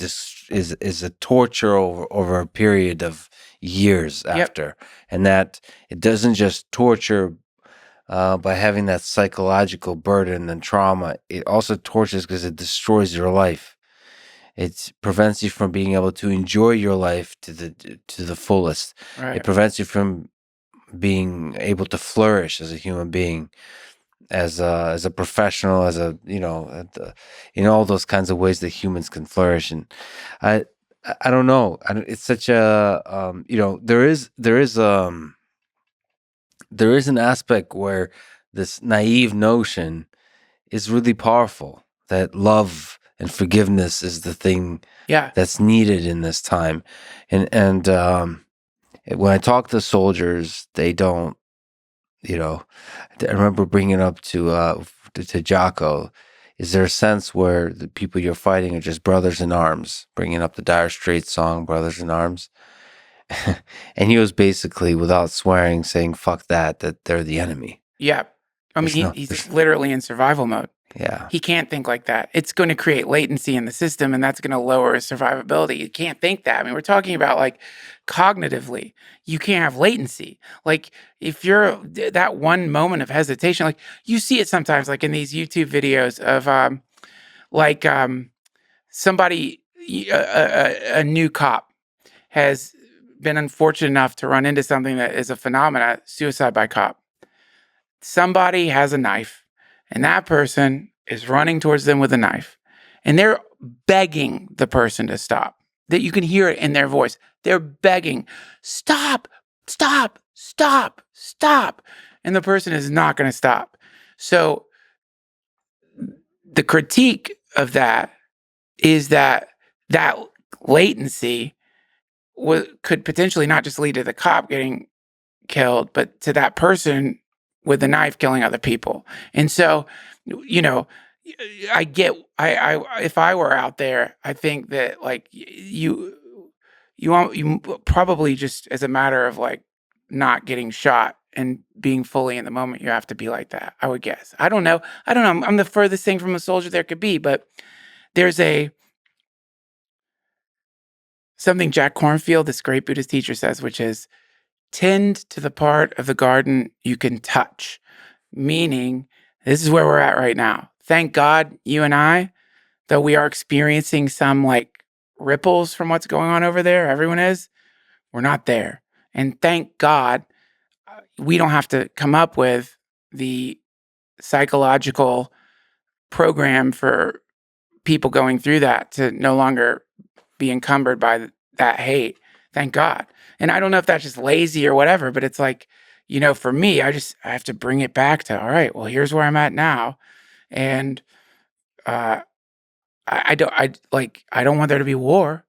a torture over a period of years after. And that it doesn't just torture by having that psychological burden and trauma. It also tortures because it destroys your life. It prevents you from being able to enjoy your life to the fullest. Right. It prevents you from being able to flourish as a human being, as a professional, as a in all those kinds of ways that humans can flourish. And I don't know. It's such a there is an aspect where this naive notion is really powerful, that love and forgiveness is the thing Yeah. that's needed in this time. And when I talk to soldiers, they don't, I remember bringing up to Jocko, is there a sense where the people you're fighting are just brothers in arms, bringing up the Dire Straits song, Brothers in Arms? And he was basically, without swearing, saying, fuck that they're the enemy. Yeah. I mean, he's literally in survival mode. Yeah. He can't think like that. It's going to create latency in the system, and that's going to lower his survivability. You can't think that. I mean, we're talking about like cognitively, you can't have latency. Like if you're that one moment of hesitation, like you see it sometimes, like in these YouTube videos of somebody, a new cop has been unfortunate enough to run into something that is a phenomena, suicide by cop. Somebody has a knife, and that person is running towards them with a knife, and they're begging the person to stop. That you can hear it in their voice. They're begging, stop, stop, stop, stop. And the person is not going to stop. So the critique of that is that latency could potentially not just lead to the cop getting killed, but to that person with the knife killing other people. And so, I get, if I were out there, I think that like you probably just as a matter of like not getting shot and being fully in the moment, you have to be like that. I would guess. I don't know. I'm the furthest thing from a soldier there could be, but there's something Jack Kornfield, this great Buddhist teacher, says, which is, tend to the part of the garden you can touch. Meaning, this is where we're at right now. Thank God, you and I, though we are experiencing some like ripples from what's going on over there, everyone is, we're not there. And thank God, we don't have to come up with the psychological program for people going through that to no longer be encumbered by that hate. Thank God. And I don't know if that's just lazy or whatever, but it's like, for me, I have to bring it back to, all right, well, here's where I'm at now. And I don't want there to be war.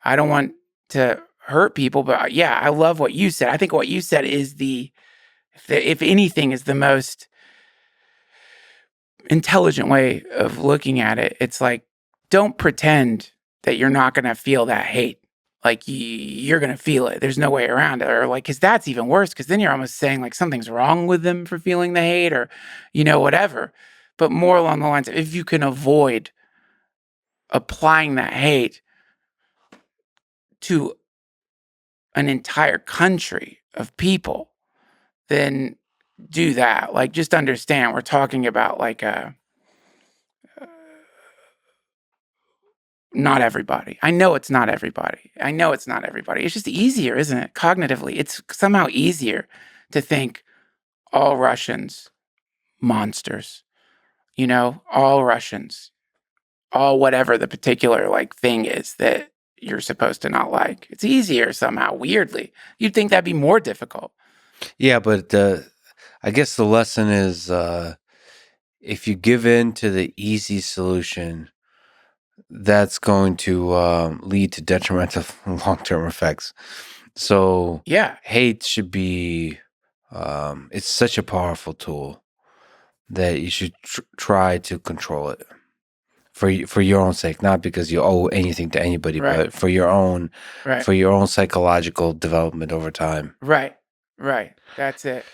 I don't want to hurt people, but yeah, I love what you said. I think what you said is if anything, is the most intelligent way of looking at it. It's like, don't pretend that you're not going to feel that hate. Like you're going to feel it. There's no way around it. Or like, cause that's even worse. Cause then you're almost saying like something's wrong with them for feeling the hate or, whatever. But more along the lines of if you can avoid applying that hate to an entire country of people, then do that. Like, just understand we're talking about like not everybody. I know it's not everybody. It's just easier, isn't it? Cognitively, it's somehow easier to think all Russians monsters, all Russians, all whatever the particular like thing is that you're supposed to not like. It's easier somehow, weirdly. You'd think that'd be more difficult. Yeah, but I guess the lesson is if you give in to the easy solution, that's going to lead to detrimental long-term effects. So Yeah. hate should be, it's such a powerful tool that you should try to control it for your own sake, not because you owe anything to anybody, Right. but for your own Right. for your own psychological development over time. Right. That's it.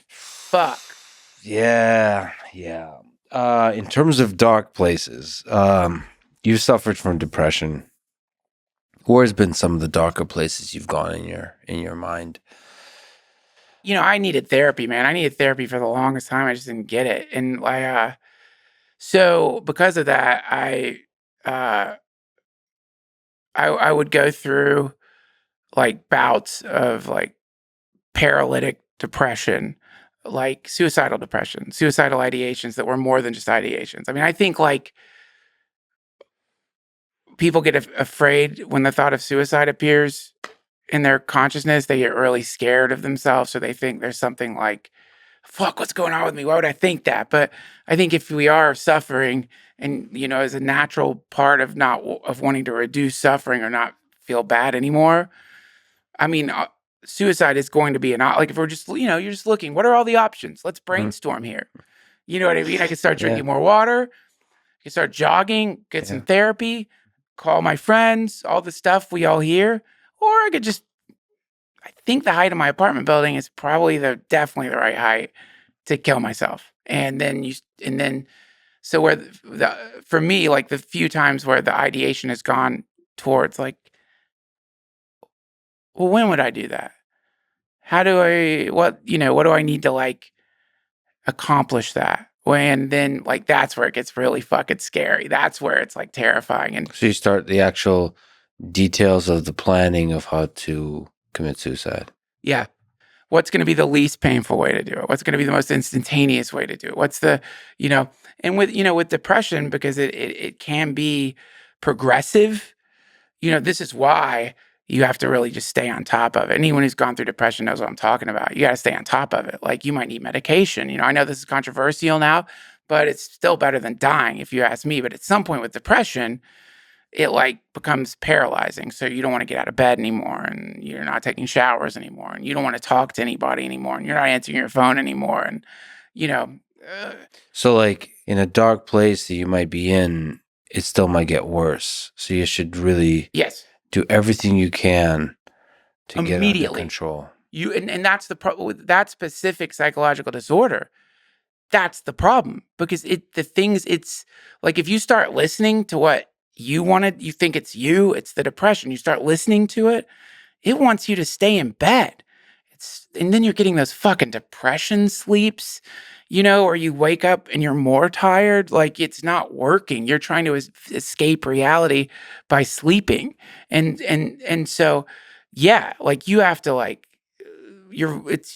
Fuck. Yeah. In terms of dark places, you suffered from depression. Where has been some of the darker places you've gone in your mind? I needed therapy, man. I needed therapy for the longest time. I just didn't get it. And so because of that, I would go through like bouts of like paralytic depression, like suicidal depression, suicidal ideations that were more than just ideations. I mean, I think like people get afraid when the thought of suicide appears in their consciousness. They get really scared of themselves. So they think there's something like, fuck, what's going on with me? Why would I think that? But I think if we are suffering and, as a natural part of of wanting to reduce suffering or not feel bad anymore, I mean, suicide is going to be like if we're just, you're just looking, what are all the options? Let's brainstorm here. You know what I mean? I could start drinking more water. I could start jogging, get some therapy, call my friends, all the stuff we all hear. Or I could just, I think the height of my apartment building is probably definitely the right height to kill myself. And then so where for me, like the few times where the ideation has gone towards like, well, when would I do that? What do I need to like accomplish that? And then like, that's where it gets really fucking scary. That's where it's like terrifying. And so you start the actual details of the planning of how to commit suicide. Yeah. What's going to be the least painful way to do it? What's going to be the most instantaneous way to do it? What's the, and with depression, because it can be progressive, this is why you have to really just stay on top of it. Anyone who's gone through depression knows what I'm talking about. You got to stay on top of it. Like you might need medication. I know this is controversial now, but it's still better than dying if you ask me. But at some point with depression, it like becomes paralyzing. So you don't want to get out of bed anymore, and you're not taking showers anymore, and you don't want to talk to anybody anymore, and you're not answering your phone anymore. And, so like in a dark place that you might be in, it still might get worse. So you should really do everything you can to get under control. And that's the problem with that specific psychological disorder. That's the problem, because it's like if you start listening to what you wanted, you think it's the depression. You start listening to it, it wants you to stay in bed. And then you're getting those fucking depression sleeps, or you wake up and you're more tired. Like it's not working. You're trying to escape reality by sleeping. And so, yeah, like you have to like, you're literally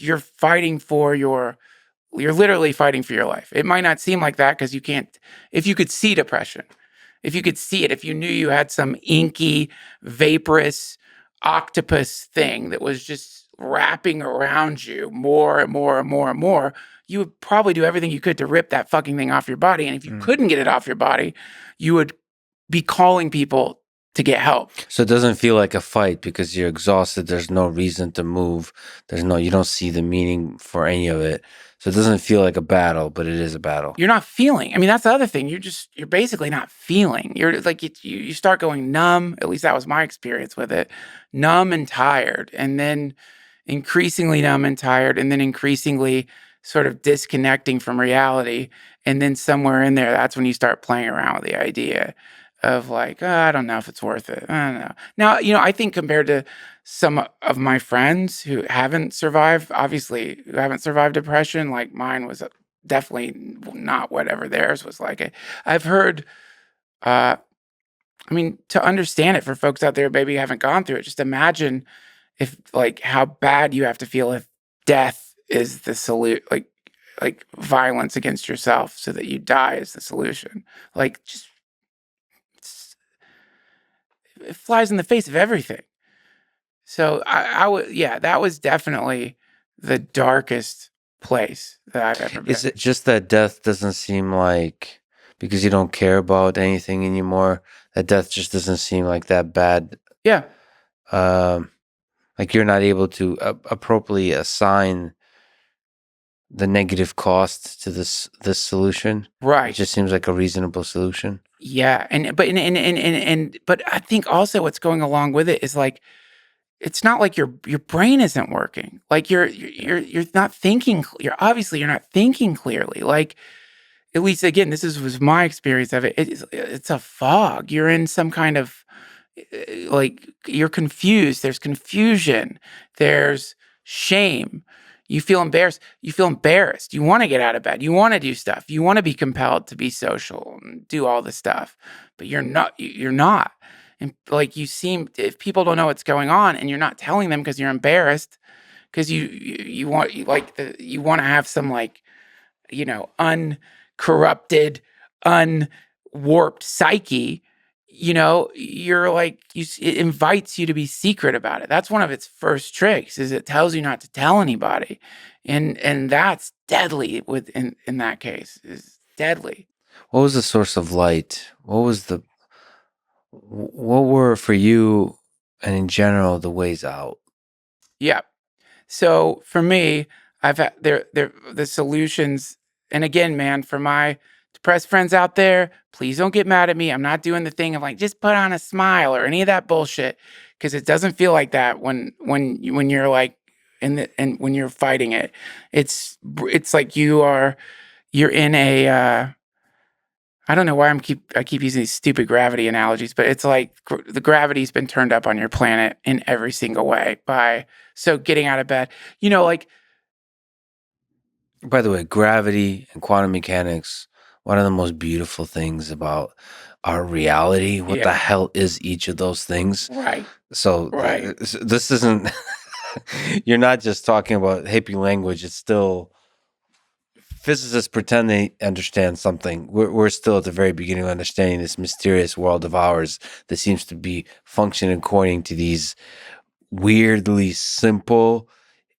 fighting for your life. It might not seem like that because you can't, if you could see depression, if you could see it, if you knew you had some inky, vaporous octopus thing that was just wrapping around you more and more and more and more, you would probably do everything you could to rip that fucking thing off your body. And if you couldn't get it off your body, you would be calling people to get help. So it doesn't feel like a fight because you're exhausted. There's no reason to move. You don't see the meaning for any of it. So it doesn't feel like a battle, but it is a battle. You're not feeling. I mean, that's the other thing. You're basically not feeling. You're like, you start going numb. At least that was my experience with it. Numb and tired. And then increasingly numb and tired. And then increasingly sort of disconnecting from reality. And then somewhere in there, that's when you start playing around with the idea of like, oh, I don't know if it's worth it. I don't know. Now, I think compared to some of my friends who haven't survived, obviously, who haven't survived depression, like mine was definitely not whatever theirs was like. I've heard, I mean, to understand it for folks out there who maybe haven't gone through it, just imagine if like how bad you have to feel if death is the solution, like violence against yourself so that you die is the solution. Like just it flies in the face of everything. So I would, yeah, that was definitely the darkest place that I've ever been. Is it just that death doesn't seem like, because you don't care about anything anymore, that death just doesn't seem like that bad? Yeah. Like you're not able to appropriately assign the negative cost to this solution. Right. It just seems like a reasonable solution. Yeah. But I think also what's going along with it is like, it's not like your brain isn't working. Like you're not thinking. You're not thinking clearly. Like at least again, was my experience of it. It's a fog. You're in some kind of like you're confused. There's confusion. There's shame. You feel embarrassed. You want to get out of bed. You want to do stuff. You want to be compelled to be social and do all the stuff, but you're not. You're not. And like you seem, if people don't know what's going on, and you're not telling them because you're embarrassed, because you want to have some like uncorrupted, unwarped psyche. You're like it invites you to be secret about it. That's one of its first tricks. Is it tells you not to tell anybody, and that's deadly. In that case, is deadly. What was the source of light? What were for you and in general the ways out? Yeah. So for me, I've had the solutions. And again, man, for my depressed friends out there, please don't get mad at me. I'm not doing the thing of like just put on a smile or any of that bullshit, because it doesn't feel like that when you're like and when you're fighting it. It's like you're in a I don't know why I keep using these stupid gravity analogies, but it's like the gravity's been turned up on your planet in every single way so getting out of bed, like. By the way, gravity and quantum mechanics, one of the most beautiful things about our reality. What the hell is each of those things? Right. So right. This isn't, you're not just talking about hippie language. It's still, physicists pretend they understand something. We're still at the very beginning of understanding this mysterious world of ours that seems to be functioning according to these weirdly simple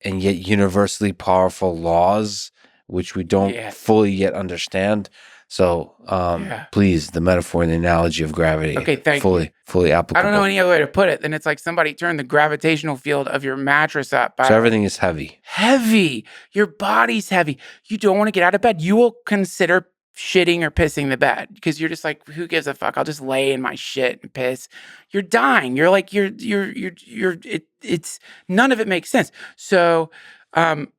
and yet universally powerful laws, which we don't fully yet understand. So please, the metaphor and the analogy of gravity, fully applicable. I don't know any other way to put it. Then it's like somebody turned the gravitational field of your mattress up. So everything is heavy. Heavy. Your body's heavy. You don't want to get out of bed. You will consider shitting or pissing the bed because you're just like, who gives a fuck? I'll just lay in my shit and piss. You're dying. You're like, it's none of it makes sense. So, and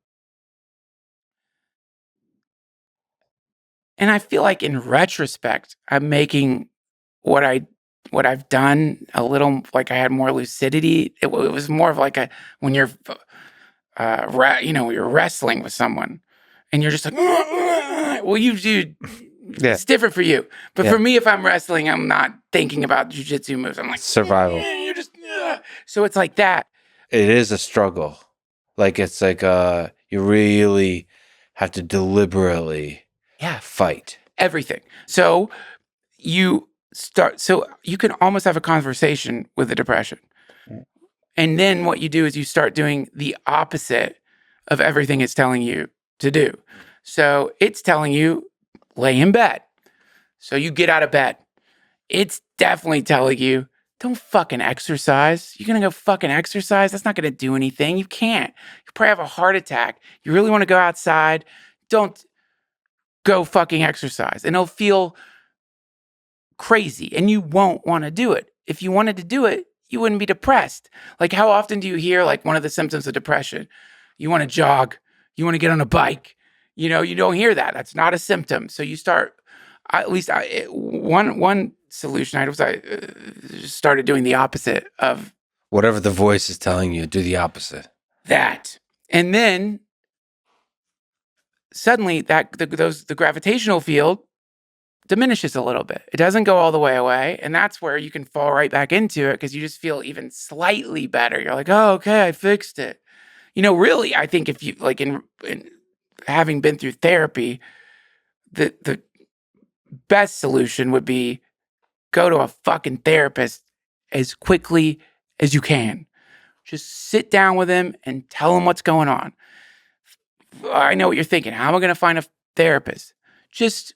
I feel like in retrospect, I'm making what I've done a little like I had more lucidity. It was more of like when you're, you're wrestling with someone and you're just like, well, you do. Yeah. It's different for you. But for me, if I'm wrestling, I'm not thinking about jujitsu moves. I'm like, survival. You're just, so it's like that. It is a struggle. Like, it's like you really have to deliberately fight. Everything. So you can almost have a conversation with the depression. And then what you do is you start doing the opposite of everything it's telling you to do. So it's telling you, lay in bed. So you get out of bed. It's definitely telling you, don't fucking exercise. You're going to go fucking exercise? That's not going to do anything. You can't. You probably have a heart attack. You really want to go outside, don't go fucking exercise. And it'll feel crazy and you won't want to do it. If you wanted to do it, you wouldn't be depressed. Like, how often do you hear like one of the symptoms of depression? You want to jog, you want to get on a bike. You know, you don't hear that. That's not a symptom. So you start, one solution I started doing the opposite of Whatever the voice is telling you, do the opposite. that. And then suddenly the gravitational field diminishes a little bit. It doesn't go all the way away. And that's where you can fall right back into it because you just feel even slightly better. You're like, oh, okay, I fixed it. You know, really, I think if you, like, in having been through therapy, the best solution would be go to a fucking therapist as quickly as you can. Just sit down with him and tell him what's going on. I know what you're thinking. How am I going to find a therapist? Just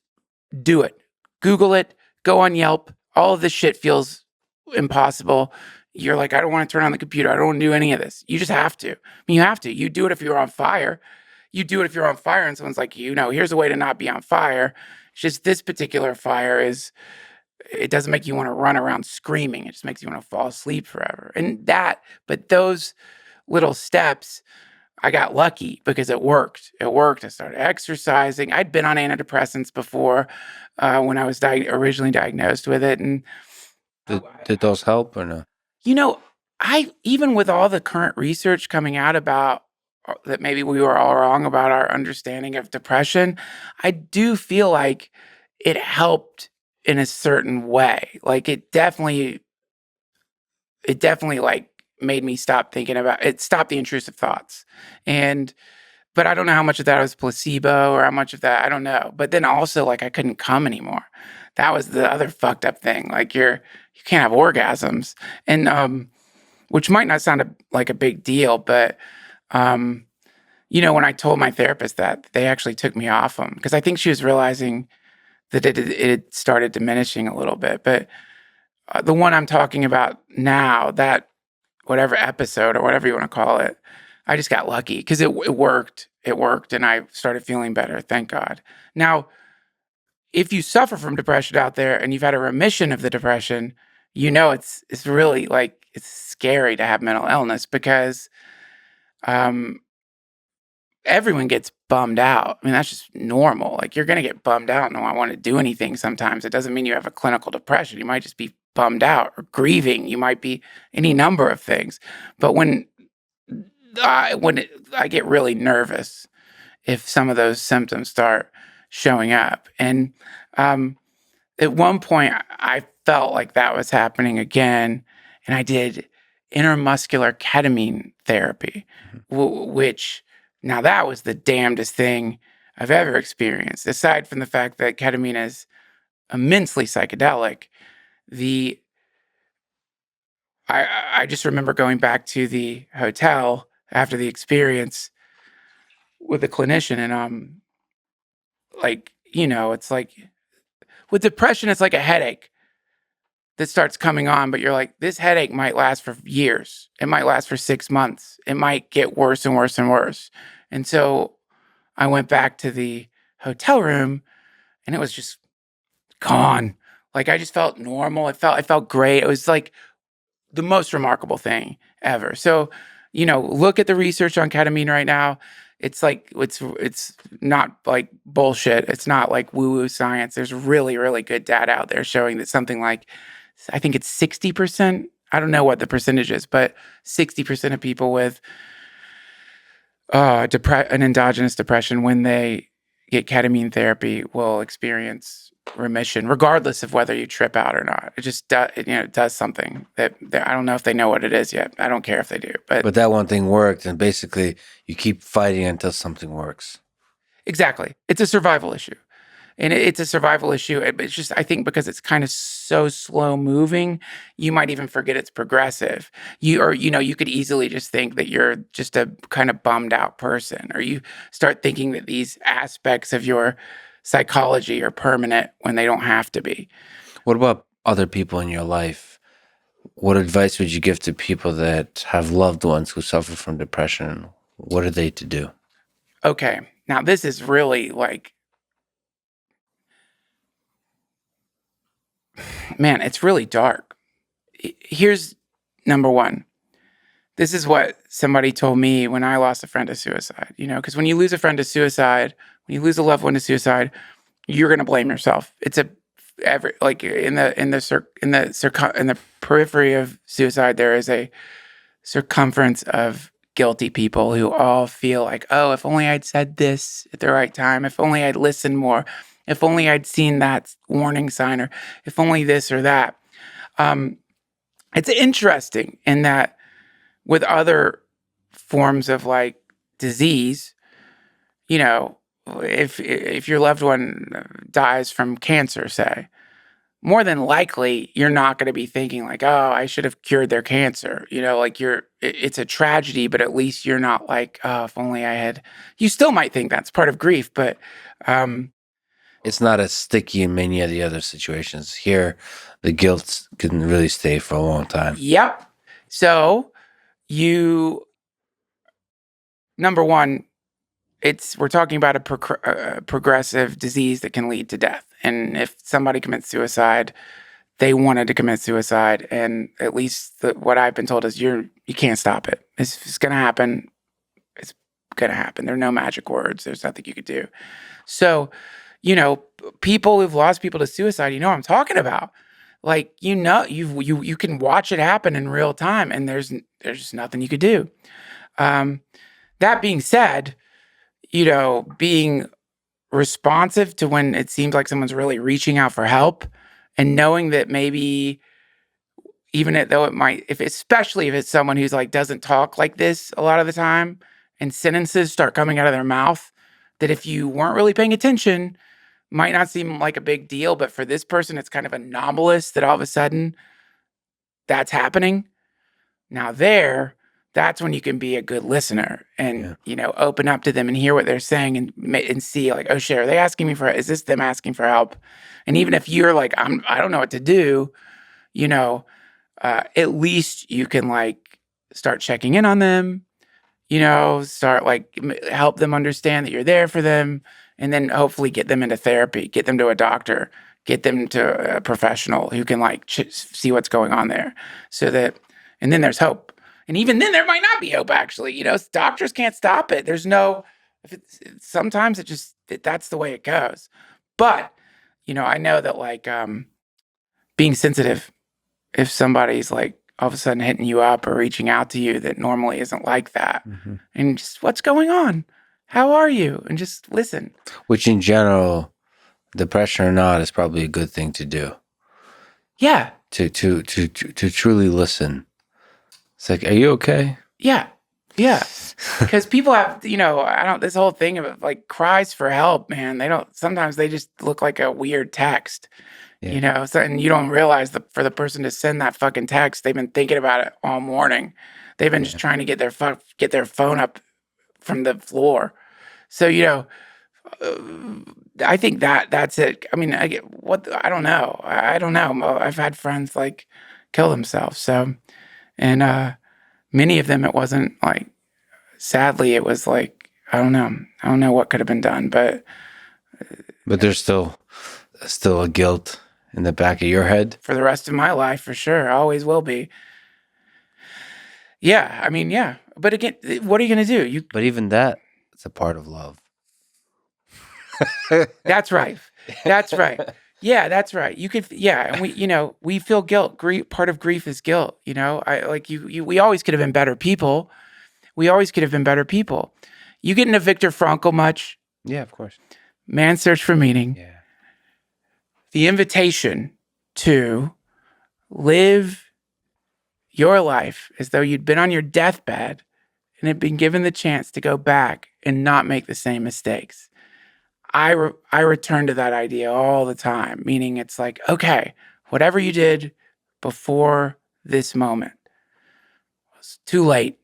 do it. Google it. Go on Yelp. All of this shit feels impossible. You're like, I don't want to turn on the computer. I don't want to do any of this. You just have to. I mean, you have to. You do it if you're on fire. You do it if you're on fire and someone's like, you know, here's a way to not be on fire. It's just this particular fire it doesn't make you want to run around screaming. It just makes you want to fall asleep forever. But those little steps, I got lucky because it worked. It worked. I started exercising. I'd been on antidepressants before when I was originally diagnosed with it. And did those help or no? you know, even with all the current research coming out about that, maybe we were all wrong about our understanding of depression, I do feel like it helped in a certain way. Like it definitely like made me stop thinking about it, stopped the intrusive thoughts. But I don't know how much of that was placebo or how much of that, I don't know. But then also, like, I couldn't come anymore. That was the other fucked up thing. Like you can't have orgasms. And, which might not sound like a big deal, but, you know, when I told my therapist that, they actually took me off them because I think she was realizing that it started diminishing a little bit. But the one I'm talking about now, that whatever episode or whatever you want to call it, I just got lucky because it worked. It worked, and I started feeling better. Thank God. Now, if you suffer from depression out there and you've had a remission of the depression, you know it's really like it's scary to have mental illness because everyone gets bummed out. I mean, that's just normal. Like, you're going to get bummed out and not want to do anything sometimes. It doesn't mean you have a clinical depression. You might just be bummed out or grieving. You might be any number of things. But when I get really nervous if some of those symptoms start showing up. And at one point, I felt like that was happening again. And I did intramuscular ketamine therapy, which... Now, that was the damnedest thing I've ever experienced. Aside from the fact that ketamine is immensely psychedelic, I just remember going back to the hotel after the experience with the clinician, and like, you know, it's like with depression, it's like a headache that starts coming on, but you're like, this headache might last for years. It might last for 6 months. It might get worse and worse and worse. And so I went back to the hotel room and it was just gone. Like, I just felt normal. I felt great. It was like the most remarkable thing ever. So, you know, look at the research on ketamine right now. It's like, it's not like bullshit. It's not like woo-woo science. There's really, really good data out there showing that something like, I think it's 60%. I don't know what the percentage is, but 60% of people with an endogenous depression, when they get ketamine therapy, will experience remission, regardless of whether you trip out or not. It just does something that I don't know if they know what it is yet. I don't care if they do, but that one thing worked, and basically you keep fighting until something works. Exactly, it's a survival issue. And it's a survival issue. It's just, I think, because it's kind of so slow moving, you might even forget it's progressive. You could easily just think that you're just a kind of bummed out person, or you start thinking that these aspects of your psychology are permanent when they don't have to be. What about other people in your life? What advice would you give to people that have loved ones who suffer from depression? What are they to do? Okay, now this is really like, man, it's really dark. Here's number one. This is what somebody told me when I lost a friend to suicide, because when you lose a friend to suicide, when you lose a loved one to suicide, you're going to blame yourself. It's like in the periphery of suicide, there is a circumference of guilty people who all feel like, oh, if only I'd said this at the right time, if only I'd listened more, if only I'd seen that warning sign, or if only this or that. It's interesting in that with other forms of like disease, if your loved one dies from cancer, say, more than likely you're not going to be thinking like, oh, I should have cured their cancer. Like it's a tragedy, but at least you're not like, oh, if only I had. You still might think that's part of grief, but it's not as sticky in many of the other situations. Here, the guilt can really stay for a long time. Yep. So number one, we're talking about a progressive disease that can lead to death. And if somebody commits suicide, they wanted to commit suicide. And at least what I've been told is you can't stop it. It's going to happen. It's going to happen. There are no magic words. There's nothing you could do. So, people who've lost people to suicide, what I'm talking about. Like, you can watch it happen in real time, and there's just nothing you could do. That being said, being responsive to when it seems like someone's really reaching out for help, and knowing that maybe especially if it's someone who's like doesn't talk like this a lot of the time, and sentences start coming out of their mouth that if you weren't really paying attention might not seem like a big deal, but for this person it's kind of anomalous that all of a sudden that's happening. Now that's when you can be a good listener and, open up to them and hear what they're saying and see like, oh shit, are they asking me is this them asking for help? And even if you're like, I don't know what to do, at least you can like start checking in on them, start like help them understand that you're there for them, and then hopefully get them into therapy, get them to a doctor, get them to a professional who can like see what's going on there, and then there's hope. And even then, there might not be hope, actually. Doctors can't stop it. Sometimes that's the way it goes. But, I know that, like, being sensitive, if somebody's, like, all of a sudden hitting you up or reaching out to you that normally isn't like that, and just, what's going on? How are you? And just listen. Which, in general, depression or not, is probably a good thing to do. Yeah. To truly listen. It's like, are you okay? Yeah. Yeah. Because people have, this whole thing of like cries for help, man. Sometimes they just look like a weird text, and you don't realize that for the person to send that fucking text, they've been thinking about it all morning. They've been just trying to get their phone up from the floor. So, I think that's it. I mean, I don't know. I don't know. I've had friends like kill themselves. So, and many of them, it wasn't like, sadly, it was like, I don't know what could have been done, but there's still a guilt in the back of your head for the rest of my life, for sure. Always will be. Yeah. I mean, yeah. But again, what are you going to do? But even that, it's a part of love. That's right. That's right. Yeah, that's right. You could, yeah, and we feel guilt. Part of grief is guilt. We always could have been better people. We always could have been better people. You get into Viktor Frankl much? Yeah, of course. Man's Search for Meaning. Yeah. The invitation to live your life as though you'd been on your deathbed and had been given the chance to go back and not make the same mistakes. I return to that idea all the time, meaning it's like, okay, whatever you did before this moment was too late.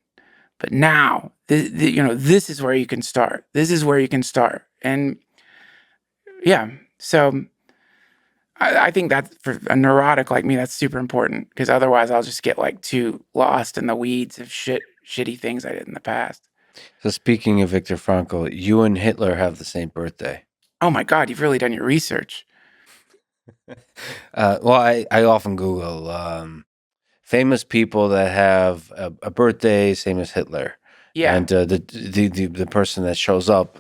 But now, this is where you can start. This is where you can start. And yeah, so I think that for a neurotic like me, that's super important, because otherwise I'll just get like too lost in the weeds of shitty things I did in the past. So speaking of Viktor Frankl, you and Hitler have the same birthday. Oh my God, you've really done your research. Well, I often Google famous people that have a birthday same as Hitler, Yeah. and the person that shows up,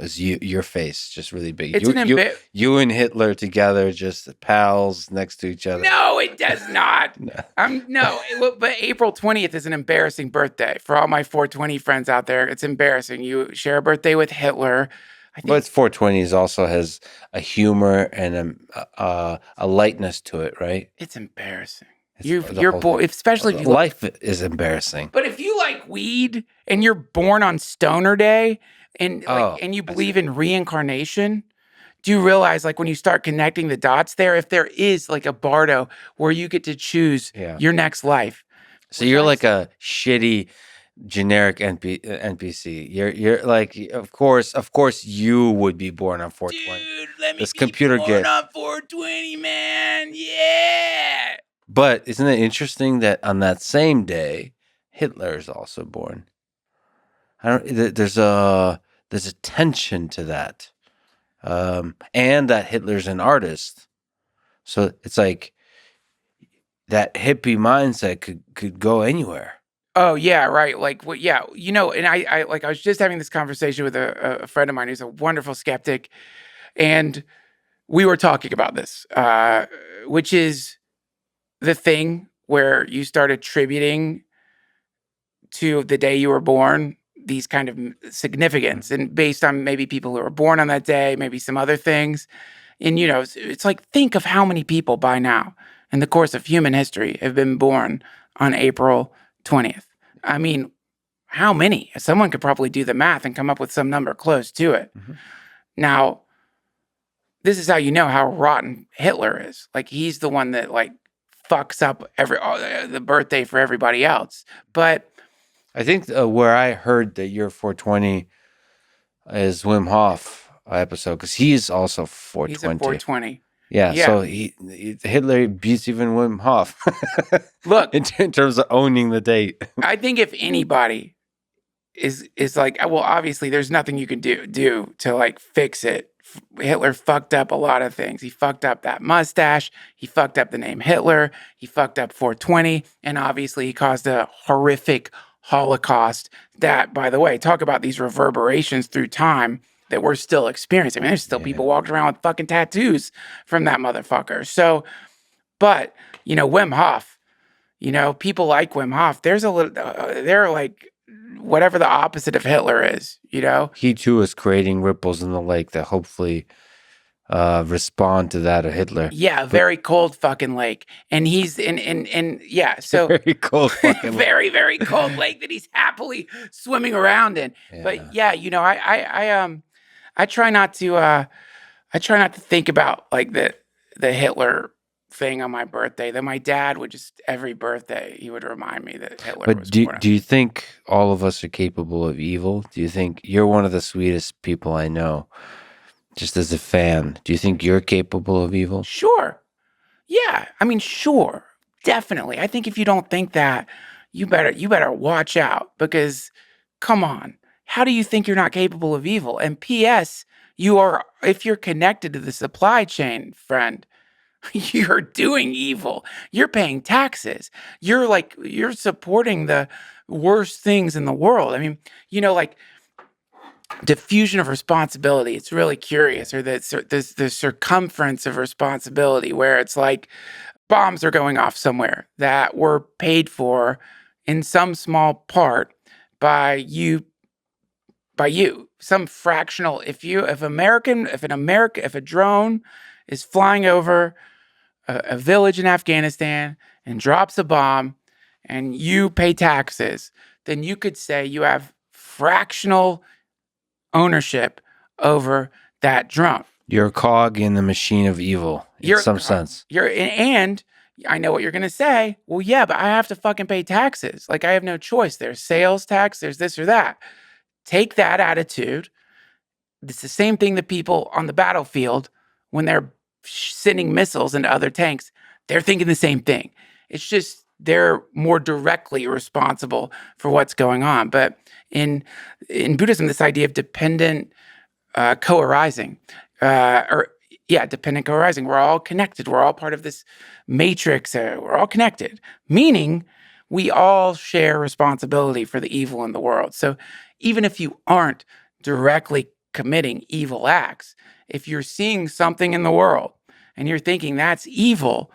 is your face, just really big. It's an You and Hitler together, just pals next to each other. No, it does not. But April 20th is an embarrassing birthday for all my 420 friends out there. It's embarrassing. You share a birthday with Hitler. I But think it's 420s also has a humor and a lightness to it, right? it's embarrassing. It's the You're whole born, thing. especially if you Life is embarrassing. But if you like weed and you're born on Stoner Day and Oh, and you I see. believe in reincarnation, do you realize when you start connecting the dots there, if there is like a bardo where you get to choose Yeah. your next life? So you're like a shitty generic NPC. You're like, of course you would be born on 420. Dude, let me This be computer born gets. on 420, man. Yeah. But isn't it interesting that on that same day, Hitler is also born? There's a tension to that, and that Hitler's an artist. So it's like that hippie mindset could go anywhere. Oh yeah, right. Yeah, and I was just having this conversation with a friend of mine who's a wonderful skeptic, and we were talking about this, which is the thing where you start attributing to the day you were born these kind of significance, and based on maybe people who were born on that day, maybe some other things. And it's like, think of how many people by now in the course of human history have been born on April 20th. I mean, how many? Someone could probably do the math and come up with some number close to it. Mm-hmm. Now, this is how you know how rotten Hitler is. Like, he's the one that fucks up the birthday for everybody else. But I think where I heard that you're 420 is Wim Hof episode, because he's also 420. he's a 420. Yeah, Yeah. so Hitler beats even Wim Hof. Look, in terms of owning the date. I think if anybody is like, well, obviously there's nothing you can do to fix it. Hitler fucked up a lot of things. He fucked up that mustache. He fucked up the name Hitler. He fucked up 420. And obviously he caused a horrific Holocaust that, by the way, talk about these reverberations through time that we're still experiencing. I mean, there's still people walking around with fucking tattoos from that motherfucker. So, but, Wim Hof, people like Wim Hof, there's a little, they're like whatever the opposite of Hitler is, He too is creating ripples in the lake that hopefully respond to that of Hitler. Yeah, very cold fucking lake. And he's yeah, so very cold fucking lake. Very, very cold lake that he's happily swimming around in. Yeah. But yeah, I try not to think about the Hitler thing on my birthday. That my dad would just every birthday he would remind me that Hitler was born. Do you think all of us are capable of evil? Do you think you're one of the sweetest people I know? Just as a fan, do you think you're capable of evil? Sure. Yeah. I mean, sure. Definitely. I think if you don't think that, you better watch out, because come on. How do you think you're not capable of evil? And P.S., if you're connected to the supply chain, friend, you're doing evil. You're paying taxes. You're supporting the worst things in the world. I mean, diffusion of responsibility. It's really curious, or the circumference of responsibility, where it's like bombs are going off somewhere that were paid for in some small part by you, some fractional. If a drone is flying over a village in Afghanistan and drops a bomb and you pay taxes, then you could say you have fractional ownership over that drone. You're a cog in the machine of evil in some sense. And I know what you're going to say. Well, yeah, but I have to fucking pay taxes. I have no choice. There's sales tax, there's this or that. Take that attitude. It's the same thing that people on the battlefield, when they're sending missiles into other tanks, they're thinking the same thing. It's just they're more directly responsible for what's going on. But in Buddhism, this idea of dependent co-arising, dependent co-arising. We're all connected. We're all part of this matrix. We're all connected, meaning we all share responsibility for the evil in the world. So even if you aren't directly committing evil acts, if you're seeing something in the world and you're thinking that's evil,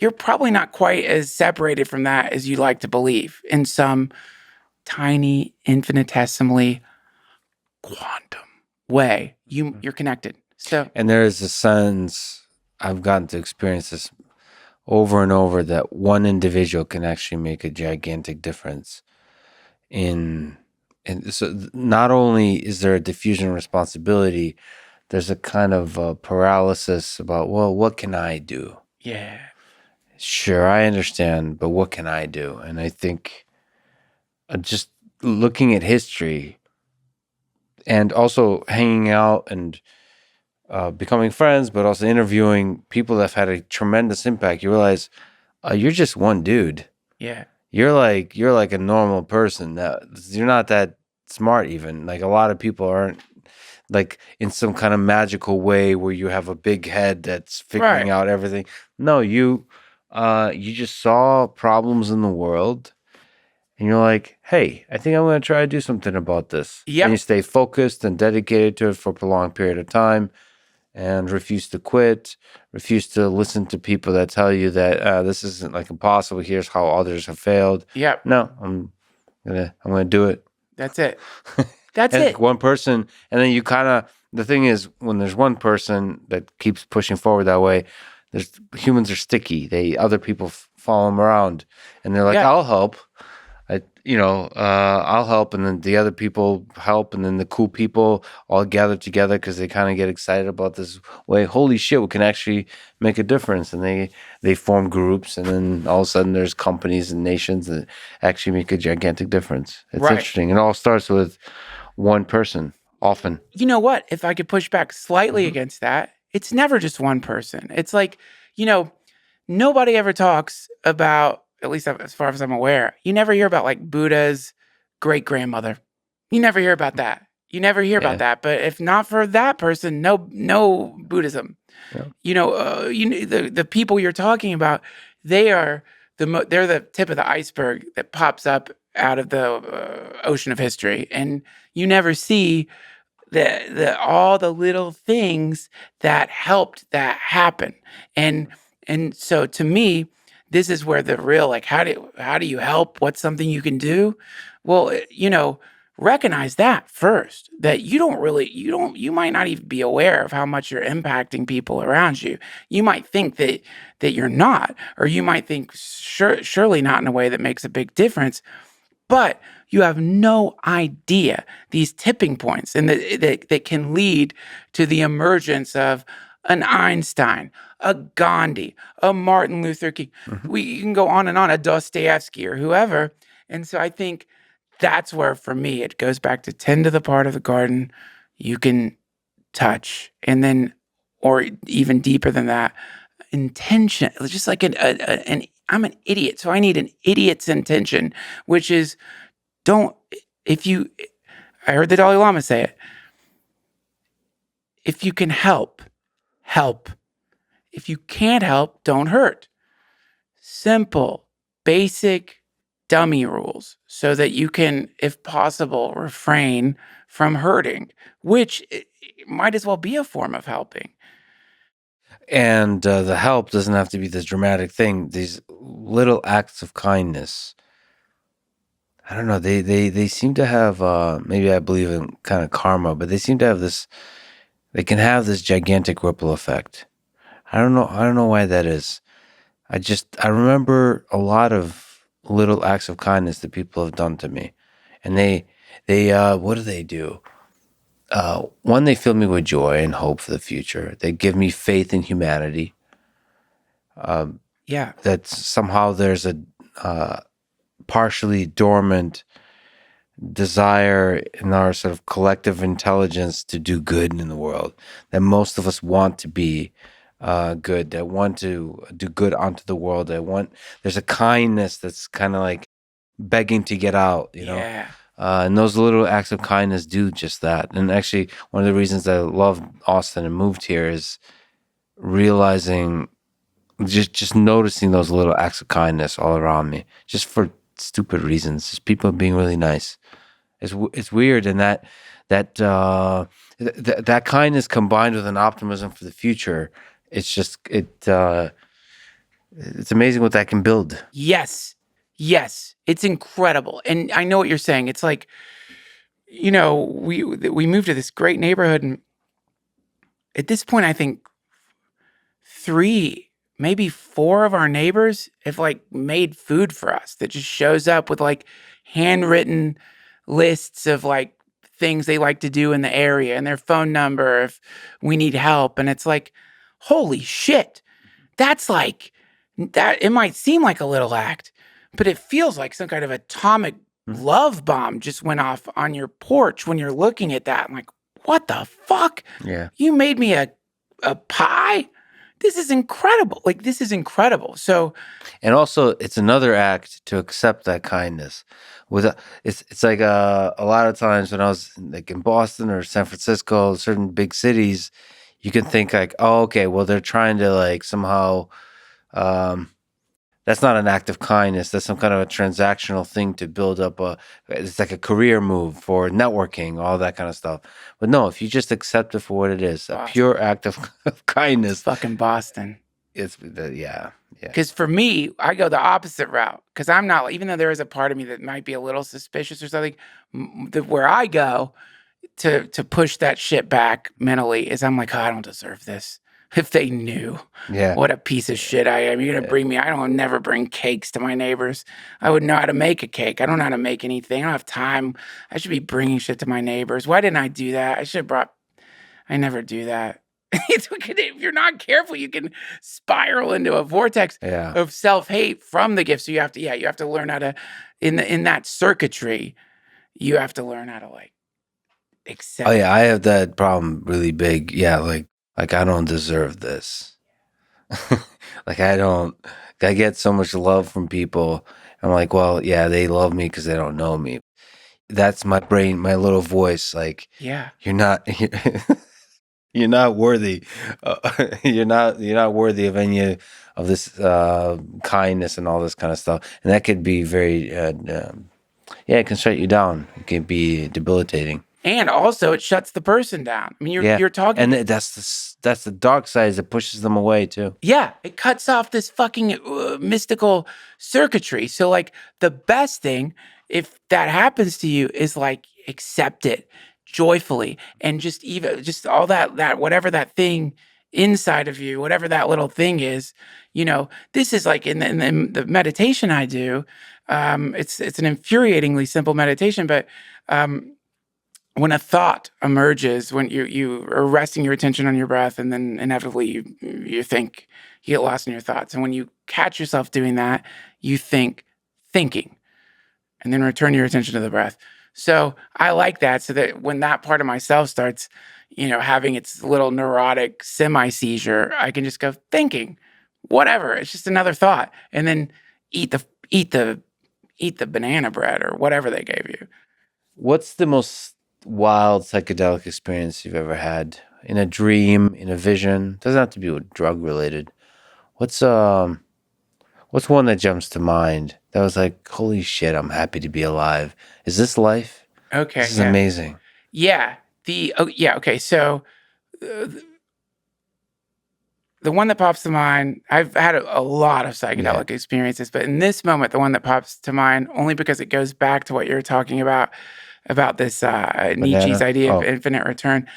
you're probably not quite as separated from that as you like to believe in some tiny, infinitesimally quantum way. You're connected. So, And there is a sense, I've gotten to experience this over and over, that one individual can actually make a gigantic difference in. And so not only is there a diffusion of responsibility, there's a kind of paralysis about, well, what can I do? yeah. Sure, I understand, but what can I do? And I think just looking at history and also hanging out and becoming friends, but also interviewing people that have had a tremendous impact, you realize you're just one dude. Yeah. You're like a normal person. You're not that smart even. Like a lot of people aren't like in some kind of magical way where you have a big head that's figuring Right. out everything. No, you just saw problems in the world and you're like, hey, I think I'm going to try to do something about this. Yep. And you stay focused and dedicated to it for a prolonged period of time and refuse to quit, refuse to listen to people that tell you that this isn't like impossible. Here's how others have failed. Yep. No, I'm gonna do it. That's it. That's And it. one person, and then you kind of, the thing is, when there's one person that keeps pushing forward that way, there's humans are sticky. Other people follow them around, and they're like, Yeah. "I'll help." I'll help, and then the other people help, and then the cool people all gather together because they kind of get excited about this way. Holy shit, we can actually make a difference, and they form groups, and then all of a sudden there's companies and nations that actually make a gigantic difference. It's Right. interesting. It all starts with one person, often. You know what? If I could push back slightly against that, it's never just one person. It's like, nobody ever talks about, at least as far as I'm aware, you never hear about like Buddha's great grandmother. You never hear about that. You never hear about that. But if not for that person, no Buddhism. Yeah. The people you're talking about, they are they're the tip of the iceberg that pops up out of the ocean of history, and you never see all the little things that helped that happen. And so to me, this is where the real, like, how do you help? What's something you can do? Well, recognize that first, that you might not even be aware of how much you're impacting people around you. You might think that you're not, or you might think surely not in a way that makes a big difference, but you have no idea these tipping points and that can lead to the emergence of an Einstein, a Gandhi, a Martin Luther King. You can go on and on, a Dostoevsky or whoever. And so I think that's where, for me, it goes back to tend to the part of the garden you can touch. And then, or even deeper than that, intention. It's just like I'm an idiot, so I need an idiot's intention, which is I heard the Dalai Lama say it. If you can help, help. If you can't help, don't hurt. Simple, basic, dummy rules so that you can, if possible, refrain from hurting, which might as well be a form of helping. And the help doesn't have to be this dramatic thing. These little acts of kindness, I don't know. They seem to have maybe I believe in kind of karma, but they seem to have this. They can have this gigantic ripple effect. I don't know why that is. I remember a lot of little acts of kindness that people have done to me, and they what do they do? One, they fill me with joy and hope for the future. They give me faith in humanity. Yeah. That somehow there's a partially dormant desire in our sort of collective intelligence to do good in the world, that most of us want to be good, that want to do good onto the world. There's a kindness that's kind of like begging to get out, Yeah. and those little acts of kindness do just that. And actually, one of the reasons I love Austin and moved here is realizing, just noticing those little acts of kindness all around me, just for stupid reasons. Just people being really nice. It's weird, and that kindness combined with an optimism for the future, it's just it's amazing what that can build. Yes. Yes. It's incredible. And I know what you're saying. It's like, we moved to this great neighborhood, and at this point, I think 3, maybe 4 of our neighbors have like made food for us that just shows up with like handwritten lists of like things they like to do in the area and their phone number if we need help. And it's like, holy shit, that's like that. It might seem like a little act, but it feels like some kind of atomic love bomb just went off on your porch when you're looking at that. I'm like, what the fuck? Yeah. You made me a pie? This is incredible. Like, this is incredible. So, And also, it's another act to accept that kindness. It's like a lot of times when I was like in Boston or San Francisco, certain big cities, you can think like, oh, okay, well they're trying to like somehow. Um, that's not an act of kindness. That's some kind of a transactional thing to build up it's like a career move for networking, all that kind of stuff. But no, if you just accept it for what it is, a Boston. pure act of kindness, fucking Boston. yeah. Because for me, I go the opposite route. Because I'm not, even though there is a part of me that might be a little suspicious or something, where I go to push that shit back mentally is I'm like, oh, I don't deserve this. If they knew Yeah. what a piece of shit I am, you're gonna bring me. I don't never bring cakes to my neighbors. I wouldn't know how to make a cake. I don't know how to make anything. I don't have time. I should be bringing shit to my neighbors. Why didn't I do that? I should have brought. I never do that. If you're not careful, you can spiral into a vortex Yeah. of self-hate from the gift. So you have to learn how to, in that circuitry, you have to learn how to like accept. Oh yeah, I have that problem really big. Yeah, like I don't deserve this. Like I get so much love from people. I'm like, well, yeah, they love me because they don't know me. That's my brain, my little voice. Like, Yeah. you're not, you're not worthy. You're not worthy of any of this kindness and all this kind of stuff. And that could be very, it can shut you down. It can be debilitating. And also, it shuts the person down. I mean, you're talking, and that's the dark side. That pushes them away too. yeah, it cuts off this fucking mystical circuitry. So, like, the best thing, if that happens to you, is like accept it joyfully, and just all that whatever that thing inside of you, whatever that little thing is, this is like in the meditation I do. It's an infuriatingly simple meditation, but when a thought emerges, when you are resting your attention on your breath, and then inevitably you get lost in your thoughts. And when you catch yourself doing that, you thinking, and then return your attention to the breath. So I like that, so that when that part of myself starts, having its little neurotic semi-seizure, I can just go thinking, whatever. It's just another thought, and then eat the banana bread or whatever they gave you. What's the most wild psychedelic experience you've ever had? In a dream, in a vision? Doesn't have to be drug related. What's one that jumps to mind that was like, holy shit, I'm happy to be alive? Is this life? Okay, This is amazing. Yeah. Okay. So the one that pops to mind, I've had a lot of psychedelic experiences, but in this moment, the one that pops to mind, only because it goes back to what you're talking about this Nietzsche's idea of infinite return.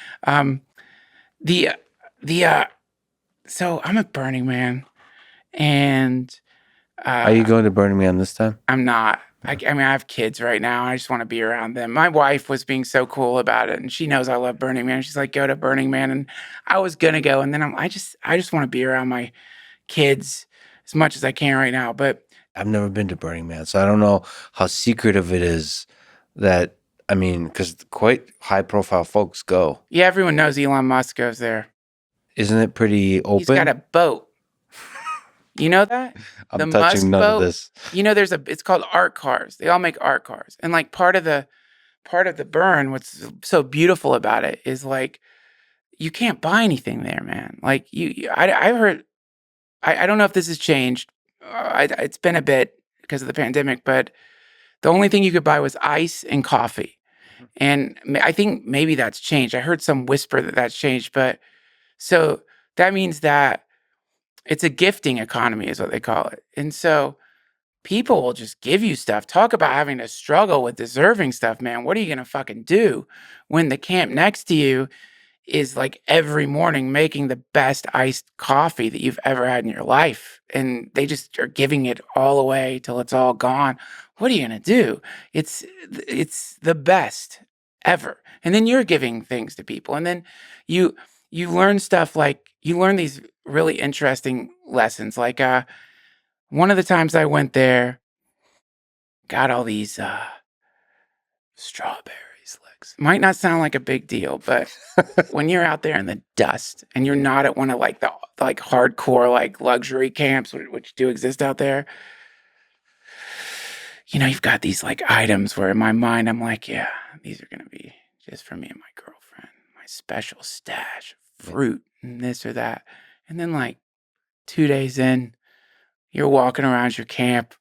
So I'm at Burning Man, and are you going to Burning Man this time? I'm not. I mean, I have kids right now. I just want to be around them. My wife was being so cool about it, and she knows I love Burning Man. She's like, "Go to Burning Man," and I was gonna go, and then I just want to be around my kids as much as I can right now. But I've never been to Burning Man, so I don't know how secretive it is. Because quite high-profile folks go. Yeah, everyone knows Elon Musk goes there. Isn't it pretty He's got open? a boat. You know that? The I'm touching Musk none of boat. this. You know, it's called art cars. They all make art cars. And like part of the burn, what's so beautiful about it is like you can't buy anything there, man. Like I've heard, I don't know if this has changed. It's been a bit because of the pandemic, but the only thing you could buy was ice and coffee. And I think maybe that's changed. I heard some whisper that that's changed, but so that means that it's a gifting economy is what they call it. And so people will just give you stuff. Talk about having to struggle with deserving stuff, man. What are you going to fucking do when the camp next to you is like every morning making the best iced coffee that you've ever had in your life? And they just are giving it all away till it's all gone. What are you going to do? It's the best ever. And then you're giving things to people. And then you you learn stuff like you learn these really interesting lessons. Like one of the times I went there, got all these strawberries, Lex. Might not sound like a big deal, but when you're out there in the dust and you're not at one of like the like hardcore like luxury camps which do exist out there, you know, you've got these like items where in my mind I'm like, yeah, these are gonna be just for me and my girlfriend, my special stash of fruit and this or that. And then like 2 days in, you're walking around your camp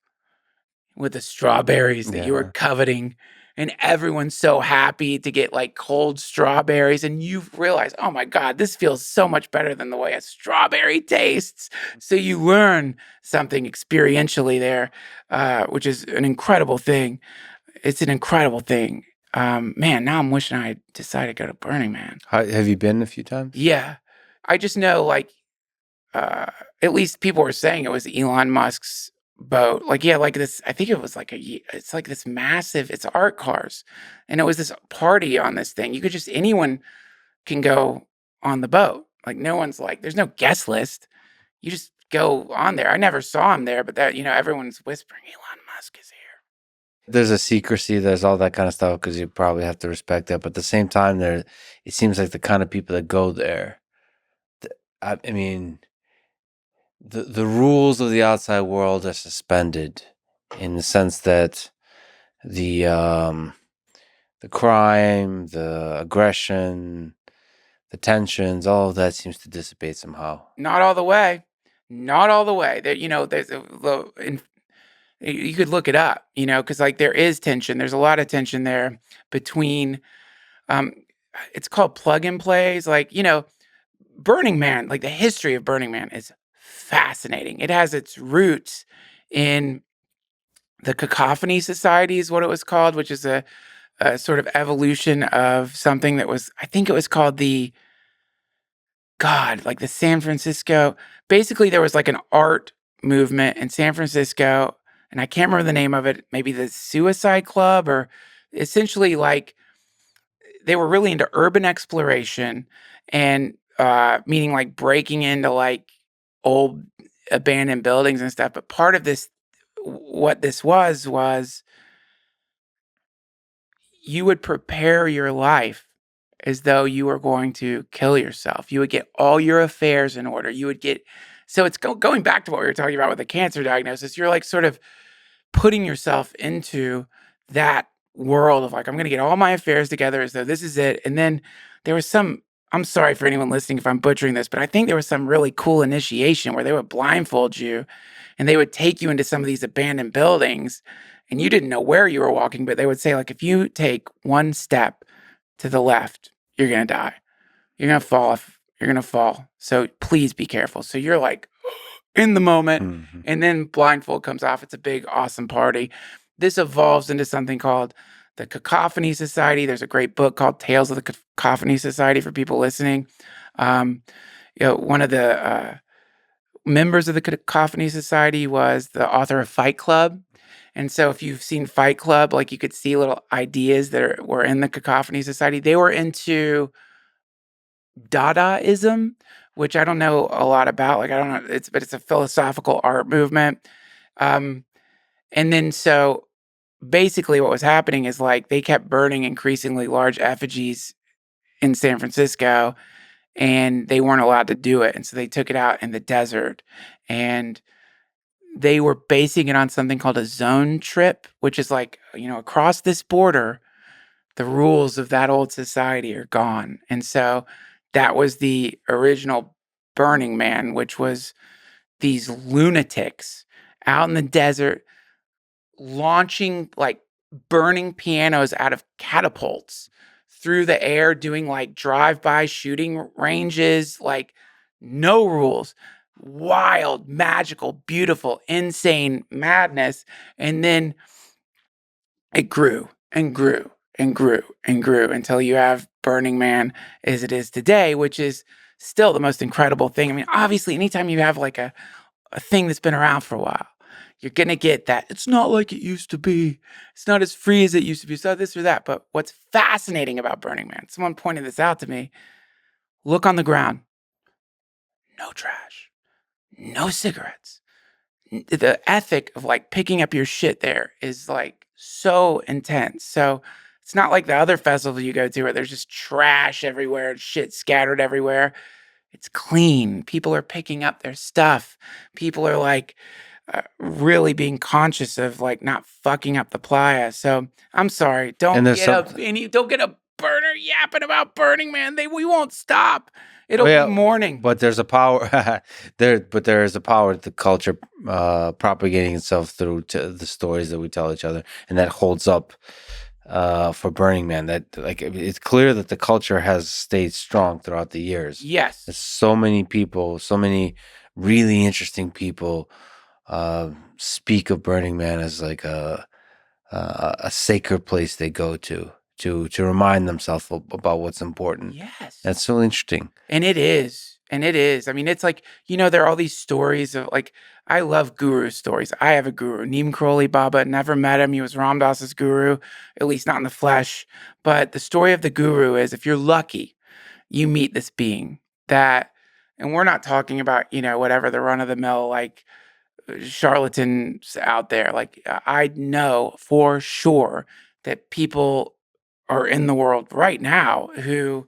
with the strawberries that you were Yeah. coveting, and everyone's so happy to get like cold strawberries, and you realize, oh my God, this feels so much better than the way a strawberry tastes. So you learn something experientially there, which is an incredible thing. It's an incredible thing. Man, now I'm wishing I decided to go to Burning Man. Have you been a few times? Yeah. I just know like uh, at least people were saying it was Elon Musk's boat. Like, yeah, like this, I think it was like it's like this massive, it's art cars. And it was this party on this thing. You could just, anyone can go on the boat. Like, no one's like, there's no guest list. You just go on there. I never saw him there, but that, you know, everyone's whispering, Elon Musk is here. There's a secrecy, there's all that kind of stuff because you probably have to respect that. But at the same time, it seems like the kind of people that go there. I mean, the rules of the outside world are suspended in the sense that the the crime, the aggression, the tensions, all of that seems to dissipate somehow. Not all the way. Not all the way. There, you know, there's a little, you could look it up, you know, because like there is tension. There's a lot of tension there between, um, it's called plug and plays. Like, you know, Burning Man, like the history of Burning Man is fascinating. It has its roots in the Cacophony Society, is what it was called, which is a sort of evolution of something that was, I think it was called like the San Francisco. Basically, there was like an art movement in San Francisco, and I can't remember the name of it, maybe the Suicide Club, or essentially like they were really into urban exploration and meaning like breaking into like old abandoned buildings and stuff. But part of this, what this was you would prepare your life as though you were going to kill yourself. You would get all your affairs in order. You would get, so it's going back to what we were talking about with the cancer diagnosis. You're like sort of putting yourself into that world of like, I'm going to get all my affairs together as though this is it. And then there was I'm sorry for anyone listening if I'm butchering this, but I think there was some really cool initiation where they would blindfold you and they would take you into some of these abandoned buildings and you didn't know where you were walking, but they would say like, if you take one step to the left, you're going to die. You're going to fall off. You're going to fall. So please be careful. So you're like in the moment, Mm-hmm. and then blindfold comes off. It's a big, awesome party. This evolves into something called the Cacophony Society. There's a great book called Tales of the Cacophony Society for people listening. You know, one of the members of the Cacophony Society was the author of Fight Club. And so if you've seen Fight Club, like you could see little ideas that were in the Cacophony Society. They were into Dadaism, which I don't know a lot about. Like I don't know, but it's a philosophical art movement. Um, and then so basically what was happening is like they kept burning increasingly large effigies in San Francisco. and they weren't allowed to do it. And so they took it out in the desert, and they were basing it on something called a zone trip, which is like, across this border, the rules of that old society are gone. And so that was the original Burning Man, which was these lunatics out in the desert launching like burning pianos out of catapults through the air, doing like drive-by shooting ranges, like no rules, wild, magical, beautiful, insane madness. And then it grew and grew and grew and grew until you have Burning Man as it is today, which is still the most incredible thing. I mean, obviously, anytime you have like a thing that's been around for a while, you're going to get that. It's not like it used to be. It's not as free as it used to be. It's not this or that. But what's fascinating about Burning Man, someone pointed this out to me. Look on the ground. No trash. No cigarettes. The ethic of like picking up your shit there is like so intense. So it's not like the other festivals you go to where there's just trash everywhere, shit scattered everywhere. It's clean. People are picking up their stuff. People are like really being conscious of like not fucking up the playa. So I'm sorry. And Don't there's get don't get a burner yapping about Burning Man. We won't stop. It'll Well, be morning. but there's a power there is a power to the culture propagating itself through to the stories that we tell each other, and that holds up for Burning Man. That like it's clear that the culture has stayed strong throughout the years. Yes. There's so many people, so many really interesting people speak of Burning Man as like a sacred place they go to remind themselves about what's important. Yes. That's so interesting. And it is. And it is. I mean, it's like, there are all these stories of like, I love guru stories. I have a guru, Neem Karoli Baba. Never met him. He was Ram Dass's guru, at least not in the flesh. But the story of the guru is if you're lucky, you meet this being that, and we're not talking about, whatever the run of the mill, like charlatans out there. Like, I know for sure that people are in the world right now who,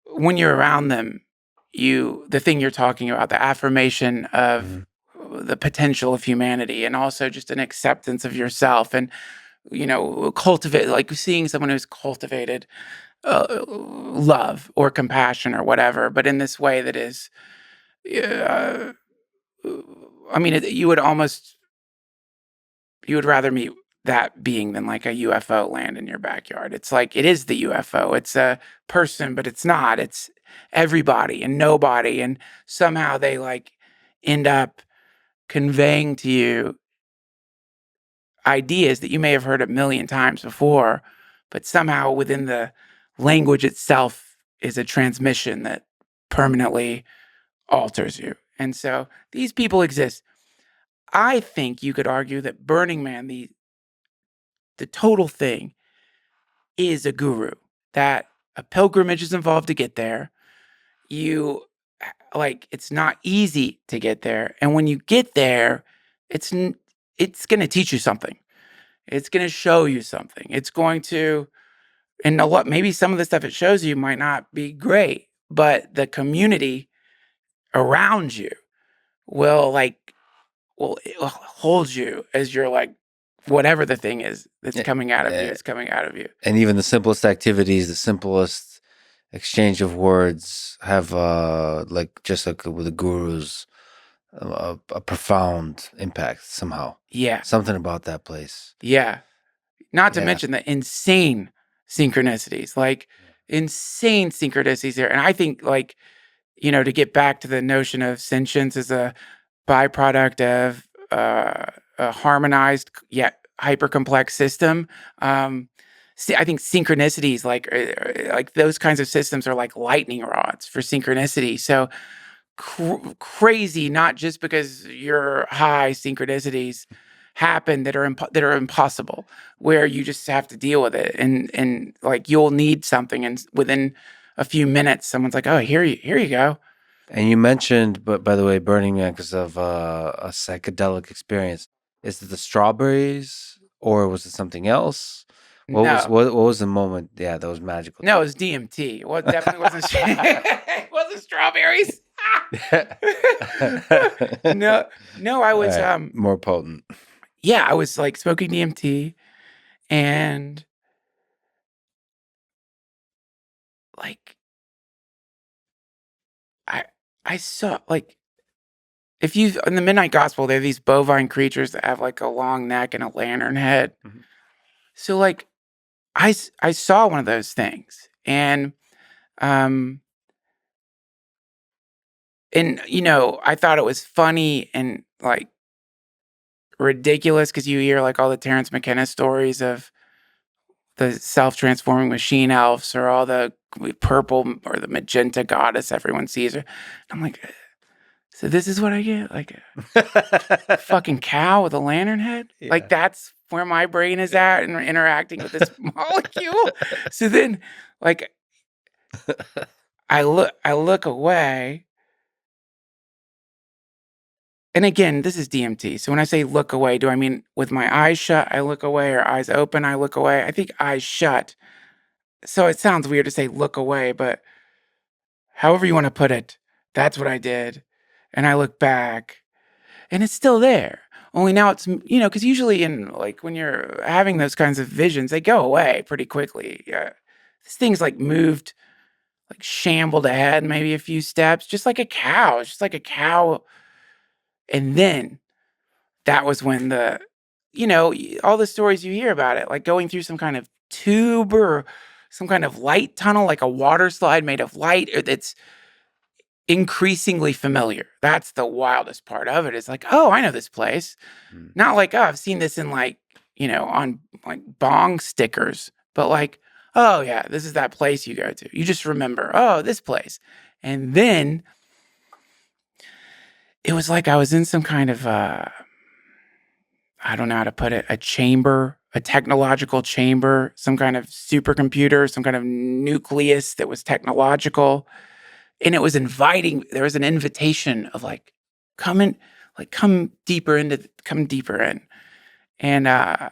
when you're around them, the thing you're talking about, the affirmation of the potential of humanity, and also just an acceptance of yourself, and cultivate, like seeing someone who's cultivated love or compassion or whatever, but in this way that is, uh, I mean, you would rather meet that being than like a UFO land in your backyard. It's like, it is the UFO. It's a person, but it's not. It's everybody and nobody. And somehow they like end up conveying to you ideas that you may have heard a million times before, but somehow within the language itself is a transmission that permanently alters you. And so these people exist. I think you could argue that Burning Man, the total thing, is a guru, that a pilgrimage is involved to get there. It's not easy to get there. And when you get there, it's going to teach you something. It's going to show you something. It's going to, and maybe some of the stuff it shows you might not be great, but the community around you will it'll hold you as you're like, whatever the thing is that's coming out of you is coming out of you. And even the simplest activities, the simplest exchange of words have just like with the gurus, a profound impact somehow. Yeah. Something about that place. Yeah. Not to mention the insane synchronicities, like insane synchronicities there. And I think like, to get back to the notion of sentience as a byproduct of a harmonized yet hyper complex system. I think synchronicities, like those kinds of systems, are like lightning rods for synchronicity. So crazy, not just because you're high, synchronicities happen that are impossible, where you just have to deal with it, and like you'll need something, and within a few minutes, someone's like, "Oh, here you go." And you mentioned, but by the way, Burning Man because of a psychedelic experience. Is it the strawberries or was it something else? No. What was the moment? Yeah, that was magical. No, it was DMT. It definitely wasn't. It wasn't strawberries. No, no, I All was right, more potent. yeah, I was like smoking DMT, and like I I saw like if you in the Midnight Gospel, there are these bovine creatures that have like a long neck and a lantern head. Mhm. So like I saw one of those things, um and I thought it was funny and like ridiculous because you hear like all the Terrence McKenna stories of the self-transforming machine elves or all the purple or the magenta goddess everyone sees. I'm like, so this is what I get? Like a fucking cow with a lantern head? Yeah. Like that's where my brain is at and interacting with this molecule. So then like I look away. And again, this is DMT. So when I say look away, do I mean with my eyes shut, I look away, or eyes open, I look away? I think eyes shut. So it sounds weird to say look away, but however you want to put it, that's what I did. And I look back and it's still there. Only now it's, because usually in like when you're having those kinds of visions, they go away pretty quickly. Yeah. This thing's like moved, like shambled ahead maybe a few steps, just like a cow. It's just like a cow. And then that was when all the stories you hear about it, like going through some kind of tube or some kind of light tunnel, like a water slide made of light. It's increasingly familiar. That's the wildest part of it. Is like, oh, I know this place. Not like, oh, I've seen this in like, on like bong stickers, but like, oh yeah, this is that place you go to. You just remember, oh, this place. And then it was like I was in some kind of I don't know how to put it, a chamber, a technological chamber, some kind of supercomputer, some kind of nucleus that was technological. And it was there was an invitation of like, come in, like come deeper in. And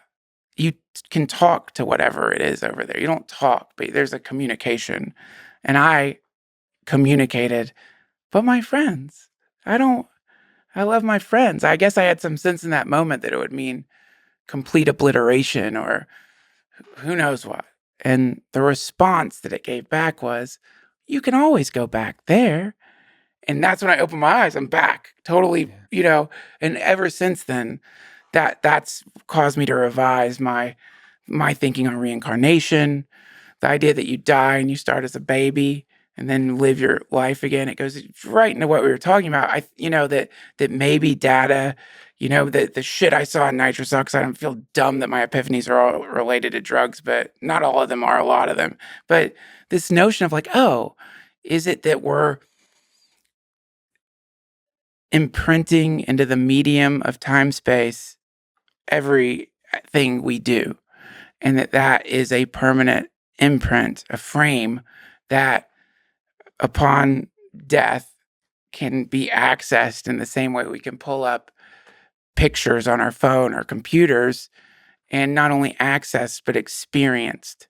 you can talk to whatever it is over there. You don't talk, but there's a communication. And I communicated, but my friends, I love my friends. I guess I had some sense in that moment that it would mean complete obliteration or who knows what. And the response that it gave back was, you can always go back there. And that's when I opened my eyes. I'm back totally, and ever since then, that's caused me to revise my thinking on reincarnation, the idea that you die and you start as a baby and then live your life again. It goes right into what we were talking about. That maybe data, the shit I saw in nitrous oxide. I feel dumb that my epiphanies are all related to drugs, but not all of them are, a lot of them. But this notion of like, oh, is it that we're imprinting into the medium of time space everything we do, and that is a permanent imprint, a frame that upon death can be accessed in the same way we can pull up pictures on our phone or computers, and not only accessed but experienced,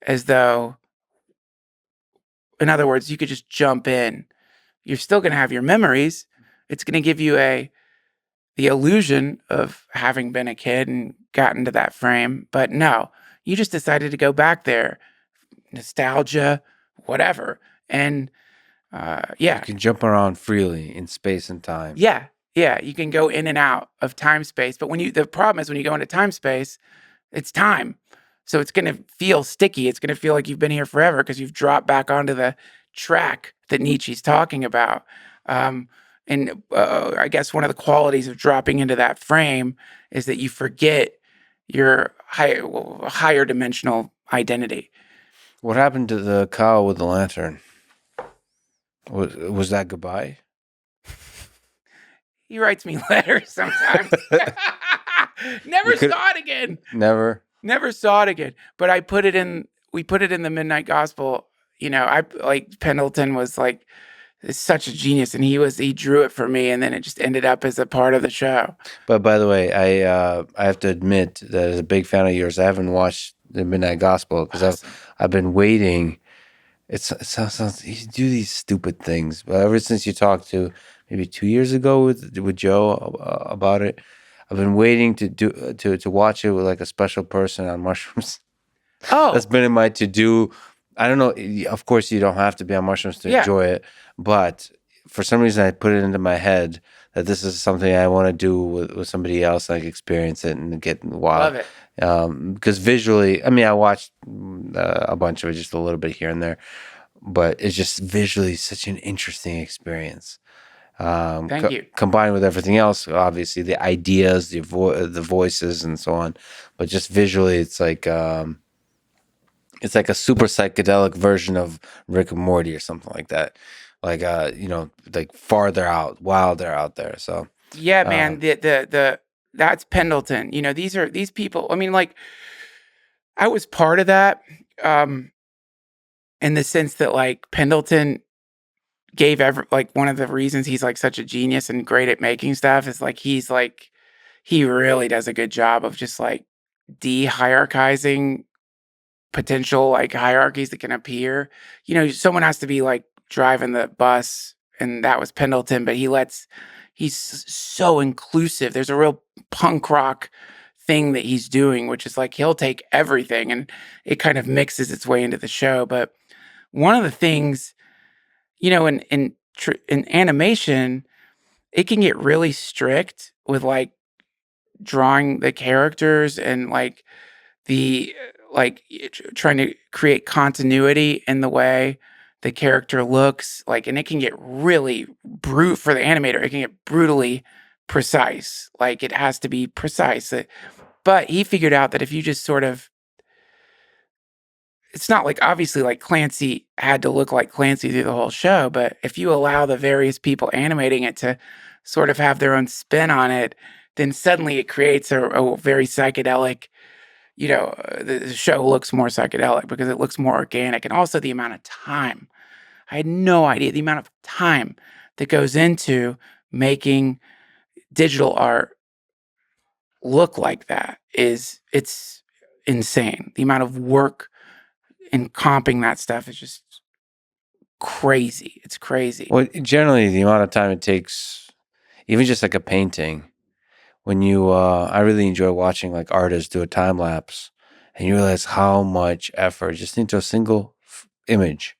as though, in other words, you could just jump in. You're still going to have your memories. It's going to give you the illusion of having been a kid and gotten to that frame. But no, you just decided to go back there. Nostalgia, whatever. And You can jump around freely in space and time. Yeah. You can go in and out of time space. But the problem is when you go into time space, it's time. So it's going to feel sticky. It's going to feel like you've been here forever because you've dropped back onto the track that Nietzsche's talking about. And I guess one of the qualities of dropping into that frame is that you forget your higher dimensional identity. What happened to the cow with the lantern? Was that goodbye? He writes me letters sometimes. Never saw it again. Never saw it again. But we put it in the Midnight Gospel. I like Pendleton was like is such a genius, and he drew it for me, and then it just ended up as a part of the show. But by the way, I have to admit that as a big fan of yours, I haven't watched the Midnight Gospel because Awesome. I've been waiting. It sounds you do these stupid things, but ever since you talked to maybe 2 years ago with Joe about it, I've been waiting to watch it with like a special person on mushrooms. That's Oh, been in my to do. I don't know. Of course, you don't have to be on mushrooms to yeah, enjoy it, but for some reason, I put it into my head that this is something I want to do with somebody else, like experience it and get wild. love it. Because visually, I mean, I watched a bunch of it, just a little bit here and there, but it's just visually such an interesting experience. Thank you. Combined with everything else, obviously the ideas, the voices, and so on, but just visually, it's like a super psychedelic version of Rick and Morty or something like that. Like like farther out, wilder out there. So Yeah, man. um, The that's Pendleton. You know, these people. I mean, like, I was part of that, um, in the sense that like Pendleton gave like one of the reasons he's like such a genius and great at making stuff is like he really does a good job of just like de-hierarchizing potential like hierarchies that can appear. You know, someone has to be like driving the bus, and that was Pendleton, but he's so inclusive. There's a real punk rock thing that he's doing, which is like he'll take everything and it kind of mixes its way into the show. But one of the things, you know, in animation, it can get really strict with like drawing the characters and like the trying to create continuity in the way the character looks like, and it can get really brute for the animator. It can get brutally precise. Like it has to be precise. But he figured out that if you just sort of, it's not like obviously like Clancy had to look like Clancy through the whole show, but if you allow the various people animating it to sort of have their own spin on it, then suddenly it creates a very psychedelic, you know, the show looks more psychedelic because it looks more organic. And also the amount of time. I had no idea the amount of time that goes into making digital art look like that it's insane. The amount of work in comping that stuff is just crazy. It's crazy. well, generally the amount of time it takes, even just like a painting, when I really enjoy watching like artists do a time lapse, and you realize how much effort just into a single image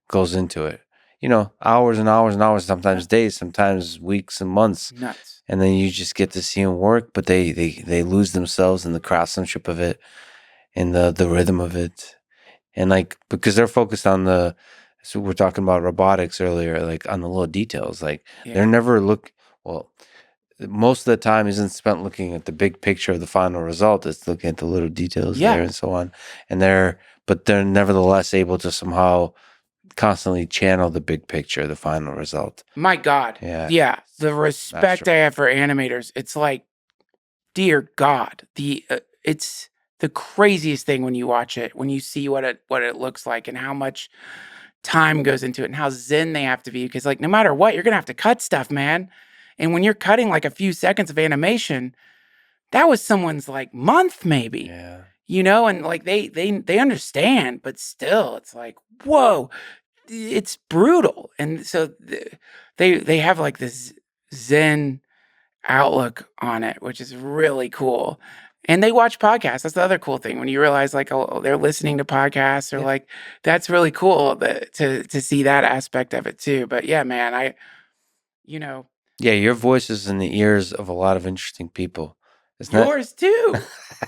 goes into it. You know, hours and hours and hours, sometimes days, sometimes weeks and months, Nuts. and then you just get to see them work, but they lose themselves in the craftsmanship of it, in the rhythm of it, and like because they're focused on the. So we're talking about robotics earlier, like on the little details. Like they're Yeah. never well, most of the time isn't spent looking at the big picture of the final result. It's looking at the little details Yeah. there and so on. And they're nevertheless able to somehow constantly channel the big picture, the final result. My God. Yeah. Yeah. The respect I have for animators, it's like, dear God, it's the craziest thing when you watch it, when you see what it looks like and how much time goes into it and how zen they have to be. Because like no matter what, you're gonna have to cut stuff, man. And when you're cutting like a few seconds of animation, that was someone's like month maybe. Yeah. You know, and like they understand, but still, it's like, whoa, it's brutal. And so they have like this zen outlook on it, which is really cool. And they watch podcasts. That's the other cool thing when you realize like, oh, they're listening to podcasts or Yeah. like that's really cool to see that aspect of it too. But yeah, man, you know, Yeah, your voice is in the ears of a lot of interesting people. Isn't yours too.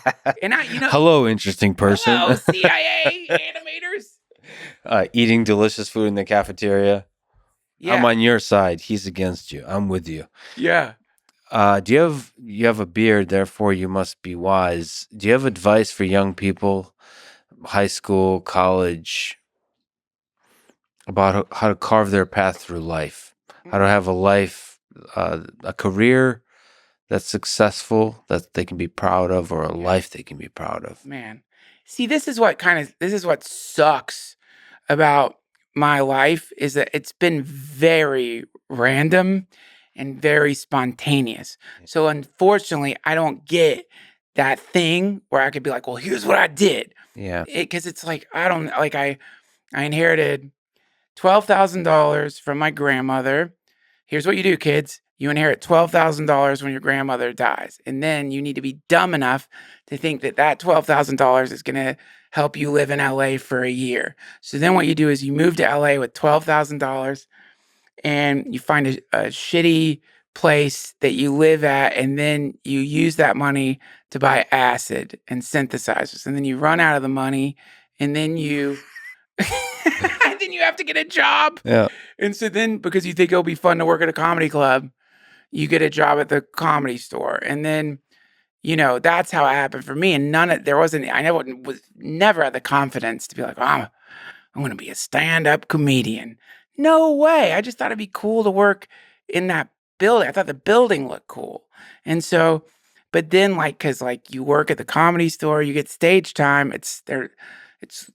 that? And Hello, interesting person. hello, CIA animators. Eating delicious food in the cafeteria. I'm Yeah, on your side. He's against you. I'm with you. yeah. You have a beard, therefore you must be wise. Do you have advice for young people, high school, college, about how to carve their path through life, how to have a life, a career that's successful, that they can be proud of, or a life they can be proud of? Man. See, this is what sucks about my life is that it's been very random and very spontaneous. So unfortunately, I don't get that thing where I could be like, well, here's what I did. Yeah. Because it's like, I don't like, I inherited $12,000 from my grandmother. Here's what you do, kids. You inherit $12,000 when your grandmother dies. And then you need to be dumb enough to think that that $12,000 is going to help you live in LA for a year. So then what you do is you move to LA with $12,000 and you find a shitty place that you live at. And then you use that money to buy acid and synthesizers. And then you run out of the money and then you and then you have to get a job. Yeah. And so then, because you think it'll be fun to work at a comedy club, you get a job at the comedy store. And then, that's how it happened for me. And I was never had the confidence to be like, oh, I'm going to be a stand-up comedian. No way. I just thought it'd be cool to work in that building. I thought the building looked cool. And so, but then cause you work at the comedy store, you get stage time. It's the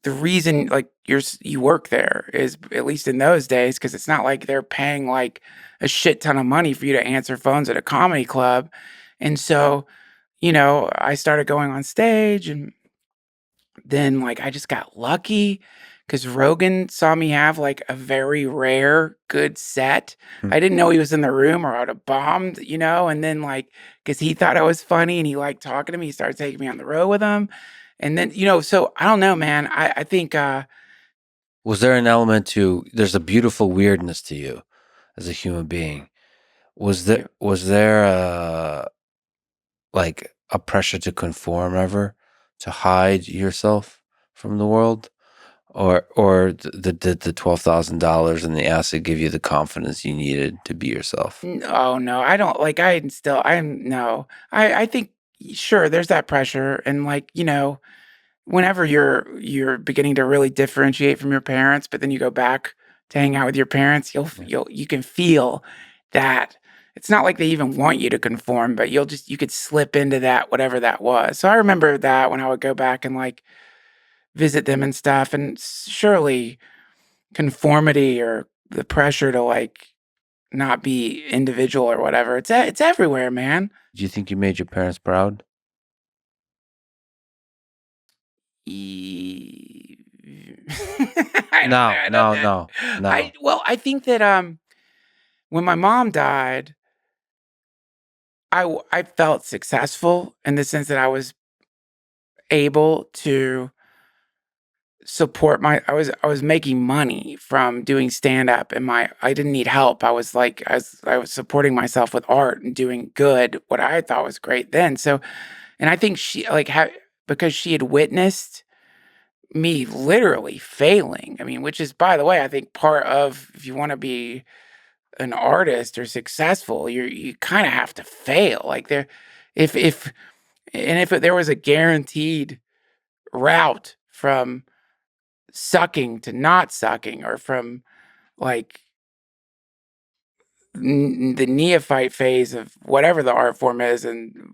reason you work there is, at least in those days, because it's not like they're paying a shit ton of money for you to answer phones at a comedy club. And so, I started going on stage, and then I just got lucky because Rogan saw me have a very rare good set. I didn't know he was in the room or I would have bombed, and then because he thought I was funny and he liked talking to me, he started taking me on the road with him. And then, so I don't know, man. I think, Was there an element to, there's a beautiful weirdness to you as a human being. Was there a pressure to conform ever, to hide yourself from the world? Or did the $12,000 and the acid give you the confidence you needed to be yourself? oh no, I don't no. I think, sure, there's that pressure. And whenever you're beginning to really differentiate from your parents, but then you go back to hang out with your parents, you can feel that it's not like they even want you to conform, but you could slip into that, whatever that was. So I remember that when I would go back and visit them and stuff, and surely conformity or the pressure to not be individual or whatever, it's everywhere, man. Do you think you made your parents proud? I don't know. No. I think that when my mom died, I felt successful in the sense that I was able to support I was making money from doing stand up, and I didn't need help. I was I was supporting myself with art and doing good, what I thought was great then. So, and I think she because she had witnessed me literally failing. I mean, which is, by the way, I think part of, if you want to be an artist or successful, you kind of have to fail. If there was a guaranteed route from sucking to not sucking, or from like the neophyte phase of whatever the art form is, and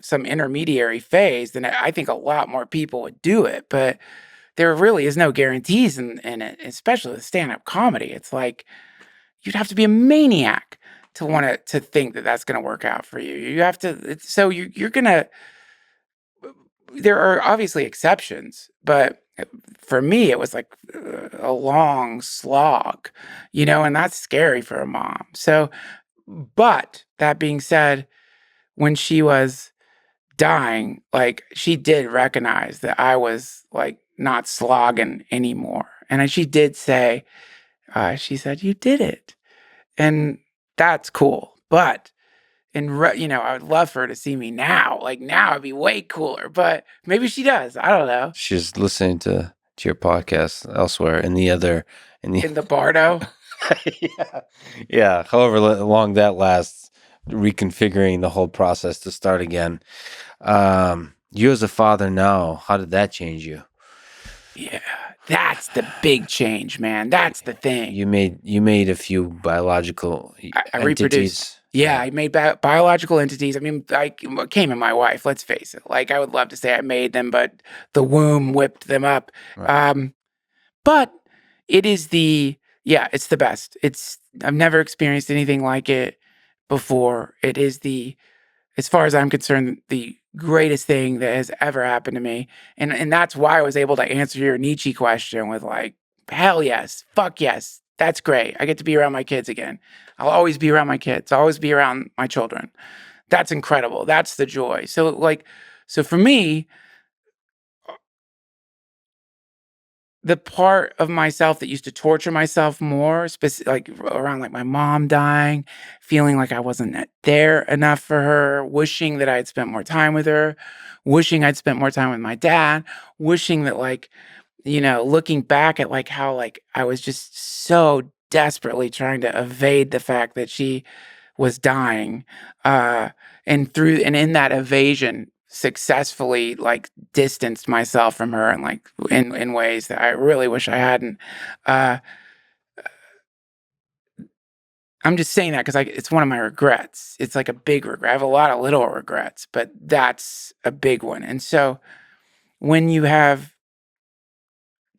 some intermediary phase, then I think a lot more people would do it. But there really is no guarantees in it, especially with stand-up comedy. It's you'd have to be a maniac to want to think that that's going to work out for you. You have to, so you're going to, there are obviously exceptions, but for me, it was a long slog, and that's scary for a mom. So, but that being said, when she was dying, she did recognize that I was not slogging anymore. And she did say, she said, "You did it." And that's cool. But I would love for her to see me now. Now it'd be way cooler. But maybe she does. I don't know. She's listening to your podcast elsewhere in In the Bardo. yeah. Yeah. However long that lasts, reconfiguring the whole process to start again. You as a father now, how did that change you? Yeah, that's the big change, man. That's the thing. You made a few biological I reproduced. Yeah, I made biological entities. I mean, I came in my wife, let's face it. I would love to say I made them, but the womb whipped them up. Right. But It is it's the best. I've never experienced anything like it before. It is as far as I'm concerned, the greatest thing that has ever happened to me. And that's why I was able to answer your Nietzsche question with like, hell yes, fuck yes. That's great. I get to be around my kids again. I'll always be around my kids. I'll always be around my children. That's incredible. That's the joy. So for me, the part of myself that used to torture myself more, like around like my mom dying, feeling like I wasn't there enough for her, wishing that I had spent more time with her, wishing I'd spent more time with my dad, wishing that like, looking back at like how like I was just so desperately trying to evade the fact that she was dying, and in that evasion successfully like distanced myself from her and like in ways that I really wish I hadn't. uh I'm just saying that because it's one of my regrets. It's like a big regret. I have a lot of little regrets, but that's a big one. And so when you have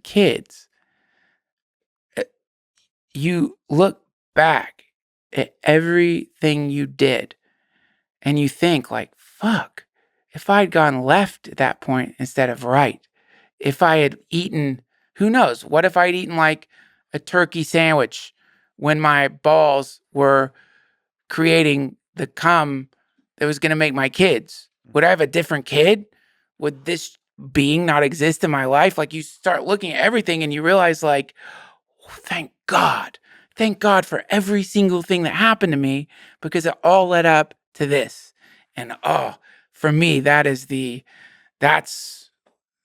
kids, uh, you look back at everything you did and you think like, fuck, if I'd gone left at that point instead of right, if I had eaten, who knows, what if I'd eaten like a turkey sandwich when my balls were creating the cum that was going to make my kids? Would I have a different kid? Would this being not exist in my life? Like you start looking at everything and you realize like, oh, thank God. Thank God for every single thing that happened to me because it all led up to this. And for me, that's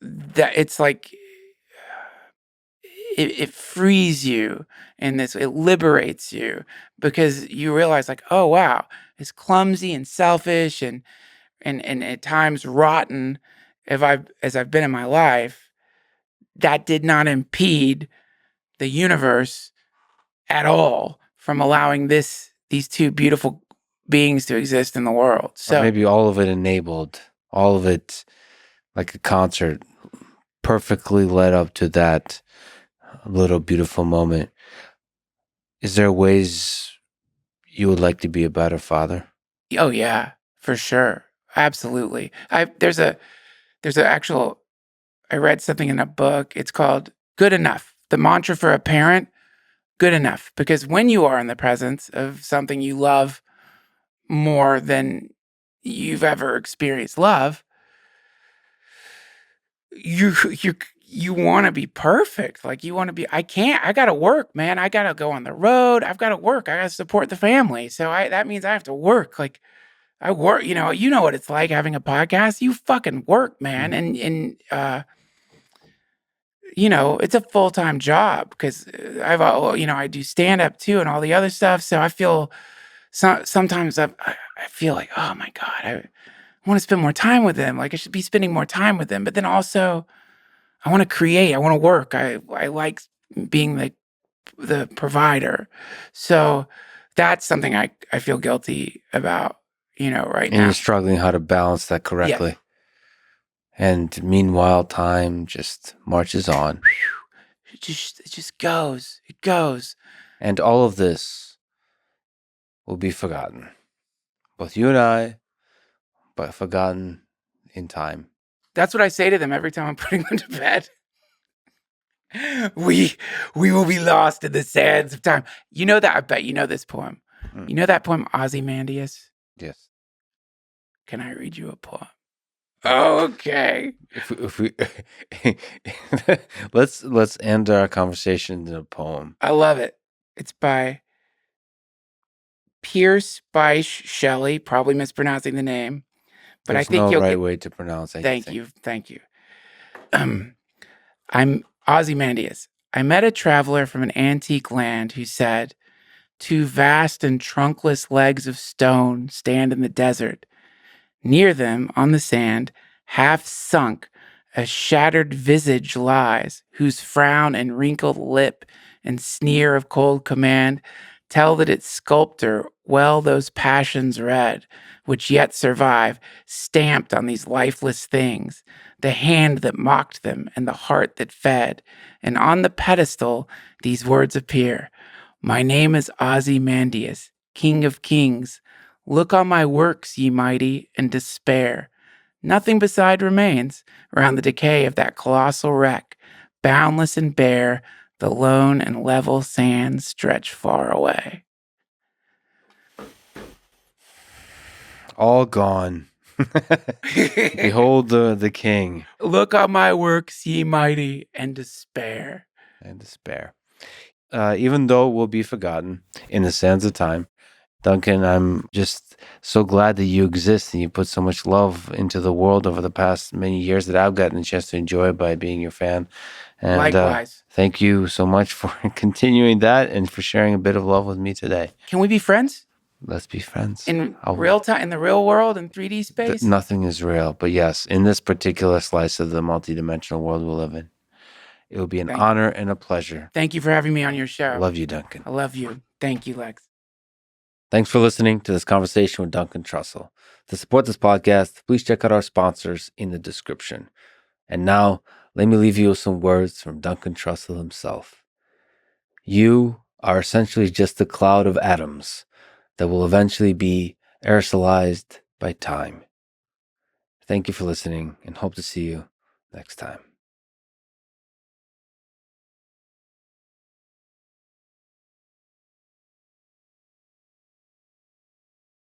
that it's like it frees you and it liberates you because you realize like, oh wow, as clumsy and selfish and at times rotten as I've been in my life, that did not impede the universe at all from allowing these two beautiful beings to exist in the world. So or maybe all of it enabled, all of it like a concert perfectly led up to that little beautiful moment. Is there ways you would like to be a better father? oh yeah, for sure. Absolutely. There's a actual I read something in a book. It's called Good Enough. The mantra for a parent, good enough. Because when you are in the presence of something you love more than you've ever experienced love, you you want to be perfect. Like you want to be, I got to work, man. I got to go on the road. I've got to work. I got to support the family. So that means I have to work. Like I work, you know what it's like having a podcast. You fucking work, man. It's a full-time job because I do stand up too and all the other stuff. So I feel sometimes I feel like, oh my God, I want to spend more time with them. Like I should be spending more time with them. But then also I want to create, I want to work. I like being the provider. So that's something I feel guilty about, right And now. you're struggling how to balance that correctly. Yeah. And meanwhile, time just marches on. It just goes. It goes. And all of this will be forgotten. Both you and I, but forgotten in time. That's what I say to them every time I'm putting them to bed. We will be lost in the sands of time. You know that? I bet you know this poem. You know that poem, Ozymandias? Yes. Can I read you a poem? Oh, okay. If we let's end our conversation in a poem. I love it. It's by Pierce Bysshe Shelley, probably mispronouncing the name, but There's I think no you'll right way to pronounce anything. Thank you. I'm Ozymandias. I met a traveler from an antique land who said, "Two vast and trunkless legs of stone stand in the desert. Near them, on the sand, half sunk, a shattered visage lies, whose frown and wrinkled lip and sneer of cold command Tell that its sculptor well those passions read, which yet survive, stamped on these lifeless things, the hand that mocked them and the heart that fed. And on the pedestal, these words appear: My name is Ozymandias, King of Kings. Look on my works, ye mighty, and despair. Nothing beside remains around the decay of that colossal wreck. Boundless and bare, the lone and level sands stretch far away. All gone. Behold the king. Look on my works, ye mighty, and despair. And despair. Even though it will be forgotten in the sands of time, Duncan, I'm just so glad that you exist and you put so much love into the world over the past many years that I've gotten a chance to enjoy by being your fan. And Likewise. thank you so much for continuing that and for sharing a bit of love with me today. Can we be friends? Let's be friends. In real time, in the real world, in 3D space? Nothing is real. But yes, in this particular slice of the multidimensional world we live in, it will be an honor and a pleasure. Thank you for having me on your show. I love you, Duncan. I love you. Thank you, Lex. Thanks for listening to this conversation with Duncan Trussell. To support this podcast, please check out our sponsors in the description. And now, let me leave you with some words from Duncan Trussell himself. You are essentially just a cloud of atoms that will eventually be aerosolized by time. Thank you for listening and hope to see you next time.